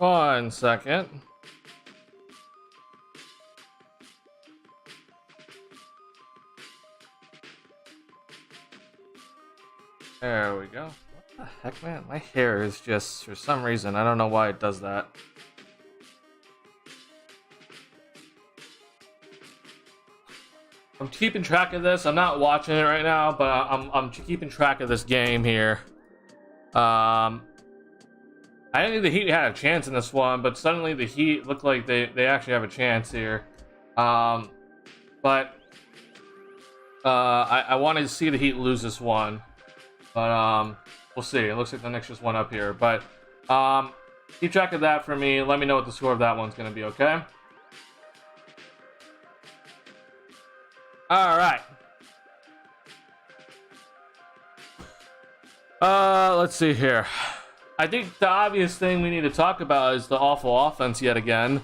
1 second. There we go. What the heck, man? My hair is just, for some reason, I don't know why it does that. I'm keeping track of this. I'm not watching it right now, but I'm keeping track of this game here. I didn't think the Heat had a chance in this one, but suddenly the Heat look like they actually have a chance here. But I wanted to see the Heat lose this one, but we'll see. It looks like the Knicks just went up here, but keep track of that for me. Let me know what the score of that one's going to be, okay? All right. Let's see here. I think the obvious thing we need to talk about is the awful offense yet again.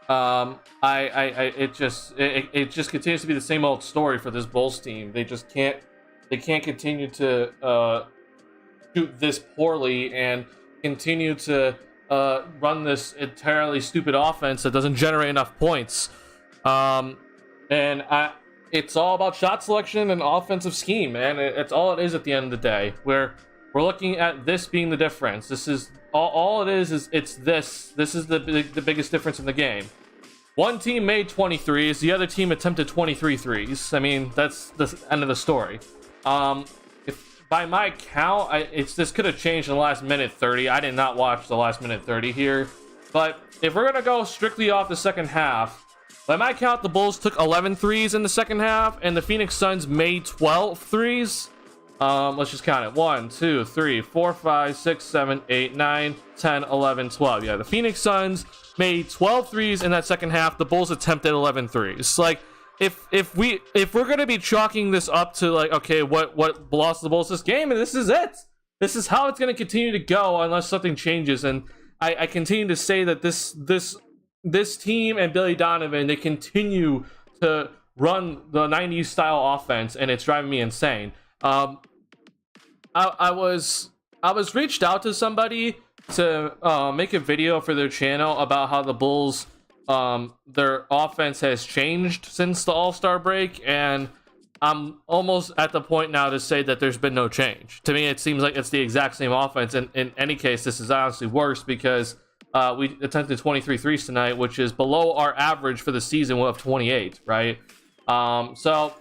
It just continues to be the same old story for this Bulls team. They can't continue to shoot this poorly and continue to run this entirely stupid offense that doesn't generate enough points. It's all about shot selection and offensive scheme, man. It's all it is at the end of the day. We're looking at this being the difference. This is all it is it's this. This is the biggest difference in the game. One team made 23s, the other team attempted 23 threes. I mean, that's the end of the story. If by my count, this could have changed in the last minute 30. I did not watch the last minute 30 here, but if we're gonna go strictly off the second half, by my count, the Bulls took 11 threes in the second half, and the Phoenix Suns made 12 threes. Let's just count it. 1, 2, 3, 4, 5, 6, 7, 8, 9, 10, 11, 12. Yeah, the Phoenix Suns made 12 threes in that second half. The Bulls attempted 11 threes. Like, if we're gonna be chalking this up to like, okay, what lost the Bulls this game, and this is it. This is how it's gonna continue to go unless something changes. And I continue to say that this team and Billy Donovan, they continue to run the 90s style offense, and it's driving me insane. I was reached out to somebody to make a video for their channel about how the Bulls, their offense has changed since the All-Star break, and I'm almost at the point now to say that there's been no change. To me, it seems like it's the exact same offense, and in any case, this is honestly worse because we attempted 23 threes tonight, which is below our average for the season of 28, right? So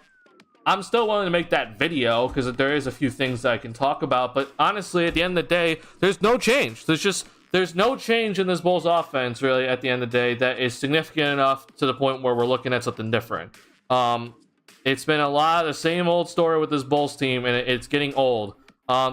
I'm still willing to make that video because there is a few things that I can talk about, but honestly, at the end of the day, there's no change. There's no change in this Bulls offense, really, at the end of the day, that is significant enough to the point where we're looking at something different. It's been a lot of the same old story with this Bulls team, and it's getting old.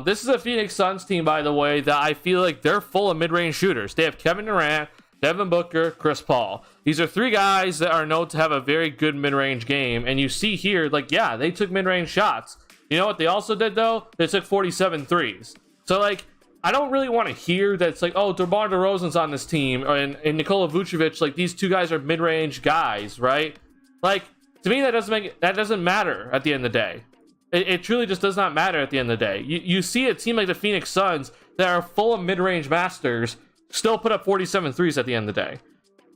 This is a Phoenix Suns team, by the way, that I feel like they're full of mid-range shooters. They have Kevin Durant, Devin Booker, Chris Paul. These are three guys that are known to have a very good mid-range game. And you see here, like, yeah, they took mid-range shots. You know what they also did, though? They took 47 threes. So, like, I don't really want to hear that it's like, oh, DeMar DeRozan's on this team, and Nikola Vucevic, like, these two guys are mid-range guys, right? Like, to me, that doesn't matter at the end of the day. It truly just does not matter at the end of the day. You see a team like the Phoenix Suns that are full of mid-range masters still put up 47 threes at the end of the day.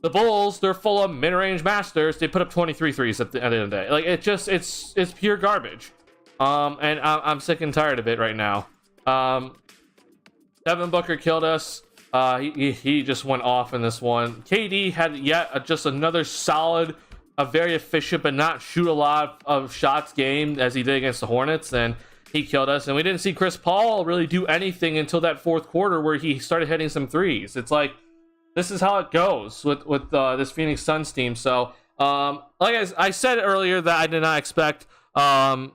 The Bulls, they're full of mid-range masters. They put up 23 threes at the end of the day. Like, it's pure garbage. And I'm sick and tired of it right now. Devin Booker killed us. He just went off in this one. KD had yet just another solid, a very efficient but not shoot a lot of shots game as he did against the Hornets, and he killed us. And we didn't see Chris Paul really do anything until that fourth quarter where he started hitting some threes. It's like, this is how it goes with this Phoenix Suns team. So, like I said earlier, that I did not expect. I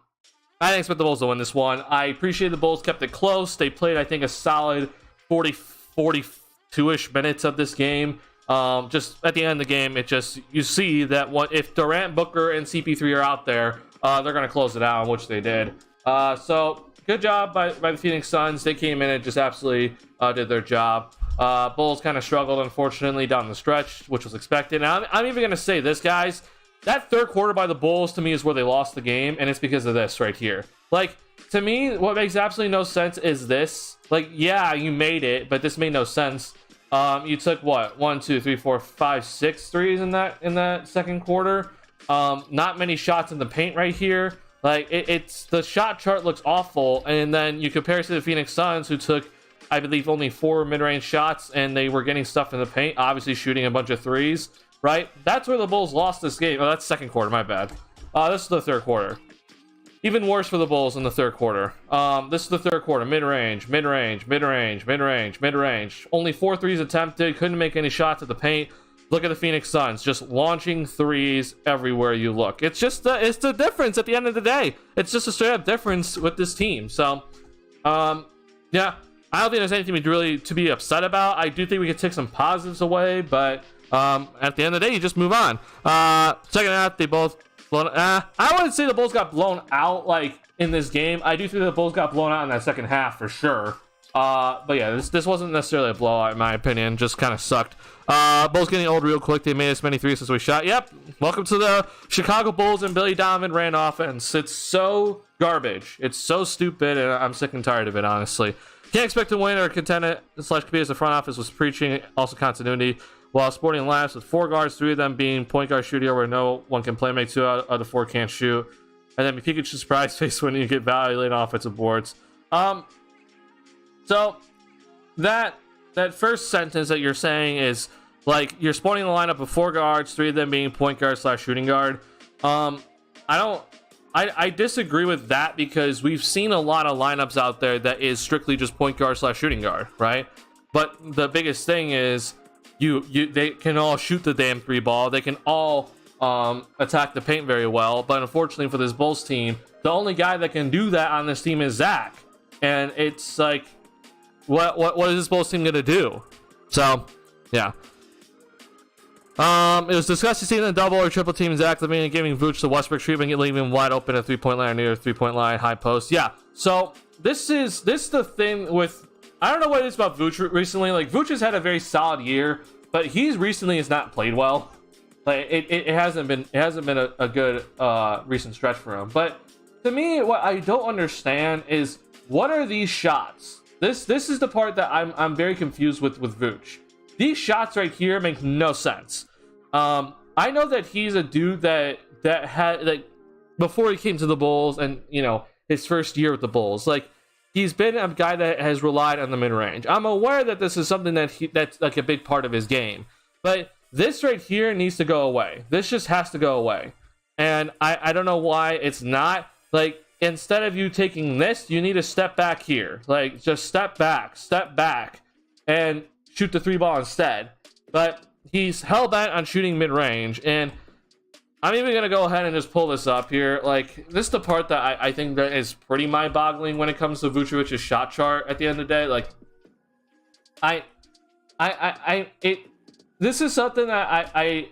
didn't expect the Bulls to win this one. I appreciate the Bulls kept it close. They played, I think, a solid 42-ish minutes of this game. Just at the end of the game, you see that if Durant, Booker, and CP3 are out there, they're going to close it out, which they did. So good job by the Phoenix Suns. They came in and just absolutely did their job. Bulls kind of struggled, unfortunately, down the stretch, which was expected. And I'm even going to say this, guys. That third quarter by the Bulls, to me, is where they lost the game, and it's because of this right here. Like, to me, what makes absolutely no sense is this. Like, yeah, you made it, but this made no sense. You took what, 1, 2, 3, 4, 5, 6 threes in that second quarter. Not many shots in the paint right here. Like it's the shot chart looks awful, and then you compare it to the Phoenix Suns, who took, I believe, only 4 mid-range shots, and they were getting stuff in the paint, obviously shooting a bunch of threes, right? That's where the Bulls lost this game. Oh, that's second quarter, my bad. This is the third quarter. Even worse for the Bulls in the third quarter. This is the third quarter. Mid-range, mid-range, mid-range, mid-range, mid-range. Only 4 threes attempted. Couldn't make any shots at the paint. Look at the Phoenix Suns, just launching threes everywhere you look. It's just it's the difference at the end of the day. It's just a straight up difference with this team. So, yeah, I don't think there's anything really to be upset about. I do think we could take some positives away, but at the end of the day, you just move on. Second half, they both blown. I wouldn't say the Bulls got blown out like in this game. I do think the Bulls got blown out in that second half for sure. But yeah, this wasn't necessarily a blowout in my opinion. Just kind of sucked. Bulls getting old real quick. They made as many threes as we shot. Yep. Welcome to the Chicago Bulls and Billy Donovan ran offense. It's so garbage. It's so stupid, and I'm sick and tired of it, honestly. Can't expect to win or contend it / compete as the front office was preaching. Also continuity. While sporting laps with 4 guards, 3 of them being point guard shooter where no one can play make, 2 out of the 4 can't shoot. And then Pikachu's surprise face when you get valued on offensive boards. So that first sentence that you're saying is like you're sporting the lineup of 4 guards, 3 of them being point guard / shooting guard. I disagree with that because we've seen a lot of lineups out there that is strictly just point guard / shooting guard, right? But the biggest thing is they can all shoot the damn 3 ball. They can all attack the paint very well. But unfortunately for this Bulls team, the only guy that can do that on this team is Zach. And it's like, what is this Bulls team gonna do? So, yeah. It was discussed to see in the double or triple team Zach LaVine and giving Vooch the Westbrook treatment, leaving him wide open at 3-point line or near 3-point line, high post. Yeah. So this the thing with, I don't know what it is about Vooch recently. Like Vooch has had a very solid year, but he's recently has not played well. Like it hasn't been a good recent stretch for him. But to me, what I don't understand is what are these shots? This is the part that I'm very confused with Vooch. These shots right here make no sense. I know that he's a dude that had, like, before he came to the Bulls and, you know, his first year with the Bulls, like, he's been a guy that has relied on the mid-range. I'm aware that this is something that's like a big part of his game. But this right here needs to go away. This just has to go away. And I don't know why it's not. Like, instead of you taking this, you need to step back here. Like, just step back, and shoot the 3 ball instead. But he's hell-bent on shooting mid-range, and I'm even gonna go ahead and just pull this up here. Like, this is the part that I think that is pretty mind-boggling when it comes to Vucevic's shot chart at the end of the day. Like, this is something that I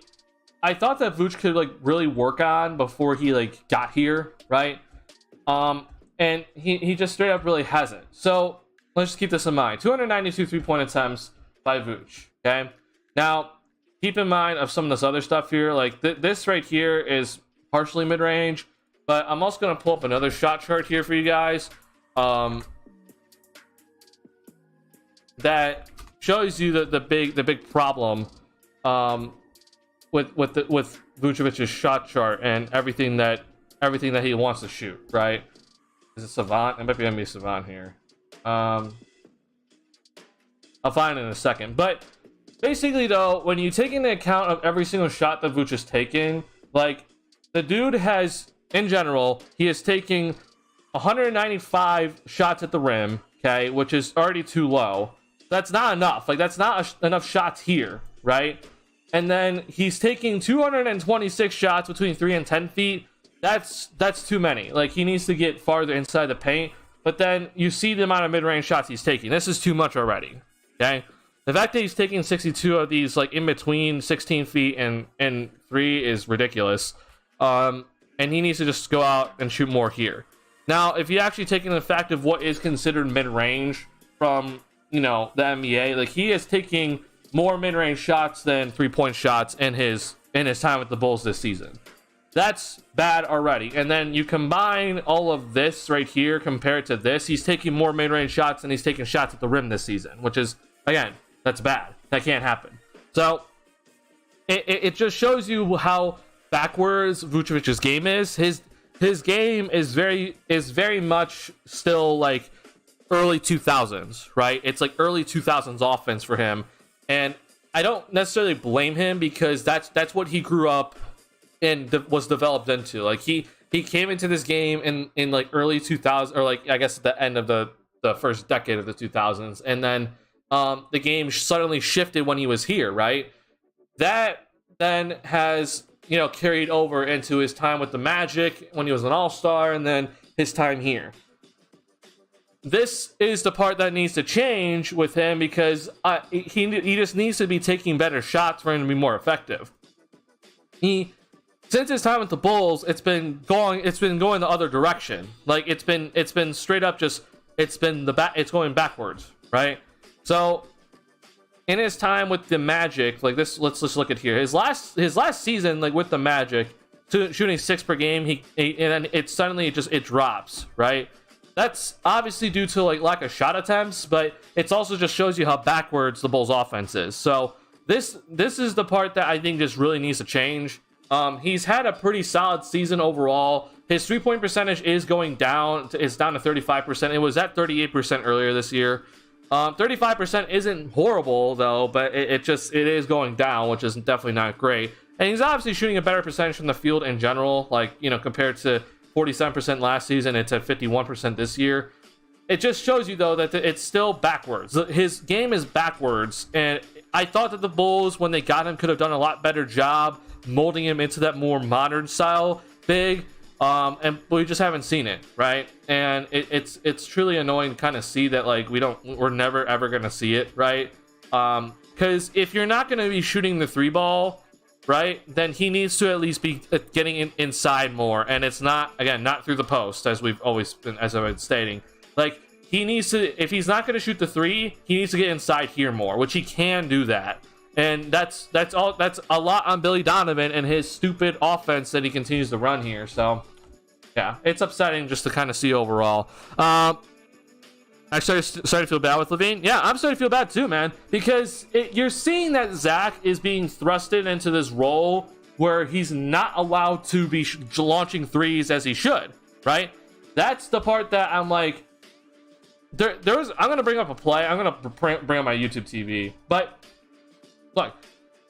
thought that Vooch could, like, really work on before he, like, got here, right? And he just straight up really hasn't. So let's just keep this in mind. 292 3-point attempts by Vooch, okay? Now, keep in mind of some of this other stuff here. Like, this right here is partially mid-range, but I'm also going to pull up another shot chart here for you guys that shows you the big problem with Vucevic's shot chart and everything that he wants to shoot, right? Is it Savant? It might be gonna be Savant here. I'll find it in a second. But basically, though, when you take into account of every single shot that Vooch is taking, like, the dude has, in general, he is taking 195 shots at the rim, okay, which is already too low. That's not enough. Like, that's not enough shots here, right? And then he's taking 226 shots between 3 and 10 feet. That's too many. Like, he needs to get farther inside the paint. But then you see the amount of mid-range shots he's taking. This is too much already, okay? The fact that he's taking 62 of these, like, in between 16 feet and 3 is ridiculous. And he needs to just go out and shoot more here. Now, if you actually take in the fact of what is considered mid-range from, you know, the NBA, like, he is taking more mid-range shots than 3-point shots in his time with the Bulls this season. That's bad already. And then you combine all of this right here compared to this, he's taking more mid-range shots than he's taking shots at the rim this season, which is, again, that's bad. That can't happen. So it just shows you how backwards Vucevic's game is. His game is very much still like early 2000s, right? It's like early 2000s offense for him, and I don't necessarily blame him because that's what he grew up and was developed into. Like he came into this game in like early 2000s, or like I guess at the end of the first decade of the 2000s, and then the game suddenly shifted when he was here, right? That then has, you know, carried over into his time with the Magic when he was an all-star, and then his time here. This is the part that needs to change with him because he just needs to be taking better shots for him to be more effective. Since his time with the Bulls, it's been going the other direction. Like it's been straight up just it's going backwards, right? So in his time with the Magic, like this, let's just look at here. His last season, like with the Magic, shooting 6 per game, and then it suddenly it drops, right? That's obviously due to like lack of shot attempts, but it's also just shows you how backwards the Bulls offense is. So this is the part that I think just really needs to change. He's had a pretty solid season overall. His 3-point percentage is going down. It's down to 35%. It was at 38% earlier this year. 35% isn't horrible though, but it is going down, which is definitely not great. And he's obviously shooting a better percentage from the field in general, like, you know, compared to 47% last season, it's at 51% this year. It just shows you though that it's still backwards. His game is backwards, and I thought that the Bulls, when they got him, could have done a lot better job molding him into that more modern style big. But we just haven't seen it, right? And it's truly annoying to kind of see that, like, we're never ever gonna see it, right? Because if you're not gonna be shooting the 3-ball, right, then he needs to at least be getting inside more, and it's not through the post, as I've been stating. Like, he needs to, if he's not gonna shoot the 3, he needs to get inside here more, which he can do that. And that's a lot on Billy Donovan and his stupid offense that he continues to run here. So yeah, it's upsetting just to kind of see overall. I started to feel bad with LaVine. Yeah, I'm starting to feel bad too, man, because you're seeing that Zach is being thrusted into this role where he's not allowed to be launching threes as he should, right? That's the part that I'm like, I'm gonna bring up a play. I'm gonna bring up my YouTube TV, but look,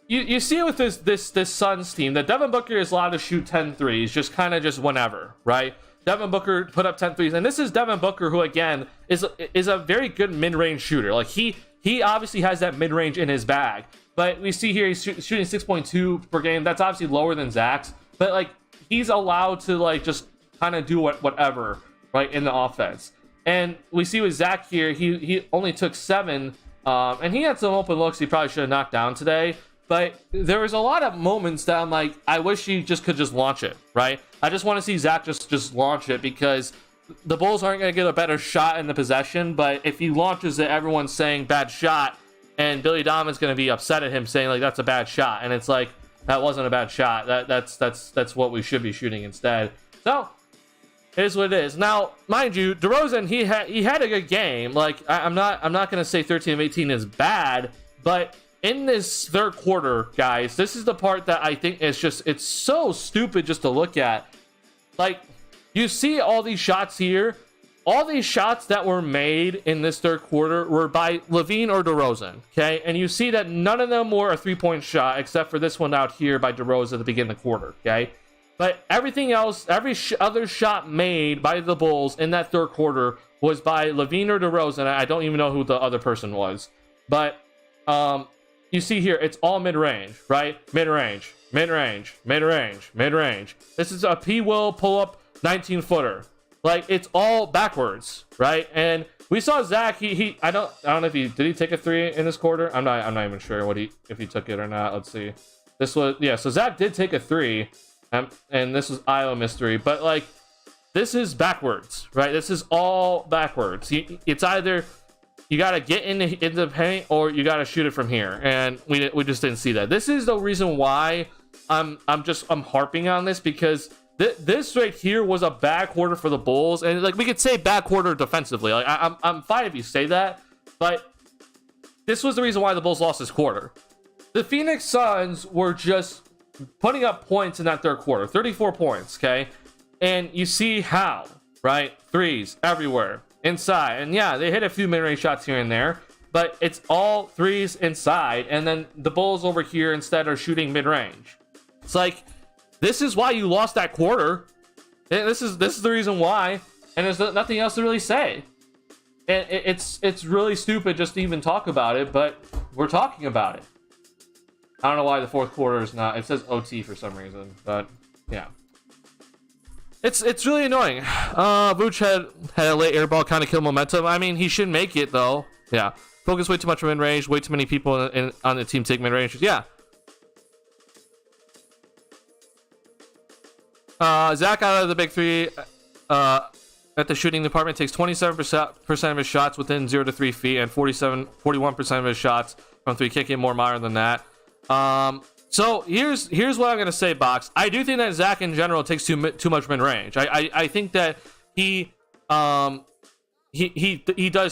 you see it with this Suns team that Devin Booker is allowed to shoot 10 threes, just kind of just whenever, right? Devin Booker put up 10 threes, and this is Devin Booker, who again is a very good mid-range shooter. Like he obviously has that mid-range in his bag, but we see here he's shooting 6.2 per game. That's obviously lower than Zach's, but like he's allowed to like just kind of do whatever, right, in the offense. And we see with Zach here, he only took 7, and he had some open looks he probably should have knocked down today. But there was a lot of moments that I'm like, I wish he could just launch it, right? I just want to see Zach just launch it, because the Bulls aren't going to get a better shot in the possession. But if he launches it, everyone's saying bad shot, and Billy Donovan's going to be upset at him, saying like that's a bad shot, and it's like that wasn't a bad shot. That's what we should be shooting instead. So it is what it is. Now, mind you, DeRozan, he had a good game. Like I'm not going to say 13 of 18 is bad, but in this third quarter, guys, this is the part that I think is it's so stupid just to look at. Like, you see all these shots here. All these shots that were made in this third quarter were by LaVine or DeRozan, okay? And you see that none of them were a three-point shot, except for this one out here by DeRozan at the beginning of the quarter, okay? But everything else, every other shot made by the Bulls in that third quarter was by LaVine or DeRozan. I don't even know who the other person was. But, you see here, it's all mid-range, right? Mid-range, mid-range, mid-range, mid-range. This is a P-Will pull-up 19-footer. Like, it's all backwards, right? And we saw Zach, I don't know if did he take a 3 in this quarter? I'm not even sure if he took it or not. Let's see. So Zach did take a 3, and this was Iowa mystery, but like, this is backwards, right? This is all backwards. It's either you got to get into the paint or you got to shoot it from here, and we just didn't see that. This is the reason why I'm harping on this, because this right here was a bad quarter for the Bulls, and like we could say bad quarter defensively. Like I'm fine if you say that, but this was the reason why the Bulls lost this quarter. The Phoenix Suns were just putting up points in that third quarter, 34 points, okay? And you see how, right? Threes everywhere, inside. And yeah, they hit a few mid-range shots here and there, but it's all threes inside. And then the Bulls over here instead are shooting mid-range. It's like, this is why you lost that quarter. And this is the reason why. And there's nothing else to really say. And it's really stupid just to even talk about it, but we're talking about it. I don't know why the fourth quarter is not. It says OT for some reason, but yeah. It's really annoying. Vooch had a late air ball, kind of kill momentum. I mean, he should make it though. Yeah. Focus way too much on mid range. Way too many people on the team take mid range. Yeah. Zach out of the big three at the shooting department takes 27% of his shots within 0 to 3 feet and 41% of his shots from three, kicking more modern than that. So here's what I'm gonna say, Box. I do think that Zach in general takes too much mid range. I think that he does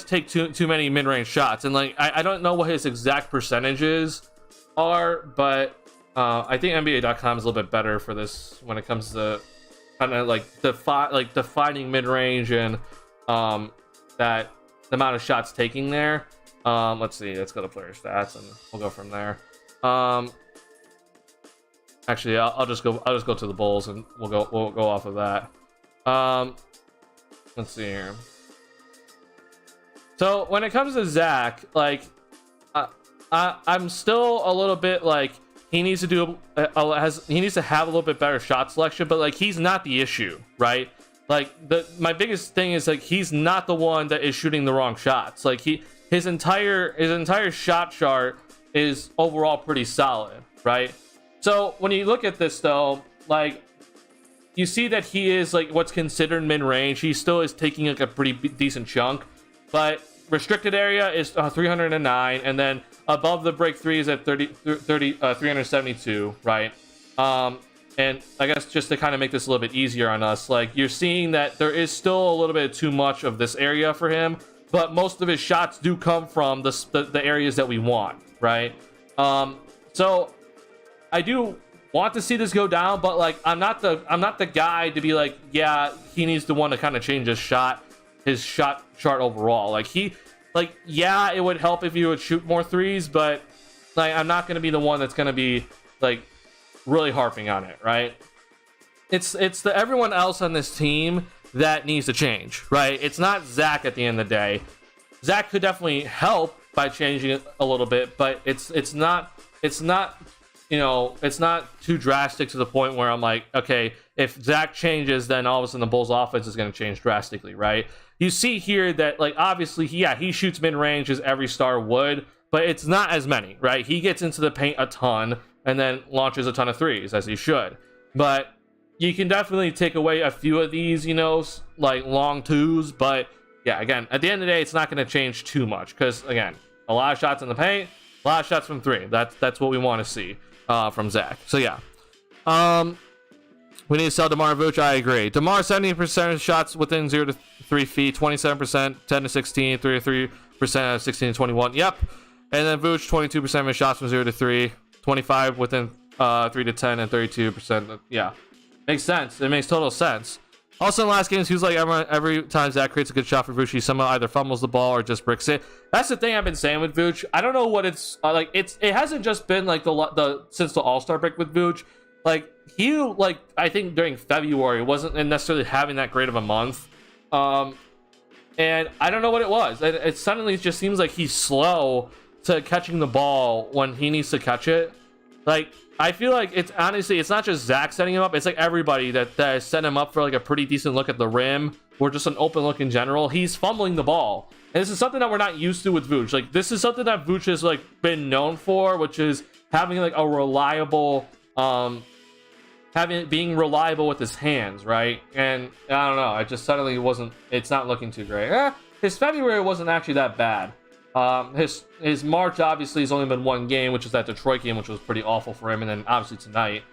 take too many mid range shots, and like I don't know what his exact percentages are, but I think NBA.com is a little bit better for this when it comes to kind of like defining mid range and that the amount of shots taking there. Let's see. Let's go to player stats and we'll go from there. Actually, I'll just go to the Bulls and we'll go off of that. Let's see here. So when it comes to Zach, like I'm still a little bit like he needs to do he needs to have a little bit better shot selection, but like he's not the issue, right? Like my biggest thing is like he's not the one that is shooting the wrong shots. Like his entire shot chart is overall pretty solid, right? So when you look at this though, like you see that he is like what's considered mid-range. He still is taking like a pretty decent chunk, but restricted area is 309, and then above the break three is at 372, right? And I guess just to kind of make this a little bit easier on us, like you're seeing that there is still a little bit too much of this area for him, but most of his shots do come from the areas that we want, right? So I do want to see this go down, but like I'm not the guy to be like, yeah, he needs to want to kind of change his shot chart overall. Like yeah, it would help if you would shoot more threes, but like I'm not going to be the one that's going to be like really harping on it, right? It's the everyone else on this team that needs to change, right? It's not Zach at the end of the day. Zach could definitely help by changing it a little bit, but it's not you know, it's not too drastic to the point where I'm like, okay, if Zach changes, then all of a sudden the Bulls offense is going to change drastically, right? You see here that like obviously he shoots mid-range as every star would, but it's not as many, right? He gets into the paint a ton and then launches a ton of threes, as he should. But you can definitely take away a few of these, you know, like long twos, but yeah, again, at the end of the day, it's not going to change too much because again, a lot of shots in the paint, a lot of shots from three. That's what we want to see from Zach. So yeah, we need to sell DeMar Vooch. I agree. DeMar 70% of shots within 0 to 3 feet, 27%, 10 to 16, 33% of 16 to 21. Yep. And then Vooch 22% of his shots from 0 to 3, 25 within 3 to 10, and 32%. Yeah, makes sense. It makes total sense. Also in last games, he was like every time Zach creates a good shot for Vooch, he somehow either fumbles the ball or just bricks it. That's the thing I've been saying with Vooch. I don't know what it's like. It hasn't just been like the since the All-Star break with Vooch. Like he I think during February wasn't necessarily having that great of a month. And I don't know what it was. It suddenly just seems like he's slow to catching the ball when he needs to catch it. Like I feel like it's honestly, it's not just Zach setting him up. It's like everybody that has set him up for like a pretty decent look at the rim or just an open look in general. He's fumbling the ball. And this is something that we're not used to with Vooch. Like this is something that Vooch has like been known for, which is having like a reliable, being reliable with his hands, right? And I don't know, it just suddenly it's not looking too great. His February wasn't actually that bad. His March obviously has only been one game, which is that Detroit game, which was pretty awful for him, and then obviously tonight.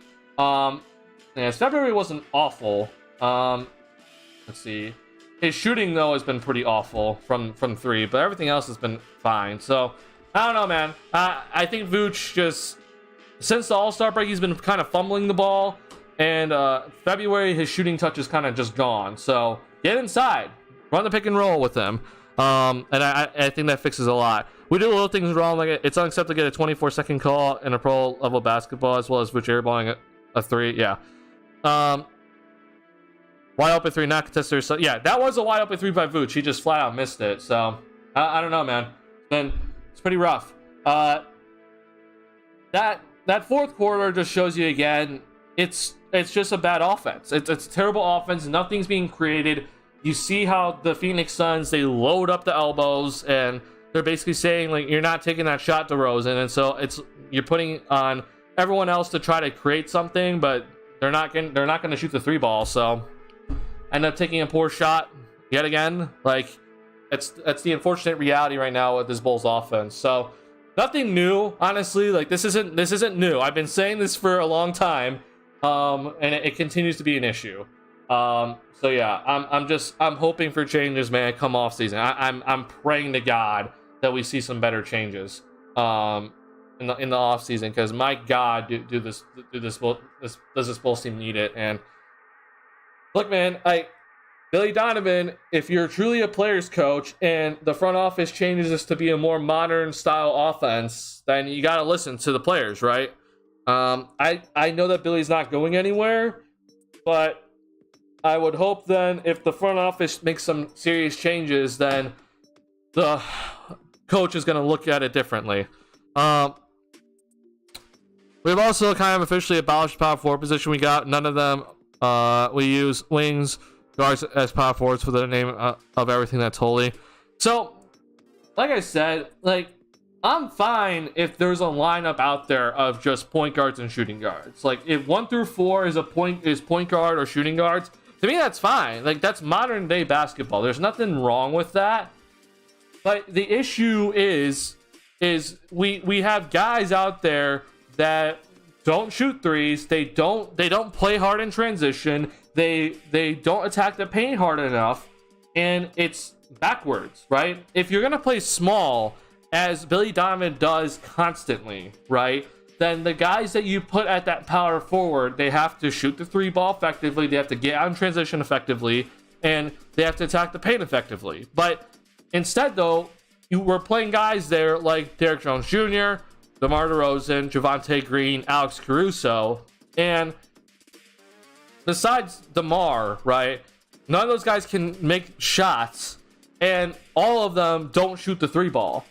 His February wasn't awful. Let's see. His shooting though has been pretty awful from three, but everything else has been fine. So I don't know, man. I think Vooch just, since the All-Star break, he's been kind of fumbling the ball, and February his shooting touch is kind of just gone. So get inside, run the pick and roll with him, and I think that fixes a lot. We do little things wrong, like it's unacceptable to get a 24-second call in a pro level basketball, as well as Vooch airballing a three. Yeah. Wide open three, not contested. So yeah, that was a wide open three by Vooch. He just flat out missed it. So I don't know, man. It's pretty rough. That fourth quarter just shows you again. It's just a bad offense. It's terrible offense. Nothing's being created. You see how the Phoenix Suns, they load up the elbows and they're basically saying like, you're not taking that shot, DeRozan, and so you're putting on everyone else to try to create something, but they're not going to shoot the three ball. So end up taking a poor shot yet again. Like that's the unfortunate reality right now with this Bulls offense. So nothing new, honestly. Like this isn't new. I've been saying this for a long time, and it continues to be an issue. So yeah, I'm hoping for changes, man. Come off season, I'm praying to God that we see some better changes in the off season, because my God, does this Bulls team need it? And look, man, Billy Donovan, if you're truly a player's coach and the front office changes this to be a more modern style offense, then you got to listen to the players, right? I know that Billy's not going anywhere, but I would hope then if the front office makes some serious changes, then the coach is going to look at it differently. We've also kind of officially abolished power forward position. We got none of them. We use wings, guards as power forwards for the name of everything that's holy. So, like I said, like I'm fine if there's a lineup out there of just point guards and shooting guards. Like if 1 through 4 is point guard or shooting guards, to me that's fine. Like that's modern day basketball. There's nothing wrong with that. But the issue is we have guys out there that don't shoot threes. They don't play hard in transition. They don't attack the paint hard enough, and it's backwards, right? If you're gonna play small, as Billy Donovan does constantly, right, then the guys that you put at that power forward, they have to shoot the three ball effectively, they have to get out in transition effectively, and they have to attack the paint effectively. But instead, though, you were playing guys there like Derrick Jones Jr., DeMar DeRozan, Javonte Green, Alex Caruso, and besides DeMar, right, none of those guys can make shots, and all of them don't shoot the three ball.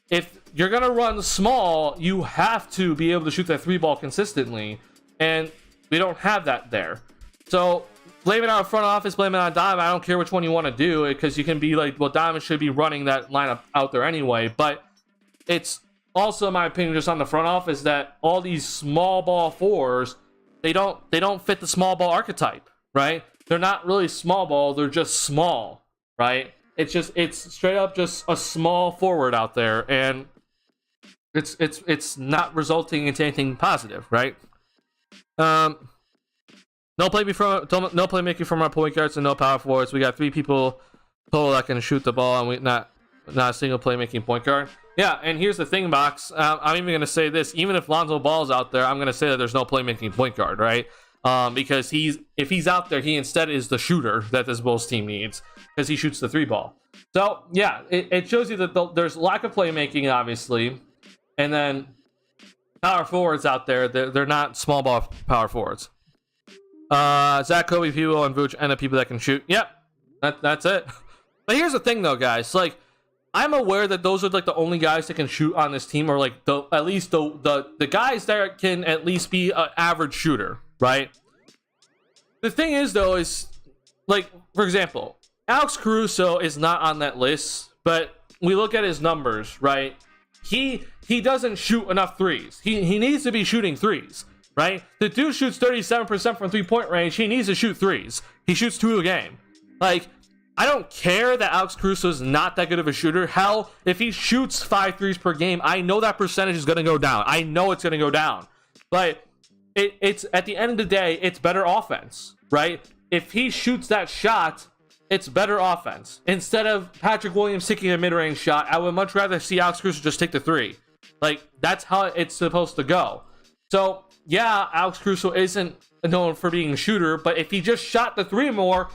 If you're going to run small, you have to be able to shoot that three ball consistently, and we don't have that there. So blame it on front office, blame it on Donovan. I don't care which one you want to do, because you can be like, well, Donovan should be running that lineup out there anyway. But it's also, in my opinion, just on the front office that all these small ball fours, they don't fit the small ball archetype, right? They're not really small ball, they're just small, right? It's straight up just a small forward out there, and it's not resulting into anything positive, right? No playmaking from our point guards and no power forwards. We got 3 people total that can shoot the ball, and we not a single playmaking point guard. Yeah, and here's the thing, Box. I'm even gonna say this: even if Lonzo Ball's out there, I'm gonna say that there's no playmaking point guard, right? Because if he's out there, he instead is the shooter that this Bulls team needs, because he shoots the three ball. So yeah, it shows you that there's lack of playmaking, obviously, and then power forwards out there, they're not small ball power forwards. Zach, Kobe, Pebo, and Vooch, and the people that can shoot. Yep, that's it. But here's the thing, though, guys. Like, I'm aware that those are like the only guys that can shoot on this team, or like at least the guys that can at least be an average shooter, right? The thing is, though, is like, for example, Alex Caruso is not on that list, but we look at his numbers, right? He doesn't shoot enough threes. He needs to be shooting threes, right? The dude shoots 37% from 3-point range. He needs to shoot threes. He shoots 2 a game. Like, I don't care that Alex Caruso is not that good of a shooter. Hell, if he shoots 5 threes per game, I know that percentage is going to go down. I know it's going to go down. But it's at the end of the day, it's better offense, right? If he shoots that shot, it's better offense. Instead of Patrick Williams taking a mid-range shot, I would much rather see Alex Caruso just take the three. Like, that's how it's supposed to go. So, yeah, Alex Caruso isn't known for being a shooter, but if he just shot the three more,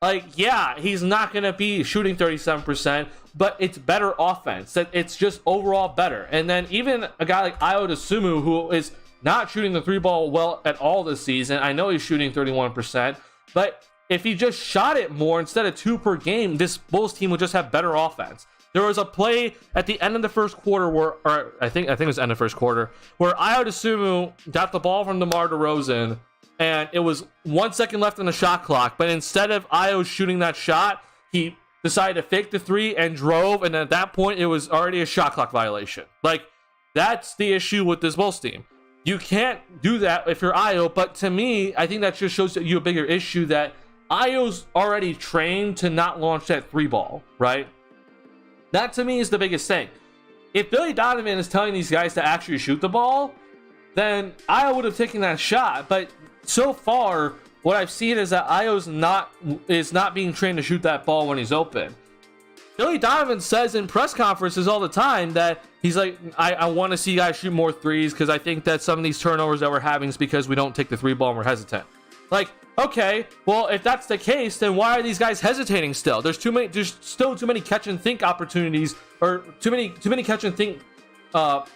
like, yeah, he's not going to be shooting 37%, but it's better offense. It's just overall better. And then even a guy like Ayo Dosunmu, who is not shooting the three ball well at all this season, I know he's shooting 31%, but if he just shot it more instead of 2 per game, this Bulls team would just have better offense. There was a play at the end of the first quarter or I think it was end of first quarter, where Ayo Dosunmu got the ball from DeMar DeRozan, and it was 1 second left on the shot clock. But instead of Ayo shooting that shot, he decided to fake the three and drove, and at that point, it was already a shot clock violation. Like, that's the issue with this Bulls team. You can't do that if you're Ayo, but to me, I think that just shows you a bigger issue that Ayo's already trained to not launch that three ball, right? That to me is the biggest thing. If Billy Donovan is telling these guys to actually shoot the ball, then Ayo would have taken that shot. But so far, what I've seen is that Ayo's not being trained to shoot that ball when he's open. Billy Donovan says in press conferences all the time that he's like, I want to see guys shoot more threes because I think that some of these turnovers that we're having is because we don't take the three ball and we're hesitant. Like, okay, well, if that's the case, then why are these guys hesitating still? There's still too many catch and think opportunities, or too many catch and think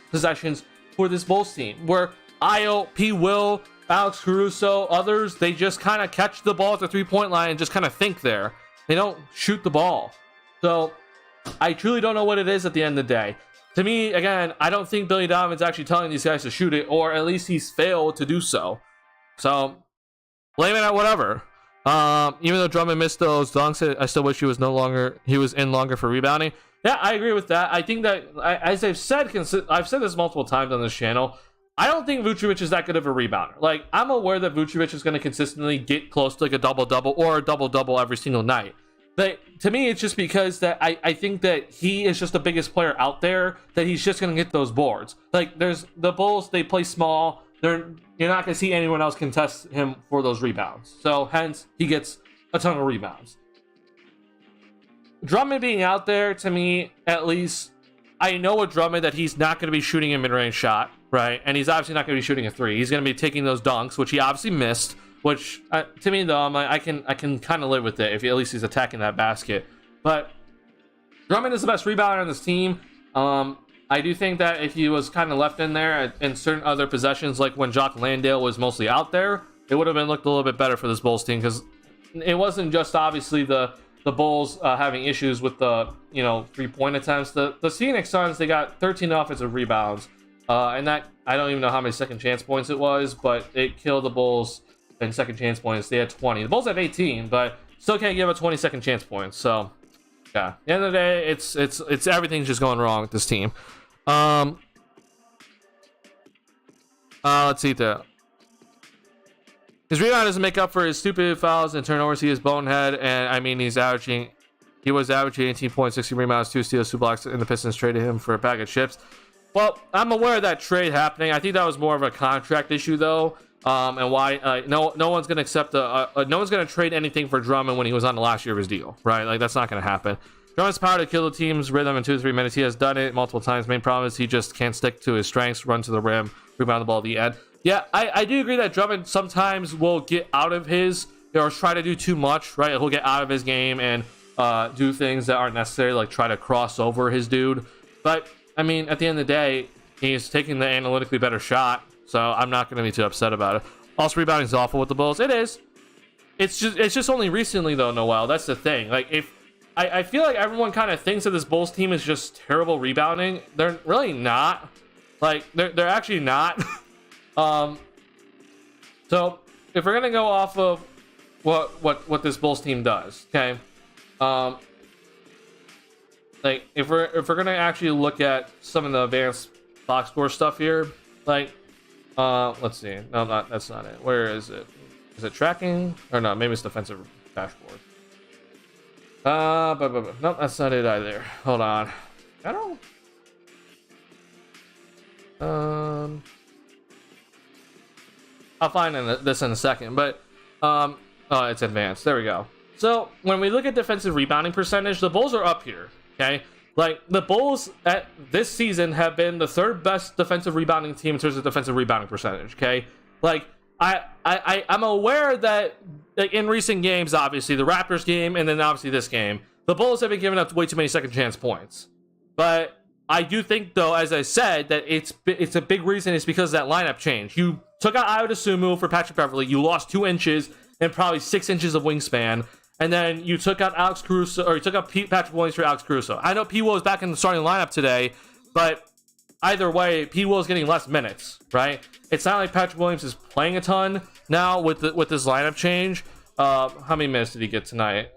possessions for this Bulls team, where Ayo, P. Will, Alex Caruso, others, they just kind of catch the ball at the three-point line and just kind of think there. They don't shoot the ball. So I truly don't know what it is at the end of the day. To me, again, I don't think Billy Donovan's actually telling these guys to shoot it, or at least he's failed to do so. So blame it at whatever. Even though Drummond missed those dunks, I still wish he was in longer for rebounding. Yeah, I agree with that. I think that, as I've said this multiple times on this channel, I don't think Vucevic is that good of a rebounder. Like, I'm aware that Vucevic is going to consistently get close to like a double-double or a double-double every single night. But to me, it's just because that I think that he is just the biggest player out there, that he's just going to get those boards. Like, there's the Bulls, they play small. You're not going to see anyone else contest him for those rebounds. So, hence, he gets a ton of rebounds. Drummond being out there, to me, at least, I know with Drummond that he's not going to be shooting a mid-range shot, right? And he's obviously not going to be shooting a three. He's going to be taking those dunks, which he obviously missed, which, to me, though, I can kind of live with it if at least he's attacking that basket. But Drummond is the best rebounder on this team. I do think that if he was kind of left in there in certain other possessions, like when Jock Landale was mostly out there, it would have been looked a little bit better for this Bulls team, because it wasn't just obviously the Bulls having issues with the three-point attempts. The Phoenix Suns, they got 13 offensive rebounds, and that, I don't even know how many second chance points it was, but it killed the Bulls in second chance points. They had 20. The Bulls have 18, but still can't give a 20 second chance points. So yeah, at the end of the day, it's everything's just going wrong with this team. Let's see there. His rebound doesn't make up for his stupid fouls and turnovers. He is bonehead, and I mean, he was averaging 18.6 rebounds, 2 steals, 2 blocks, and the Pistons traded him for a bag of chips. Well, I'm aware of that trade happening. I think that was more of a contract issue, though, and why no one's gonna accept no one's gonna trade anything for Drummond when he was on the last year of his deal, right? Like, that's not gonna happen. Drummond's power to kill the team's rhythm in 2 to 3 minutes. He has done it multiple times. Main problem is he just can't stick to his strengths, run to the rim, rebound the ball at the end. Yeah, I do agree that Drummond sometimes will get out of his, or try to do too much, right? He'll get out of his game and do things that aren't necessary, like try to cross over his dude. But, I mean, at the end of the day, he's taking the analytically better shot, so I'm not going to be too upset about it. Also, rebounding is awful with the Bulls. It is. It's just only recently, though, Noel. That's the thing. Like, if I feel like everyone kind of thinks that this Bulls team is just terrible rebounding. They're really not. Like, they're actually not. So if we're gonna go off of what this Bulls team does, okay, like if we're gonna actually look at some of the advanced box score stuff here, like let's see, no, that's not it. Where is it? Is it tracking, or no? Maybe it's defensive dashboard. Nope, that's not it either. Hold on, I don't. I'll find this in a second, but oh, it's advanced. There we go. So when we look at defensive rebounding percentage, the Bulls are up here. Okay, like the Bulls at this season have been the third best defensive rebounding team in terms of defensive rebounding percentage. Okay, like I'm aware that like, in recent games, obviously the Raptors game and then obviously this game, the Bulls have been giving up way too many second chance points. But I do think, though, as I said, that it's a big reason is because of that lineup change. You took out Ayo Dosunmu for Patrick Beverley. You lost 2 inches and probably 6 inches of wingspan. And then you took out Alex Caruso, or you took out Patrick Williams for Alex Caruso. I know P. Will is back in the starting lineup today, but either way, P. Will is getting less minutes, right? It's not like Patrick Williams is playing a ton now with this lineup change. How many minutes did he get tonight?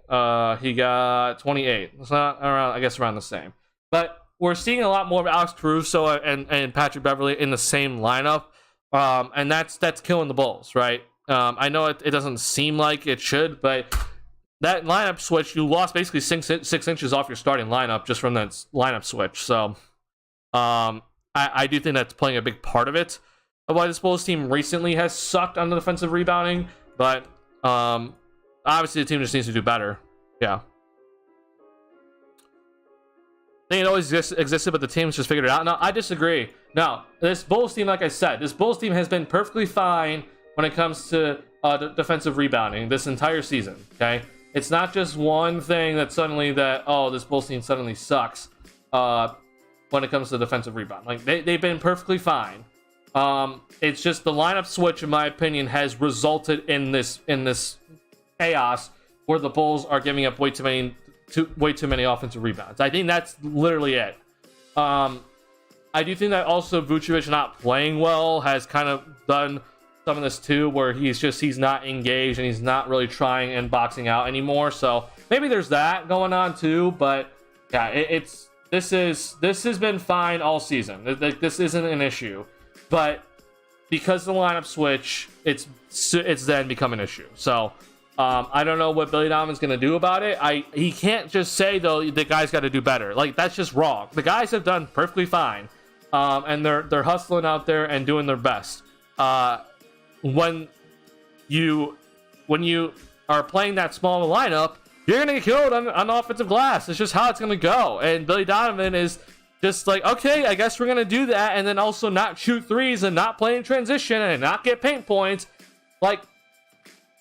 He got 28. It's not around, I guess, around the same. But we're seeing a lot more of Alex Caruso and Patrick Beverley in the same lineup, and that's killing the Bulls, right? I know it doesn't seem like it should, but that lineup switch, you lost basically 6 inches off your starting lineup just from that lineup switch. So I do think that's playing a big part of it, of why this Bulls team recently has sucked on the defensive rebounding. But obviously the team just needs to do better. Yeah. I think it always existed, but the team's just figured it out. No, I disagree. No, this Bulls team, like I said, this Bulls team has been perfectly fine when it comes to defensive rebounding this entire season, okay? It's not just one thing that suddenly this Bulls team suddenly sucks when it comes to defensive rebound. Like, they've been perfectly fine. It's just the lineup switch, in my opinion, has resulted in this chaos where the Bulls are giving up way too many offensive rebounds. I think that's literally it. I do think that also Vucevic not playing well has kind of done some of this too, where he's not engaged and he's not really trying and boxing out anymore. So maybe there's that going on too. But yeah, this has been fine all season. This isn't an issue, but because the lineup switch, it's then become an issue. So I don't know what Billy Donovan's going to do about it. He can't just say, though, the guys got to do better. Like, that's just wrong. The guys have done perfectly fine, and they're hustling out there and doing their best. When you are playing that small lineup, you're going to get killed on offensive glass. It's just how it's going to go. And Billy Donovan is just like, okay, I guess we're going to do that, and then also not shoot threes and not play in transition and not get paint points. Like,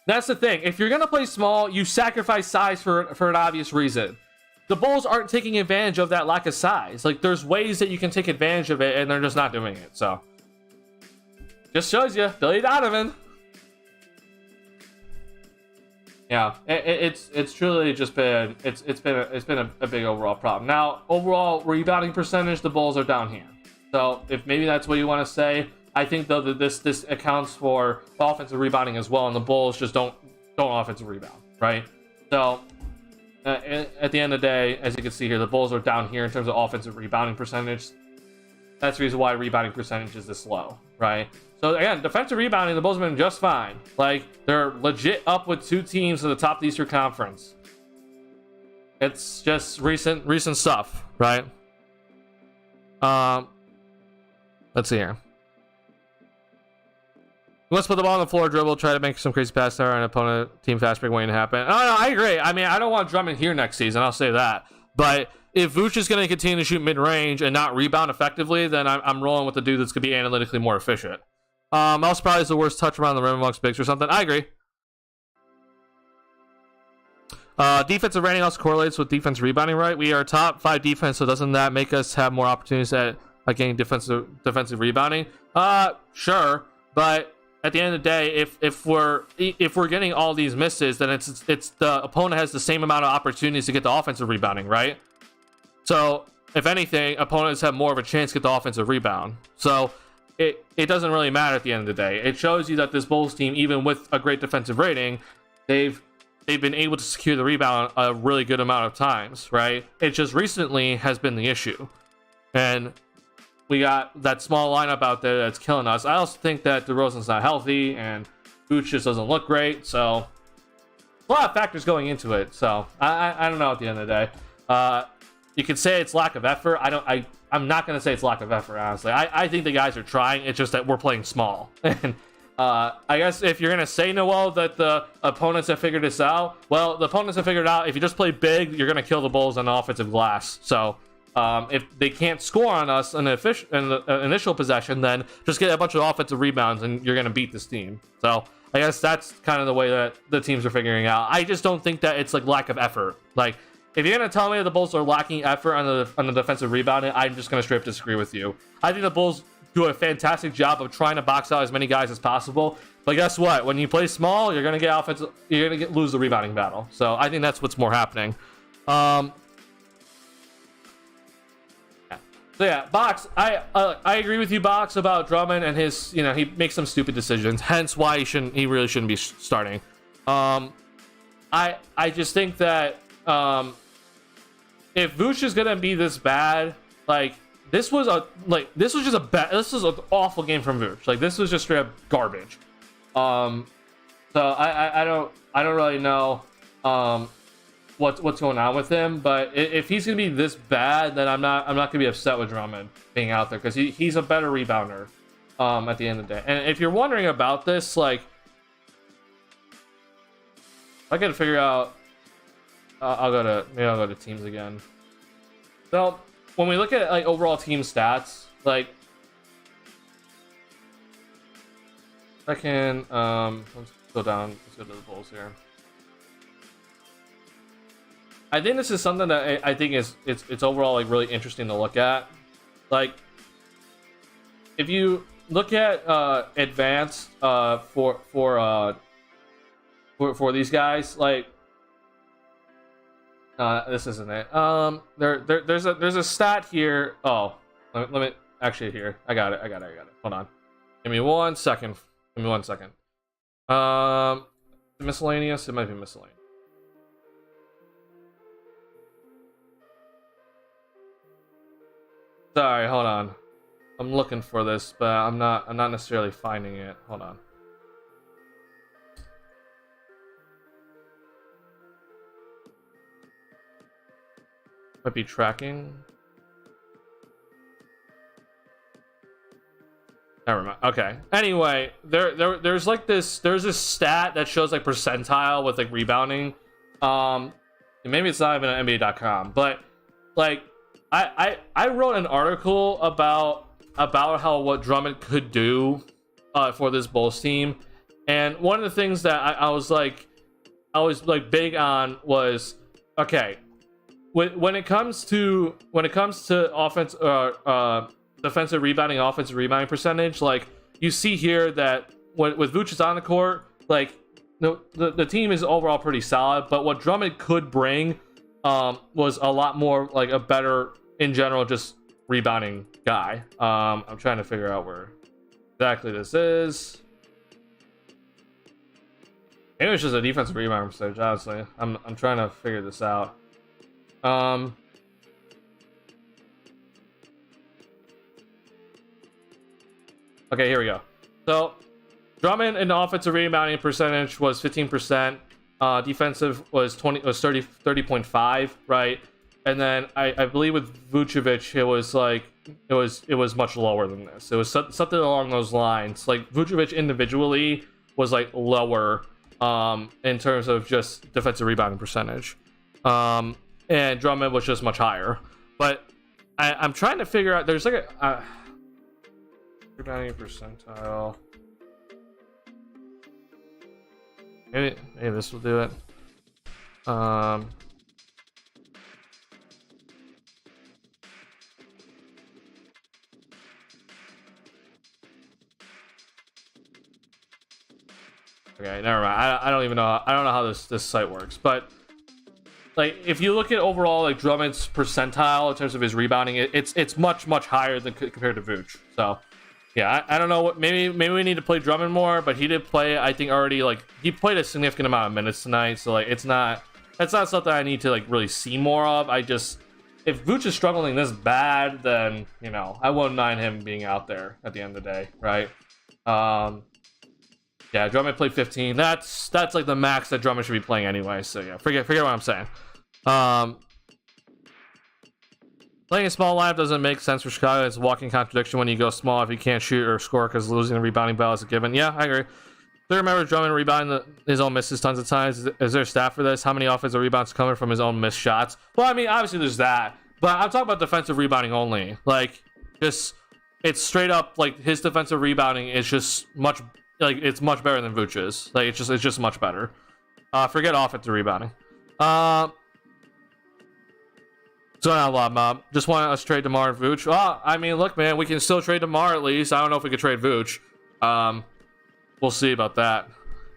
that's the thing. If you're going to play small, you sacrifice size for an obvious reason. The Bulls aren't taking advantage of that lack of size. Like, there's ways that you can take advantage of it, and they're just not doing it. So, just shows you, Billy Donovan. Yeah, it's truly just been a big overall problem. Now, overall rebounding percentage, the Bulls are down here. So, if maybe that's what you want to say. I think, though, that this accounts for offensive rebounding as well, and the Bulls just don't offensive rebound, right? So, at the end of the day, as you can see here, the Bulls are down here in terms of offensive rebounding percentage. That's the reason why rebounding percentage is this low, right? So, again, defensive rebounding, the Bulls have been just fine. Like, they're legit up with 2 teams in the top of the Eastern Conference. It's just recent stuff, right? Let's see here. Let's put the ball on the floor, dribble, try to make some crazy pass there, and opponent team fast break waiting to happen. Oh, no, I agree. I mean, I don't want Drummond here next season. I'll say that. But if Vooch is going to continue to shoot mid-range and not rebound effectively, then I'm rolling with the dude that's going to be analytically more efficient. Else probably is the worst touch around the rim amongst bigs or something. I agree. Defensive rating also correlates with defense rebounding, right? We are top 5 defense, so doesn't that make us have more opportunities at getting defensive rebounding? Sure, but at the end of the day, if we're getting all these misses, then it's the opponent has the same amount of opportunities to get the offensive rebounding, right? So if anything, opponents have more of a chance to get the offensive rebound. So it doesn't really matter at the end of the day. It shows you that this Bulls team, even with a great defensive rating, they've been able to secure the rebound a really good amount of times, right? It just recently has been the issue, and we got that small lineup out there that's killing us. I also think that DeRozan's not healthy, and Vooch just doesn't look great. So a lot of factors going into it. So I don't know at the end of the day. You could say it's lack of effort. I'm not going to say it's lack of effort, honestly. I think the guys are trying. It's just that we're playing small. And I guess if you're gonna say, Noel, that the opponents have figured this out, well, the opponents have figured out if you just play big, you're gonna kill the Bulls on the offensive glass. So if they can't score on us in the initial possession, then just get a bunch of offensive rebounds and you're gonna beat this team. So I guess that's kind of the way that the teams are figuring out. I just don't think that it's like lack of effort. Like, if you're gonna tell me that the Bulls are lacking effort on the defensive rebounding, I'm just gonna straight up disagree with you. I think the Bulls do a fantastic job of trying to box out as many guys as possible. But guess what? When you play small, you're gonna get offensive. You're gonna lose the rebounding battle. So I think that's what's more happening. So yeah, Box. I agree with you, Box, about Drummond and his. You know, he makes some stupid decisions. Hence why he really shouldn't be starting. I just think that if Vooch is gonna be this bad, like. This was an awful game from Vooch. Like, this was just straight up garbage. So I don't really know what's going on with him. But if he's gonna be this bad, then I'm not gonna be upset with Drummond being out there because he's a better rebounder at the end of the day. And if you're wondering about this, like, I gotta figure out. I'll go to teams again. So. When we look at like overall team stats, like let's go down. Let's go to the Bulls here. I think this is something that I think it's overall like really interesting to look at. Like, if you look at advanced for these guys, like. This isn't it. There's a stat here. Oh, let me actually here. I got it. Hold on. Give me 1 second. Miscellaneous. It might be miscellaneous. Sorry. Hold on. I'm looking for this, but I'm not necessarily finding it. Hold on. Might be tracking. Never mind. Okay. Anyway, there's this stat that shows like percentile with like rebounding. Maybe it's not even on NBA.com, but like I wrote an article about how what Drummond could do for this Bulls team, and one of the things that I was big on was, okay. When it comes to offense defensive rebounding, offensive rebounding percentage, like you see here that with Vooch on the court, like the team is overall pretty solid. But what Drummond could bring was a lot more like a better in general just rebounding guy. I'm trying to figure out where exactly this is. Maybe it's just a defensive rebounding percentage. Honestly, I'm trying to figure this out. Okay, here we go. So Drummond in the offensive rebounding percentage was 15%. Defensive was 30.5, right? And then I believe with Vucevic it was much lower than this. It was something along those lines. Like Vucevic individually was like lower in terms of just defensive rebounding percentage. And Drummond was just much higher. But I'm trying to figure out, there's like a rebounding percentile. Maybe this will do it. Okay, never mind. I don't even know. I don't know how this site works, but like if you look at overall like Drummond's percentile in terms of his rebounding, it's much higher than compared to Vooch. So yeah, I don't know what. Maybe we need to play Drummond more, but he did play. I think already like he played a significant amount of minutes tonight. So like that's not something I need to like really see more of. I just if Vooch is struggling this bad, then you know I wouldn't mind him being out there at the end of the day, right? Yeah, Drummond played 15. That's like the max that Drummond should be playing anyway. So yeah, forget what I'm saying. Playing a small lineup doesn't make sense for Chicago. It's a walking contradiction when you go small if you can't shoot or score because losing a rebounding battle is a given. Yeah, I agree. Do you remember Drummond rebounding his own misses tons of times? Is there a stat for this? How many offensive rebounds coming from his own missed shots? Well, I mean, obviously there's that, but I'm talking about defensive rebounding only. Like, just it's straight up like his defensive rebounding is just much like it's much better than Vooch's. Like it's just much better. Forget offensive rebounding. So not a lot, Mob. Just want us to trade DeMar and Vooch. Well, I mean, look, man, we can still trade DeMar at least. I don't know if we could trade Vooch. We'll see about that.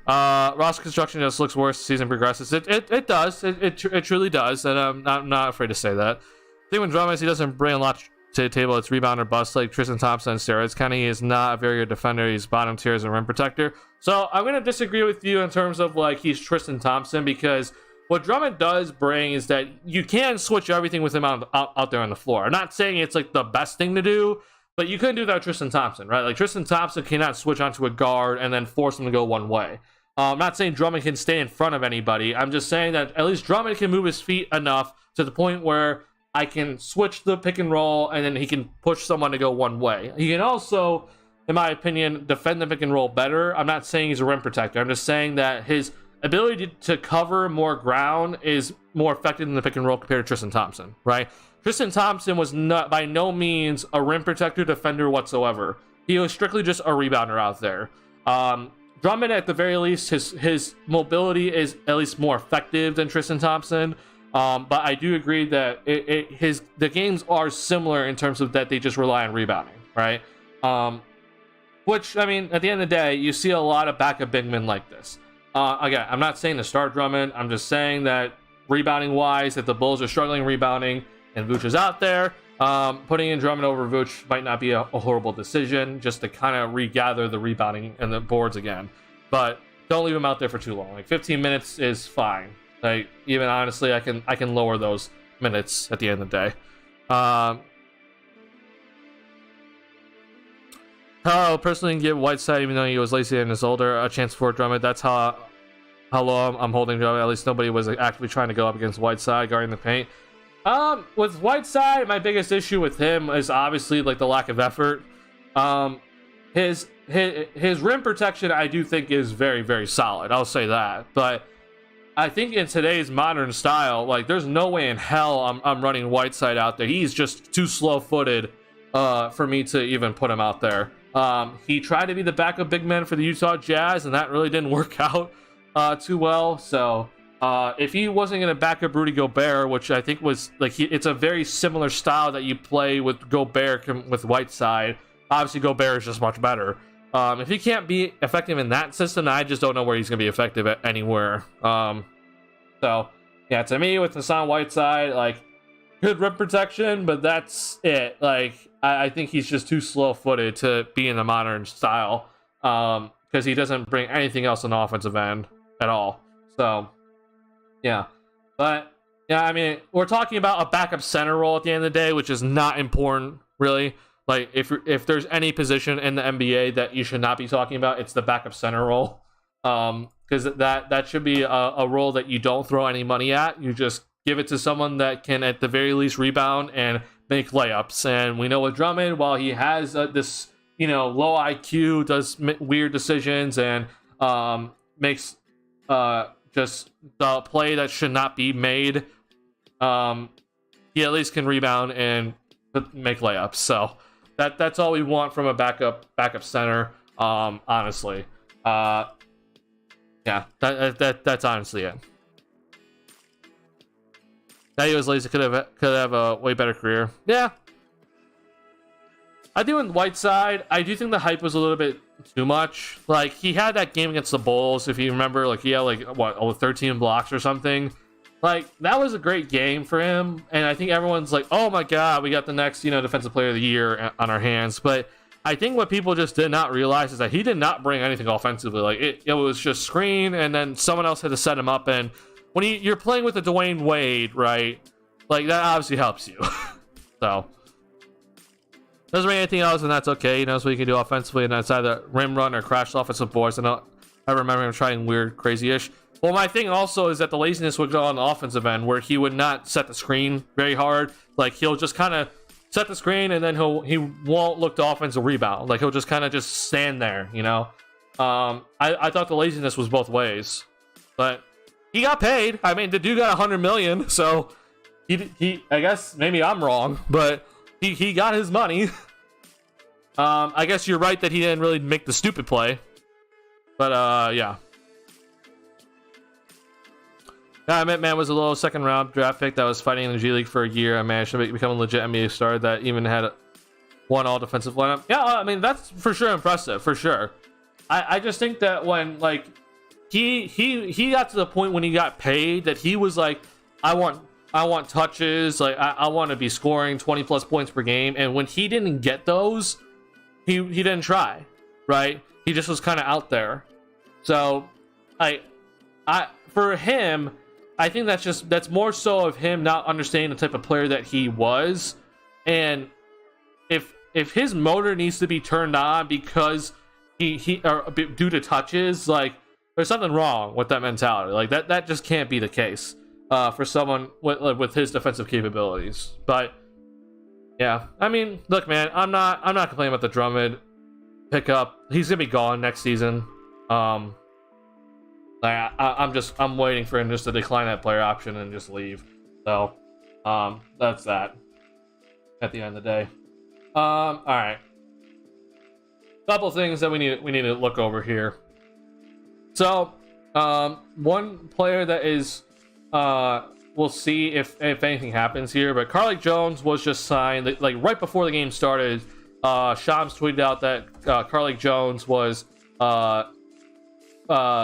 Roster construction just looks worse as the season progresses. It does. It truly does, and I'm not afraid to say that. I think when Drummond, he doesn't bring a lot to the table. It's rebound or bust like Tristan Thompson and steroids. Kenny is not a very good defender. He's bottom tier as a rim protector. So I'm gonna disagree with you in terms of like he's Tristan Thompson, because what Drummond does bring is that you can switch everything with him out there on the floor. I'm not saying it's like the best thing to do, but you couldn't do that with Tristan Thompson, right? Like Tristan Thompson cannot switch onto a guard and then force him to go one way. I'm not saying Drummond can stay in front of anybody. I'm just saying that at least Drummond can move his feet enough to the point where I can switch the pick and roll and then he can push someone to go one way. He can also, in my opinion, defend the pick and roll better. I'm not saying he's a rim protector. I'm just saying that his ability to cover more ground is more effective in the pick and roll compared to Tristan Thompson, right? Tristan Thompson was not by no means a rim protector defender whatsoever. He was strictly just a rebounder out there. Drummond, at the very least, his mobility is at least more effective than Tristan Thompson. But I do agree that the games are similar in terms of that they just rely on rebounding, right? Which, I mean, at the end of the day, you see a lot of backup big men like this. Again, I'm not saying to start Drummond. I'm just saying that rebounding-wise, if the Bulls are struggling rebounding and Vooch is out there, putting in Drummond over Vooch might not be a horrible decision, just to kind of regather the rebounding and the boards again. But don't leave him out there for too long. Like 15 minutes is fine. Like even honestly, I can lower those minutes at the end of the day. I'll personally give Whiteside, even though he was lazy and is older, a chance for Drummond. That's how low I'm holding Drummond. At least nobody was actively trying to go up against Whiteside guarding the paint. With Whiteside, my biggest issue with him is obviously like the lack of effort. His rim protection, I do think, is very, very solid. I'll say that. But I think in today's modern style, like there's no way in hell I'm running Whiteside out there. He's just too slow-footed for me to even put him out there. He tried to be the backup big man for the Utah Jazz, and that really didn't work out too well. So if he wasn't going to back up Rudy Gobert, which I think was like it's a very similar style that you play with Gobert with Whiteside. Obviously, Gobert is just much better. If he can't be effective in that system, I just don't know where he's going to be effective at anywhere. So yeah, to me, with Hassan Whiteside, like good rim protection, but that's it. Like I think he's just too slow-footed to be in the modern style, because he doesn't bring anything else on the offensive end at all. So yeah, but yeah, I mean, we're talking about a backup center role at the end of the day, which is not important really. Like if there's any position in the NBA that you should not be talking about, it's the backup center role, because that should be a role that you don't throw any money at. You just give it to someone that can at the very least rebound and make layups. And we know with Drummond, while he has this low IQ, does weird decisions and makes just the play that should not be made, he at least can rebound and make layups. So that's all we want from a backup center, honestly. Yeah, that's honestly it. That he was lazy, could have a way better career. Yeah, I think with Whiteside, I do think the hype was a little bit too much. Like he had that game against the Bulls, if you remember. Like he had like 13 blocks or something. Like that was a great game for him, and I think everyone's like, "Oh my God, we got the next defensive player of the year on our hands." But I think what people just did not realize is that he did not bring anything offensively. Like it was just screen, and then someone else had to set him up. And when you're playing with a Dwayne Wade, right? Like that obviously helps you. So doesn't bring anything else, and that's okay. He knows what he can do offensively, and that's either rim run or crash offensive boards. And I remember him trying weird, crazy-ish. Well, my thing also is that the laziness would go on the offensive end, where he would not set the screen very hard. Like, he'll just kind of set the screen, and then he won't look to offensive rebound. Like, he'll just kind of just stand there, you know? I thought the laziness was both ways. But he got paid. I mean, the dude got $100 million, so he I guess maybe I'm wrong, but he got his money. I guess you're right that he didn't really make the stupid play. But, yeah. I meant man was a low second round draft pick that was fighting in the G League for a year. I managed to become a legit NBA star that even had one all defensive lineup. Yeah, I mean, that's for sure impressive, for sure. I just think that when, like, he got to the point when he got paid that he was like, I want touches, like I want to be scoring 20 plus points per game. And when he didn't get those, he didn't try, right? He just was kind of out there. So I for him, I think that's more so of him not understanding the type of player that he was. And if his motor needs to be turned on because he or due to touches, like, there's something wrong with that mentality. Like, that just can't be the case for someone with his defensive capabilities. But yeah, I mean, look, man, I'm not complaining about the Drummond pickup. He's gonna be gone next season. Like, I'm waiting for him just to decline that player option and just leave. So that's that at the end of the day. All right, couple things that we need to look over here. So one player that is we'll see if anything happens here, but Carlik Jones was just signed like right before the game started. Shams tweeted out that Carlik Jones was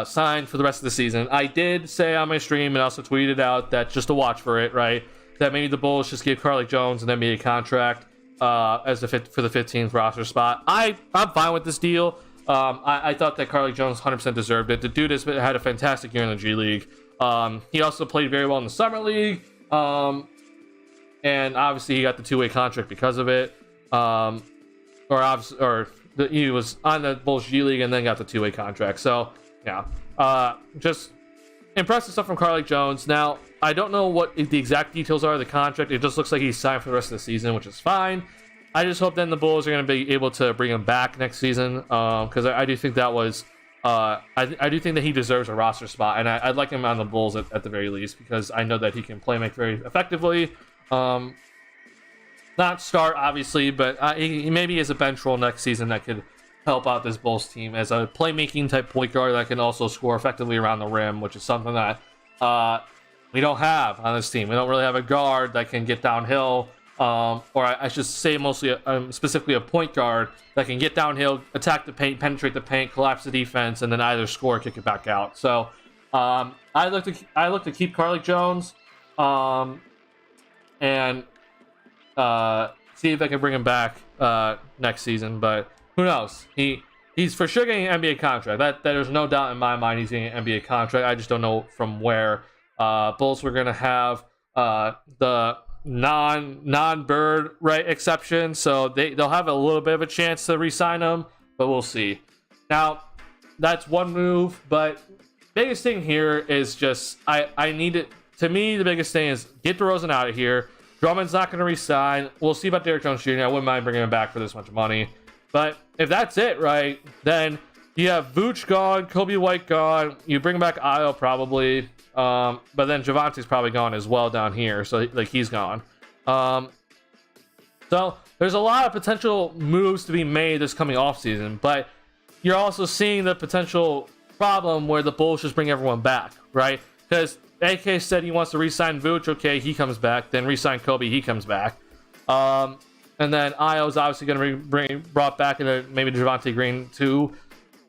signed for the rest of the season. I did say on my stream and also tweeted out that just to watch for it, right? That maybe the Bulls just give Carlik Jones an NBA contract as for the 15th roster spot. I'm fine with this deal. I thought that Carlik Jones 100% deserved it. The dude has had a fantastic year in the G League. He also played very well in the Summer League. And obviously he got the two-way contract because of it. He was on the Bulls G League and then got the two-way contract. So yeah, just impressive stuff from Carlik Jones. Now, I don't know what the exact details are of the contract. It just looks like he's signed for the rest of the season, which is fine. I just hope then the Bulls are going to be able to bring him back next season, because I do think that was I do think that he deserves a roster spot, and I'd like him on the Bulls at the very least, because I know that he can make very effectively. Not start, obviously, but he maybe is a bench role next season that could help out this Bulls team as a playmaking type point guard that can also score effectively around the rim, which is something that we don't have on this team. We don't really have a guard that can get downhill, or I should say mostly specifically a point guard that can get downhill, attack the paint, penetrate the paint, collapse the defense, and then either score or kick it back out. So I look to keep Carlik Jones and see if I can bring him back next season, but who knows? He's for sure getting an NBA contract. That there's no doubt in my mind he's getting an NBA contract. I just don't know from where. Bulls were gonna have the non-Bird right exception, so they'll have a little bit of a chance to re-sign him, but we'll see. Now, that's one move, but biggest thing here is just I need it. To me, the biggest thing is get DeRozan out of here. Drummond's not going to re-sign. We'll see about Derrick Jones Jr. I wouldn't mind bringing him back for this much money. But if that's it, right, then you have Vooch gone, Kobe White gone. You bring back Ayo probably. But then Javante's probably gone as well down here. So, like, he's gone. So there's a lot of potential moves to be made this coming offseason. But you're also seeing the potential problem where the Bulls just bring everyone back, right? Because AK said he wants to re-sign Vooch. Okay, he comes back. Then re-sign Kobe. He comes back. And then Ayo's obviously going to be brought back, and maybe Javonte Green too.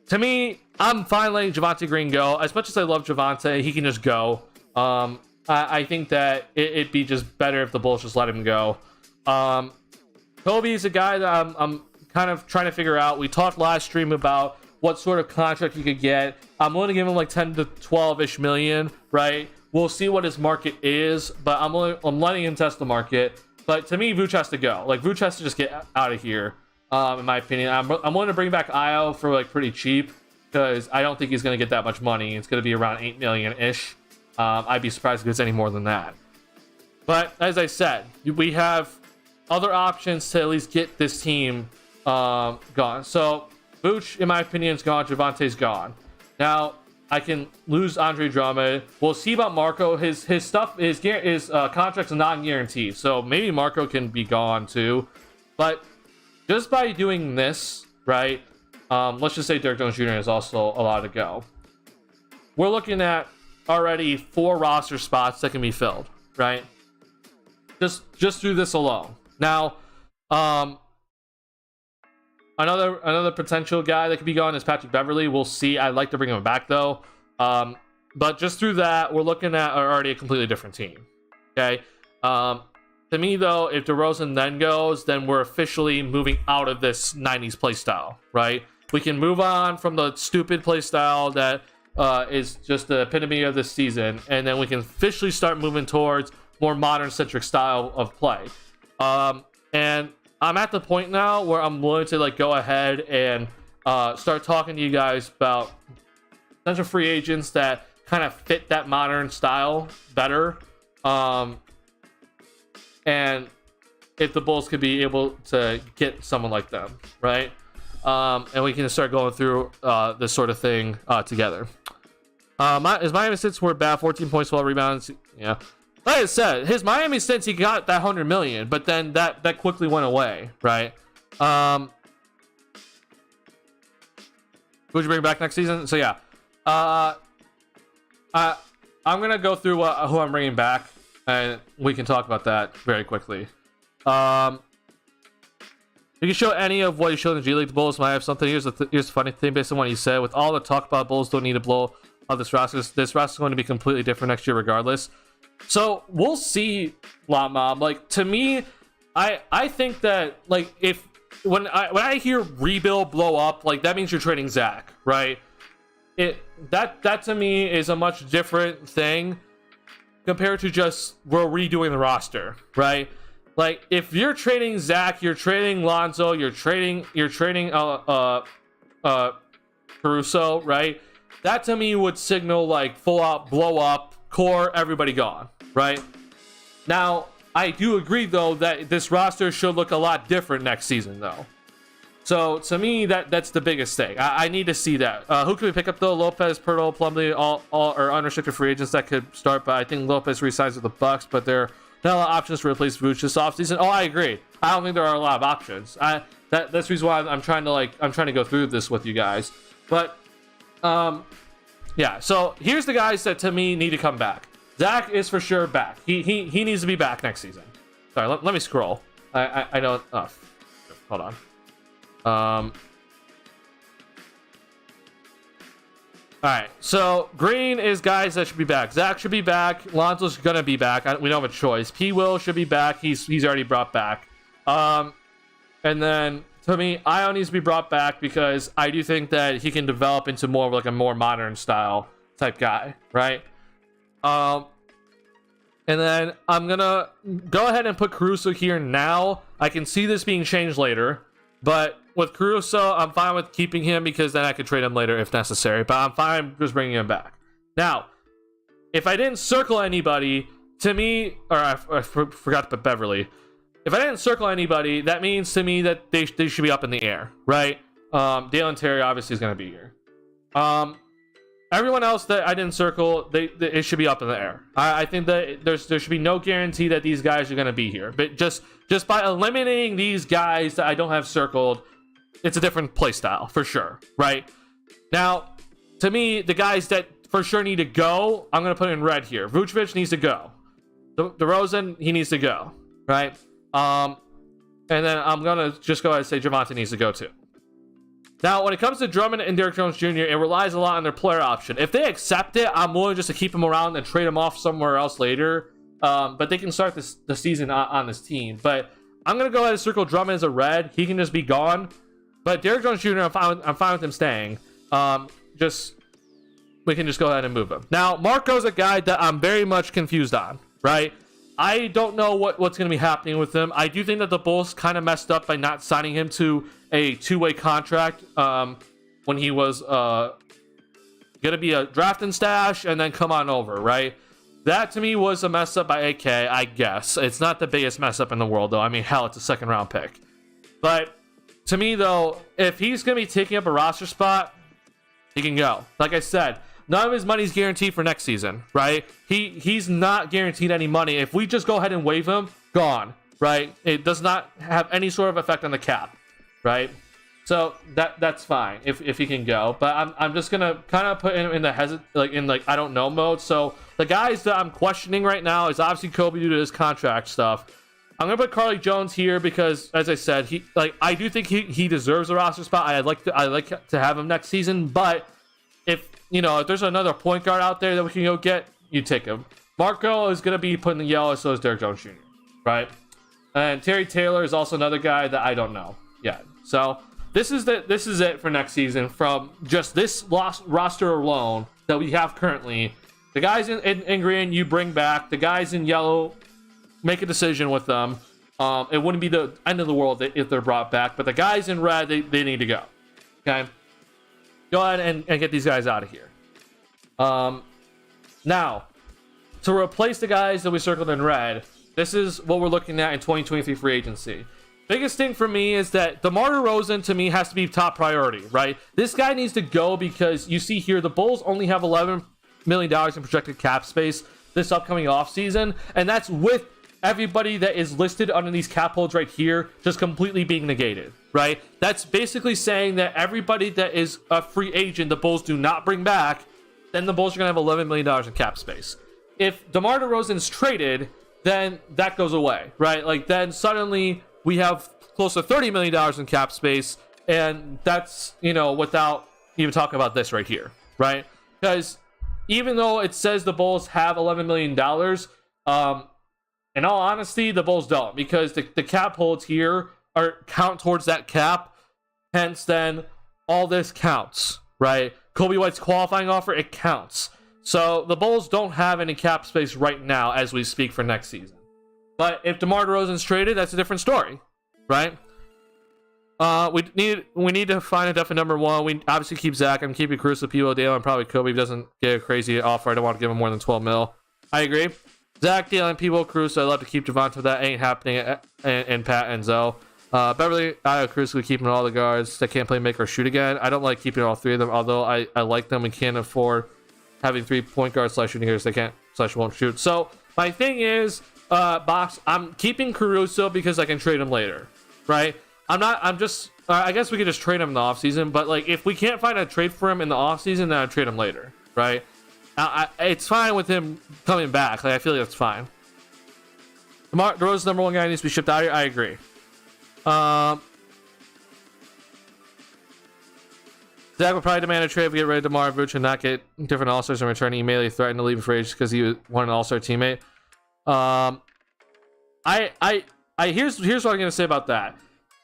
To me, I'm fine letting Javonte Green go. As much as I love Javonte, he can just go. I think that it'd be just better if the Bulls just let him go. Kobe's a guy that I'm kind of trying to figure out. We talked last stream about what sort of contract he could get. I'm willing to give him like 10 to 12-ish million, right? We'll see what his market is, but I'm letting him test the market. But to me, Vooch has to go. Like, Vooch has to just get out of here, in my opinion. I'm willing to bring back Ayo for like pretty cheap. because I don't think he's going to get that much money. It's going to be around 8 million ish. I'd be surprised if it's any more than that. But as I said, we have other options to at least get this team gone. So Vooch, in my opinion, is gone. Javante's gone. Now I can lose Andre Drummond. We'll see about Marco. His stuff, his contract's non-guaranteed, so maybe Marco can be gone too. But just by doing this, right? Let's just say Derrick Jones Jr. is also allowed to go. We're looking at already 4 roster spots that can be filled, right? Just through this alone. Now, another potential guy that could be gone is Patrick Beverley. We'll see. I'd like to bring him back though. But just through that, we're looking at already a completely different team. Okay. To me though, if DeRozan then goes, then we're officially moving out of this 90s play style, right? We can move on from the stupid play style that is just the epitome of this season, and then we can officially start moving towards more modern centric style of play. And I'm at the point now where I'm willing to like go ahead and start talking to you guys about potential free agents that kind of fit that modern style better. And if the Bulls could be able to get someone like them, right? And we can start going through this sort of thing together. His Miami stints were bad, 14 points, 12 rebounds. Yeah. Like I said, his Miami stints, he got that 100 million, but then that quickly went away, right? Would you bring back next season? So yeah. I'm gonna go through who I'm bringing back, and we can talk about that very quickly. You can show any of what you showed in the G League. The Bulls might have something. Here's the funny thing based on what you said. With all the talk about Bulls don't need to blow up this roster. This roster is going to be completely different next year regardless. So we'll see, Lot Mob. Like, to me, I think that like when I hear rebuild blow up, like that means you're trading Zach, right? That to me is a much different thing compared to just we're redoing the roster, right? Like if you're trading Zach, you're trading Lonzo, you're trading Caruso, right? That to me would signal like full out blow up, core, everybody gone, right? Now I do agree though that this roster should look a lot different next season though. So to me, that's the biggest thing. I need to see that. Who can we pick up though? Lopez, Pirtle, Plumlee, all are unrestricted free agents that could start. But I think Lopez resigns with the Bucks, but there are not a lot of options to replace Vooch this offseason. Oh, I agree. I don't think there are a lot of options. That's the reason why I'm trying to go through this with you guys. But yeah. So here's the guys that to me need to come back. Zach is for sure back. He needs to be back next season. Sorry, let me scroll. I don't. Oh, hold on. All right, so Green is guys that should be back. Zach should be back. Lonzo's gonna be back. We don't have a choice. P. Will should be back. He's already brought back. And then to me, Io needs to be brought back because I do think that he can develop into more of like a more modern style type guy, right? And then I'm gonna go ahead and put Caruso here now. I can see this being changed later, but with Caruso, I'm fine with keeping him because then I could trade him later if necessary. But I'm fine just bringing him back. Now, if I didn't circle anybody, to me, or I forgot to put Beverly. If I didn't circle anybody, that means to me that they should be up in the air, right? Dalen Terry obviously is going to be here. Everyone else that I didn't circle, it should be up in the air. I think that there should be no guarantee that these guys are going to be here. But just by eliminating these guys that I don't have circled, it's a different play style for sure, right? Now, to me, the guys that for sure need to go, I'm going to put in red here. Vucevic needs to go. DeRozan, he needs to go, right? And then I'm going to just go ahead and say Javonte needs to go too. Now, when it comes to Drummond and Derrick Jones Jr., it relies a lot on their player option. If they accept it, I'm willing just to keep them around and trade them off somewhere else later. But they can start the season on this team. But I'm going to go ahead and circle Drummond as a red. He can just be gone. But Derrick Jones Jr., I'm fine with him staying. We can just go ahead and move him. Now, Marco's a guy that I'm very much confused on, right? I don't know what's going to be happening with him. I do think that the Bulls kind of messed up by not signing him to a two-way contract when he was gonna be a draft and stash and then come on over, right? That to me was a mess up by AK, I guess. It's not the biggest mess up in the world, though. I mean, hell, it's a second round pick. But to me, though, if he's gonna be taking up a roster spot, he can go. Like I said, none of his money's guaranteed for next season, right? He's not guaranteed any money. If we just go ahead and waive him, gone, right? It does not have any sort of effect on the cap, right? So that's fine if he can go, but I'm just gonna kind of put him in the I don't know mode. So the guys that I'm questioning right now is obviously Kobe due to his contract stuff. I'm gonna put Carly Jones here because, as I said, I do think he deserves a roster spot. I like to have him next season, but if there's another point guard out there that we can go get, you take him. Marco is gonna be put in the yellow, so is Derek Jones Jr. Right, and Terry Taylor is also another guy that I don't know yet. So. This is it for next season from just this roster alone that we have currently. The guys in green you bring back. The guys in yellow, make a decision with them. It wouldn't be the end of the world if they're brought back, but the guys in red, they need to go. Okay? Go ahead and get these guys out of here. Now, to replace the guys that we circled in red, this is what we're looking at in 2023 free agency. Biggest thing for me is that DeMar DeRozan to me has to be top priority, right? This guy needs to go because you see here the Bulls only have $11 million in projected cap space this upcoming offseason, and that's with everybody that is listed under these cap holds right here just completely being negated, right? That's basically saying that everybody that is a free agent the Bulls do not bring back, then the Bulls are going to have $11 million in cap space. If DeMar DeRozan's traded, then that goes away, right? Like then suddenly we have close to $30 million in cap space, and that's, without even talking about this right here, right? Because even though it says the Bulls have $11 million, in all honesty, the Bulls don't, because the cap holds here count towards that cap, hence then all this counts, right? Kobe White's qualifying offer, it counts. So the Bulls don't have any cap space right now as we speak for next season. But if DeMar DeRozan's traded, that's a different story, right? We need to find a definite number one. We obviously keep Zach. I'm keeping Caruso, P.O. Dale, and probably Kobe. If he doesn't get a crazy offer, I don't want to give him more than 12 mil. I agree. Zach, Dale, and P.O. Caruso. I'd love to keep Javante. That ain't happening in Pat and Zoe. Beverly, Caruso, we keeping all the guards that can't play, make, or shoot again. I don't like keeping all three of them, although I like them. We can't afford having 3 point guards / shooting guards that can't / won't shoot. So my thing is, Box, I'm keeping Caruso because I can trade him later, right? I guess we could just trade him in the offseason, but like if we can't find a trade for him in the offseason, then I'd trade him later, right? It's fine with him coming back. Like I feel like that's fine. DeMar DeRozan's number one guy needs to be shipped out here. I agree. Zach would probably demand a trade if we get rid of DeMar Vuce and not get different All-Stars in return. He immediately threatened to leave for age because he wanted an All-Star teammate. Here's what I'm gonna say about that.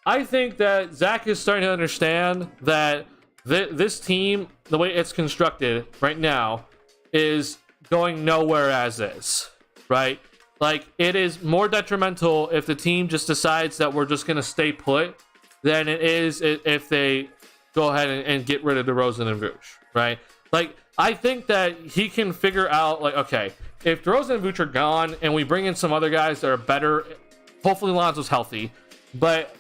I think that Zach is starting to understand that this team, the way it's constructed right now, is going nowhere as is, right? Like it is more detrimental if the team just decides that we're just gonna stay put than it is if they go ahead and get rid of DeRozan and Vooch, right? Like I think that he can figure out like, okay, if DeRozan and Vooch are gone and we bring in some other guys that are better, hopefully Lonzo's healthy, but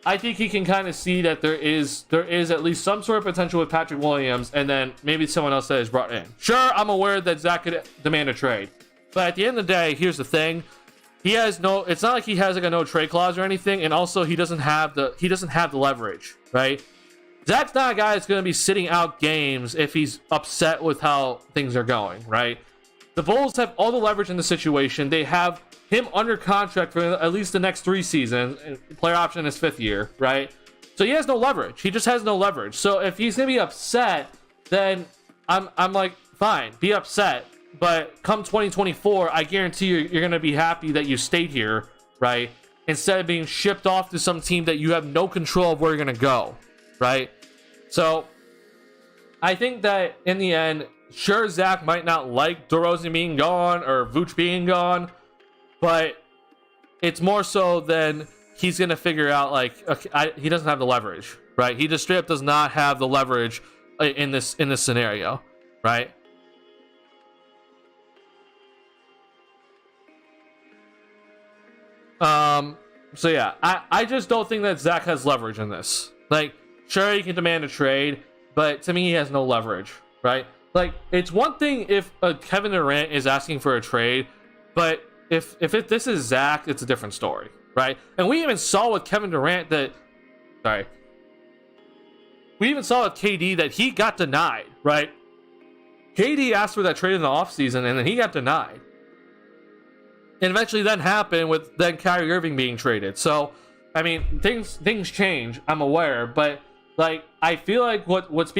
I think he can kind of see that there is at least some sort of potential with Patrick Williams, and then maybe someone else that is brought in. Sure, I'm aware that Zach could demand a trade, but at the end of the day, here's the thing: it's not like he has like a no trade clause or anything, and also he doesn't have the leverage, right? Zach's not a guy that's going to be sitting out games if he's upset with how things are going, right? The Bulls have all the leverage in the situation. They have him under contract for at least the next 3 seasons, player option in his 5th year, right? So he has no leverage. He just has no leverage. So if he's gonna be upset, then I'm like, fine, be upset. But come 2024, I guarantee you're gonna be happy that you stayed here, right? Instead of being shipped off to some team that you have no control of where you're gonna go, right? So I think that in the end, sure, Zach might not like DeRozan being gone or Vooch being gone, but it's more so than he's gonna figure out like, okay, he doesn't have the leverage, right? He just straight up does not have the leverage in this scenario, right? So yeah, I just don't think that Zach has leverage in this. Like, sure, he can demand a trade, but to me, he has no leverage, right? Like, it's one thing if Kevin Durant is asking for a trade, but if this is Zach, it's a different story, right? And we even saw with Kevin Durant we even saw with KD that he got denied, right? KD asked for that trade in the offseason, and then he got denied. And eventually then happened with then Kyrie Irving being traded. So, I mean, things change, I'm aware, but like, I feel like what's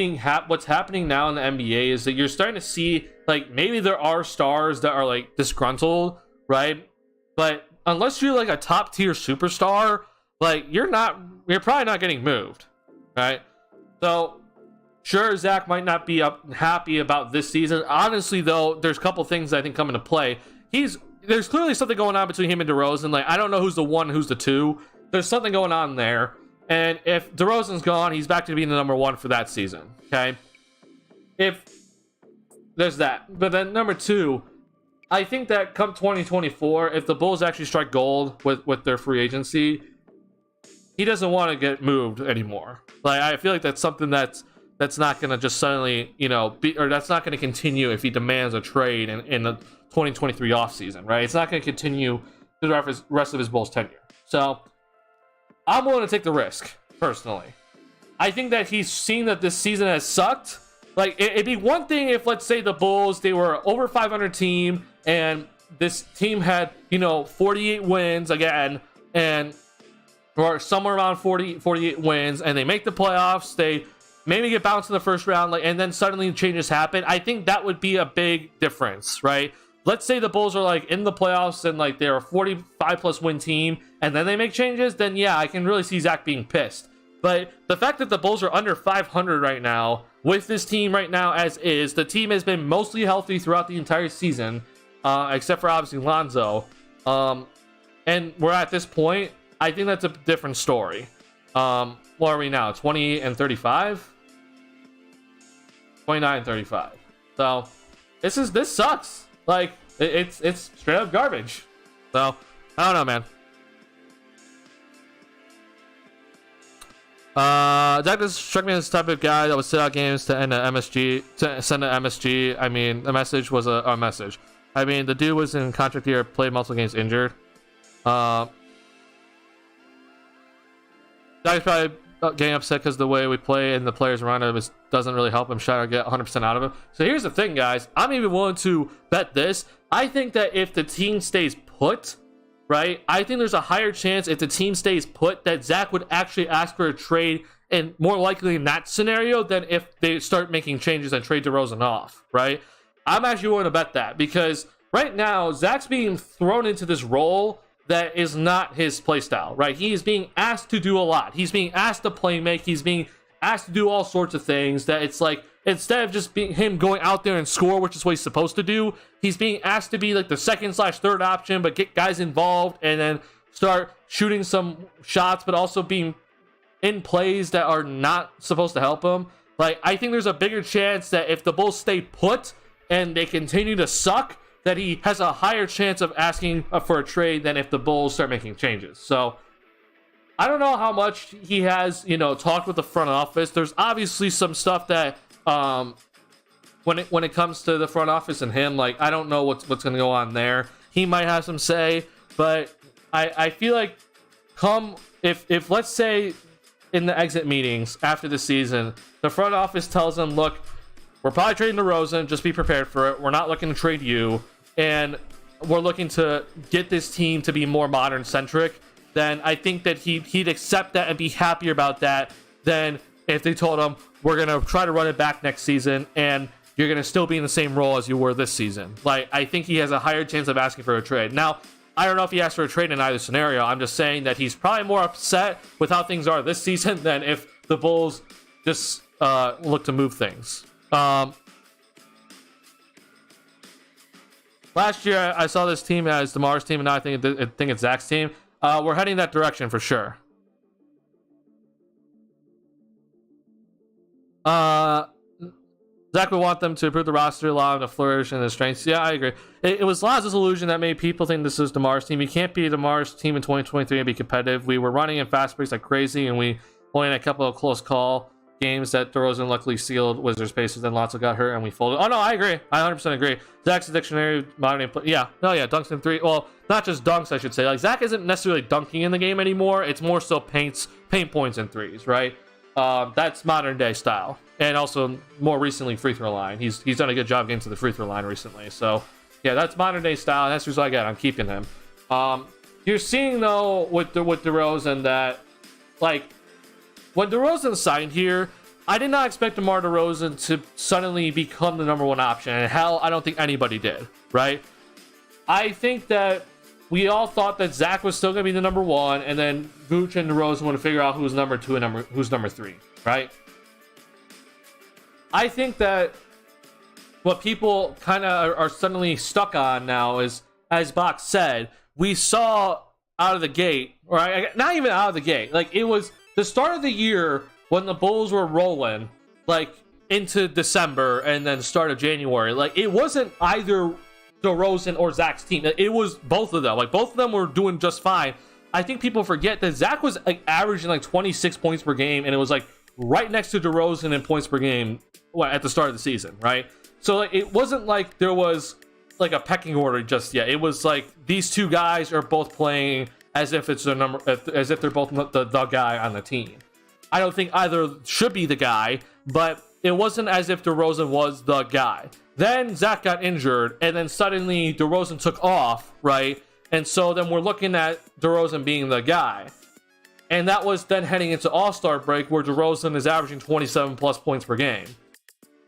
happening now in the NBA is that you're starting to see, like, maybe there are stars that are like disgruntled, right? But unless you're like a top tier superstar, like, you're probably not getting moved, right? So sure, Zach might not be happy about this season. Honestly, though, there's a couple things I think come into play. There's clearly something going on between him and DeRozan. Like, I don't know who's the one, who's the two. There's something going on there. And if DeRozan's gone, he's back to being the number one for that season. Okay? If there's that. But then number two, I think that come 2024, if the Bulls actually strike gold with their free agency, he doesn't want to get moved anymore. Like, I feel like that's something that's not going to just suddenly, that's not going to continue if he demands a trade in the 2023 offseason, right? It's not going to continue the rest of his Bulls tenure. So I'm willing to take the risk, personally. I think that he's seen that this season has sucked. Like, it'd be one thing if, let's say, the Bulls, they were over 500 team, and this team had, 48 wins again, or somewhere around 48 wins, and they make the playoffs, they maybe get bounced in the first round, and then suddenly changes happen. I think that would be a big difference, right? Let's say the Bulls are like in the playoffs and like they're a 45 plus win team, and then they make changes, then yeah, I can really see Zach being pissed. But the fact that the Bulls are under 500 right now, with this team right now as is, the team has been mostly healthy throughout the entire season, except for obviously Lonzo. And we're at this point, I think that's a different story. What are we now? 20 and 35? 29 and 35. So this sucks. Like, it's straight up garbage. So I don't know, man. Zach just struck me as the type of guy that would sit out games to end an MSG, to send an MSG. I mean, the message was a message. I mean, the dude was in contract year, played multiple games injured. Zach's probably getting upset because the way we play and the players around him doesn't really help him try to get 100% out of him. So here's the thing, guys. I'm even willing to bet this. I think that if the team stays put, right, I think there's a higher chance if the team stays put that Zach would actually ask for a trade, and more likely in that scenario than if they start making changes and trade DeRozan off, right? I'm actually willing to bet that, because right now Zach's being thrown into this role that is not his play style, right? He is being asked to do a lot. He's being asked to play make. He's being asked to do all sorts of things that it's like, instead of just being him going out there and score, which is what he's supposed to do, he's being asked to be like the second/third option, but get guys involved and then start shooting some shots, but also being in plays that are not supposed to help him. Like, I think there's a bigger chance that if the Bulls stay put and they continue to suck, that he has a higher chance of asking for a trade than if the Bulls start making changes. So I don't know how much he has, talked with the front office. There's obviously some stuff that when it comes to the front office and him, like, I don't know what's going to go on there. He might have some say, but I feel like if let's say in the exit meetings after the season, the front office tells him, look, we're probably trading DeRozan, just be prepared for it. We're not looking to trade you, and we're looking to get this team to be more modern centric, then I think that he'd accept that and be happier about that than if they told him, we're going to try to run it back next season and you're going to still be in the same role as you were this season. Like, I think he has a higher chance of asking for a trade. Now, I don't know if he asked for a trade in either scenario. I'm just saying that he's probably more upset with how things are this season than if the Bulls just look to move things. Last year, I saw this team as DeMar's team, and now I think it's Zach's team. We're heading that direction for sure. Uh, Zach would want them to improve the roster, allow them to flourish in their strengths. Yeah, I agree. It was Laz' illusion that made people think this is DeMar's team. You can't be DeMar's team in 2023 and be competitive. We were running in fast breaks like crazy, and we only had a couple of close call games that DeRozan luckily sealed Wizards' paces, and Lonzo got hurt, and we folded. Oh, no, I agree. I 100% agree. Zach's a dictionary, modern day yeah. No, yeah, dunks in three. Well, not just dunks, I should say. Like, Zach isn't necessarily dunking in the game anymore. It's more so paint points in threes, right? That's modern day style. And also, more recently, free throw line. He's done a good job getting to the free throw line recently. So, yeah, that's modern day style. And that's the result I get. I'm keeping him. You're seeing, though, with DeRozan that, like, when DeRozan signed here, I did not expect DeMar DeRozan to suddenly become the #1 option. And hell, I don't think anybody did, right? I think that we all thought that Zach was still going to be the #1, and then Vooch and DeRozan would figure out who's number 2 and who's number 3, right? I think that what people kind of are suddenly stuck on now is, as Bach said, we saw out of the gate, or not even out of the gate, like it was the start of the year when the Bulls were rolling, like into December and then start of January. Like it wasn't either DeRozan or Zach's team. It was both of them. Like both of them were doing just fine. I think people forget that Zach was like averaging like 26 points per game, and it was like right next to DeRozan in points per game at the start of the season, right? So like, it wasn't like there was like a pecking order just yet. It was like these two guys are both playing as if it's as if they're both the guy on the team. I don't think either should be the guy, but it wasn't as if DeRozan was the guy. Then Zach got injured, and then suddenly DeRozan took off, right? And so then we're looking at DeRozan being the guy. And that was then heading into All-Star break, where DeRozan is averaging 27 plus points per game.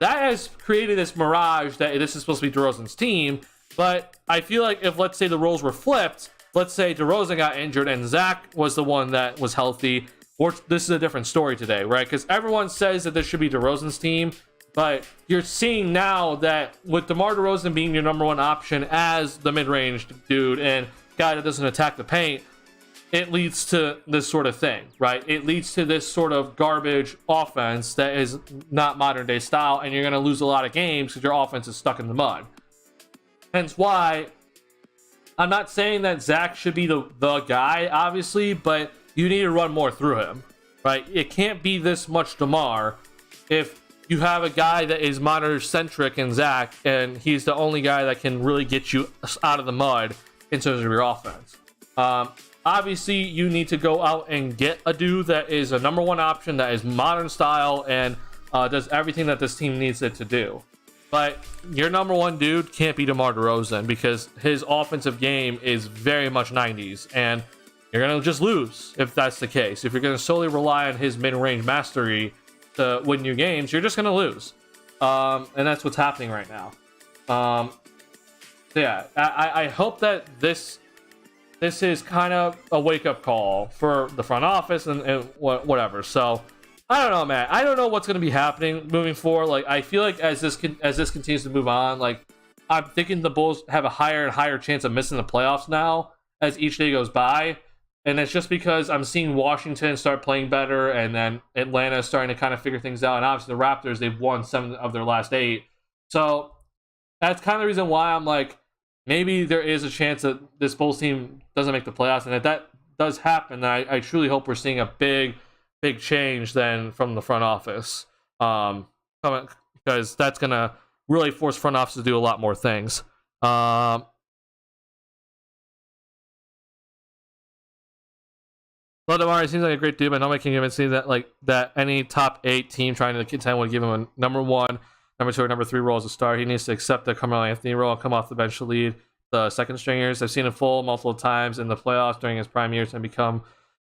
That has created this mirage that this is supposed to be DeRozan's team, but I feel like if, let's say, the roles were flipped, let's say DeRozan got injured and Zach was the one that was healthy, or this is a different story today, right? Because everyone says that this should be DeRozan's team, but you're seeing now that with DeMar DeRozan being your #1 option as the mid-range dude and guy that doesn't attack the paint, it leads to this sort of thing, right? It leads to this sort of garbage offense that is not modern day style, and you're going to lose a lot of games because your offense is stuck in the mud. Hence why I'm not saying that Zach should be the guy, obviously, but you need to run more through him, right? It can't be this much DeMar if you have a guy that is modern-centric in Zach, and he's the only guy that can really get you out of the mud in terms of your offense. Obviously, you need to go out and get a dude that is a #1 option, that is modern style, and does everything that this team needs it to do. But your #1 dude can't be DeMar DeRozan, because his offensive game is very much 90s, and you're going to just lose if that's the case. If you're going to solely rely on his mid-range mastery to win your games, you're just going to lose. And that's what's happening right now. So yeah, I hope that this is kind of a wake-up call for the front office and whatever. So I don't know, man. I don't know what's going to be happening moving forward. Like, I feel like as this continues to move on, like, I'm thinking the Bulls have a higher and higher chance of missing the playoffs now as each day goes by. And it's just because I'm seeing Washington start playing better, and then Atlanta is starting to kind of figure things out. And obviously the Raptors, they've won 7 of their last 8. So that's kind of the reason why I'm like, maybe there is a chance that this Bulls team doesn't make the playoffs. And if that does happen, then I truly hope we're seeing a big change then from the front office. Because that's going to really force front office to do a lot more things. Well, DeMar seems like a great dude, but nobody can convince me that any top 8 team trying to contend would give him a #1, #2, or #3 role as a star. He needs to accept the Carmelo Anthony role and come off the bench to lead the second stringers. I've seen him full multiple times in the playoffs during his prime years and become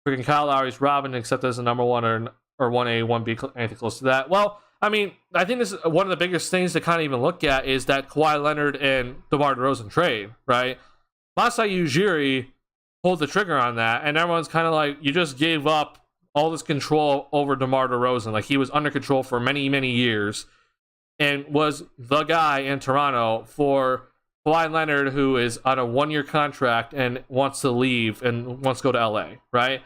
freaking Kyle Lowry's Robin, accept as a #1 or 1A, 1B, anything close to that. Well, I mean, I think this is one of the biggest things to kind of even look at is that Kawhi Leonard and DeMar DeRozan trade, right? Masai Ujiri pulled the trigger on that, and everyone's kind of like, you just gave up all this control over DeMar DeRozan. Like, he was under control for many, many years and was the guy in Toronto for Kawhi Leonard, who is on a 1-year contract and wants to leave and wants to go to LA, right?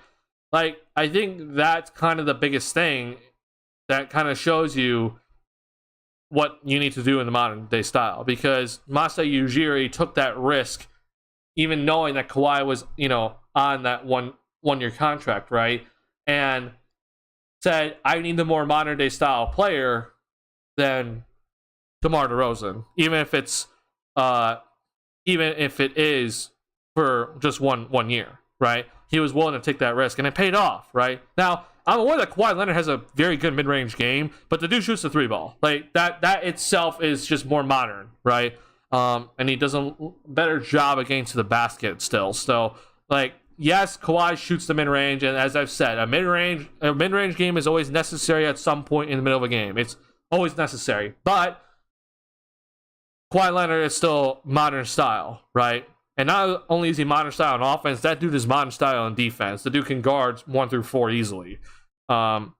Like, I think that's kind of the biggest thing that kind of shows you what you need to do in the modern day style, because Masai Ujiri took that risk even knowing that Kawhi was, on that one-year contract, right? And said, I need the more modern day style player than DeMar DeRozan, even if it is for just one year, right? He was willing to take that risk, and it paid off, right? Now, I'm aware that Kawhi Leonard has a very good mid-range game, but the dude shoots the three ball. Like, that itself is just more modern, right? And he does a better job of getting to the basket still. So, like, yes, Kawhi shoots the mid-range, and as I've said, a mid-range game is always necessary at some point in the middle of a game. It's always necessary. But Kawhi Leonard is still modern style, right? And not only is he modern style on offense, that dude is modern style on defense. The dude can guard 1 through 4 easily. And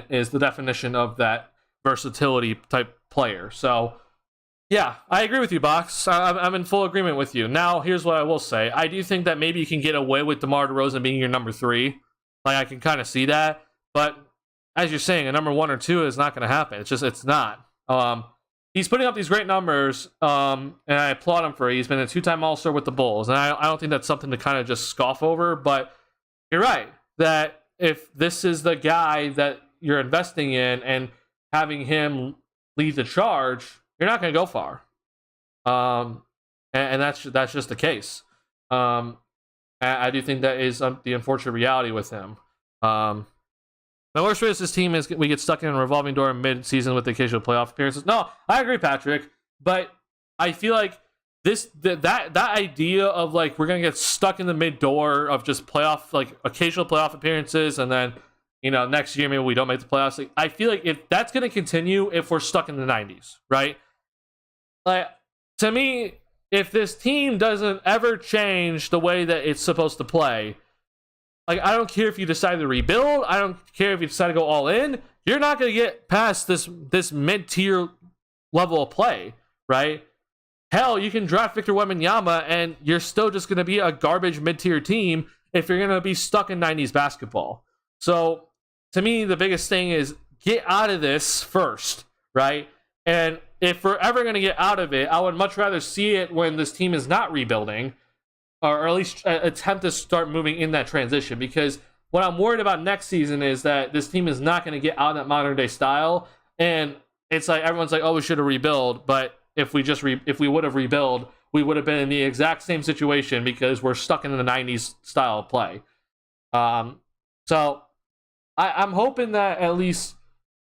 is the definition of that versatility type player. So, yeah, I agree with you, Box. I'm in full agreement with you. Now, here's what I will say. I do think that maybe you can get away with DeMar DeRozan being your number 3. Like, I can kind of see that. But as you're saying, a number 1 or 2 is not going to happen. It's not. He's putting up these great numbers, and I applaud him for it. He's been a 2-time All-Star with the Bulls, and I don't think that's something to kind of just scoff over, but you're right, that if this is the guy that you're investing in and having him lead the charge, you're not going to go far. And that's just the case. I do think that is the unfortunate reality with him. My worst risk this team is we get stuck in a revolving door mid-season with the occasional playoff appearances. No, I agree, Patrick, but I feel like that idea of like we're gonna get stuck in the mid door of just occasional playoff appearances, and then next year maybe we don't make the playoffs. Like, I feel like if that's gonna continue, if we're stuck in the 90s, right? Like, to me, if this team doesn't ever change the way that it's supposed to play. Like, I don't care if you decide to rebuild. I don't care if you decide to go all in. You're not going to get past this mid-tier level of play, right? Hell, you can draft Victor Wembanyama, and you're still just going to be a garbage mid-tier team if you're going to be stuck in 90s basketball. So, to me, the biggest thing is get out of this first, right? And if we're ever going to get out of it, I would much rather see it when this team is not rebuilding, or at least attempt to start moving in that transition, because what I'm worried about next season is that this team is not going to get out of that modern day style, and it's like everyone's like, oh, we should have rebuild, but if we would have rebuild, we would have been in the exact same situation because we're stuck in the 90s style of play. So I'm hoping that at least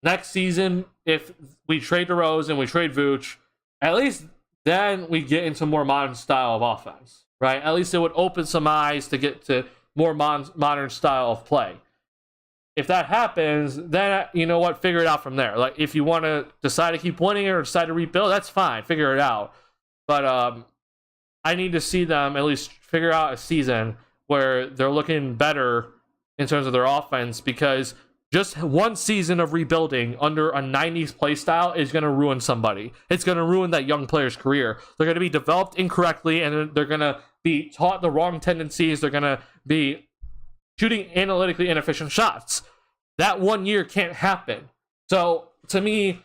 next season, if we trade DeRozan and we trade Vooch, at least then we get into more modern style of offense. Right? At least it would open some eyes to get to more modern style of play. If that happens, then, you know what? Figure it out from there. Like, if you want to decide to keep winning or decide to rebuild, that's fine. Figure it out. But I need to see them at least figure out a season where they're looking better in terms of their offense, because just one season of rebuilding under a 90s play style is going to ruin somebody. It's going to ruin that young player's career. They're going to be developed incorrectly, and they're going to be taught the wrong tendencies. They're going to be shooting analytically inefficient shots. That 1 year can't happen. So, to me,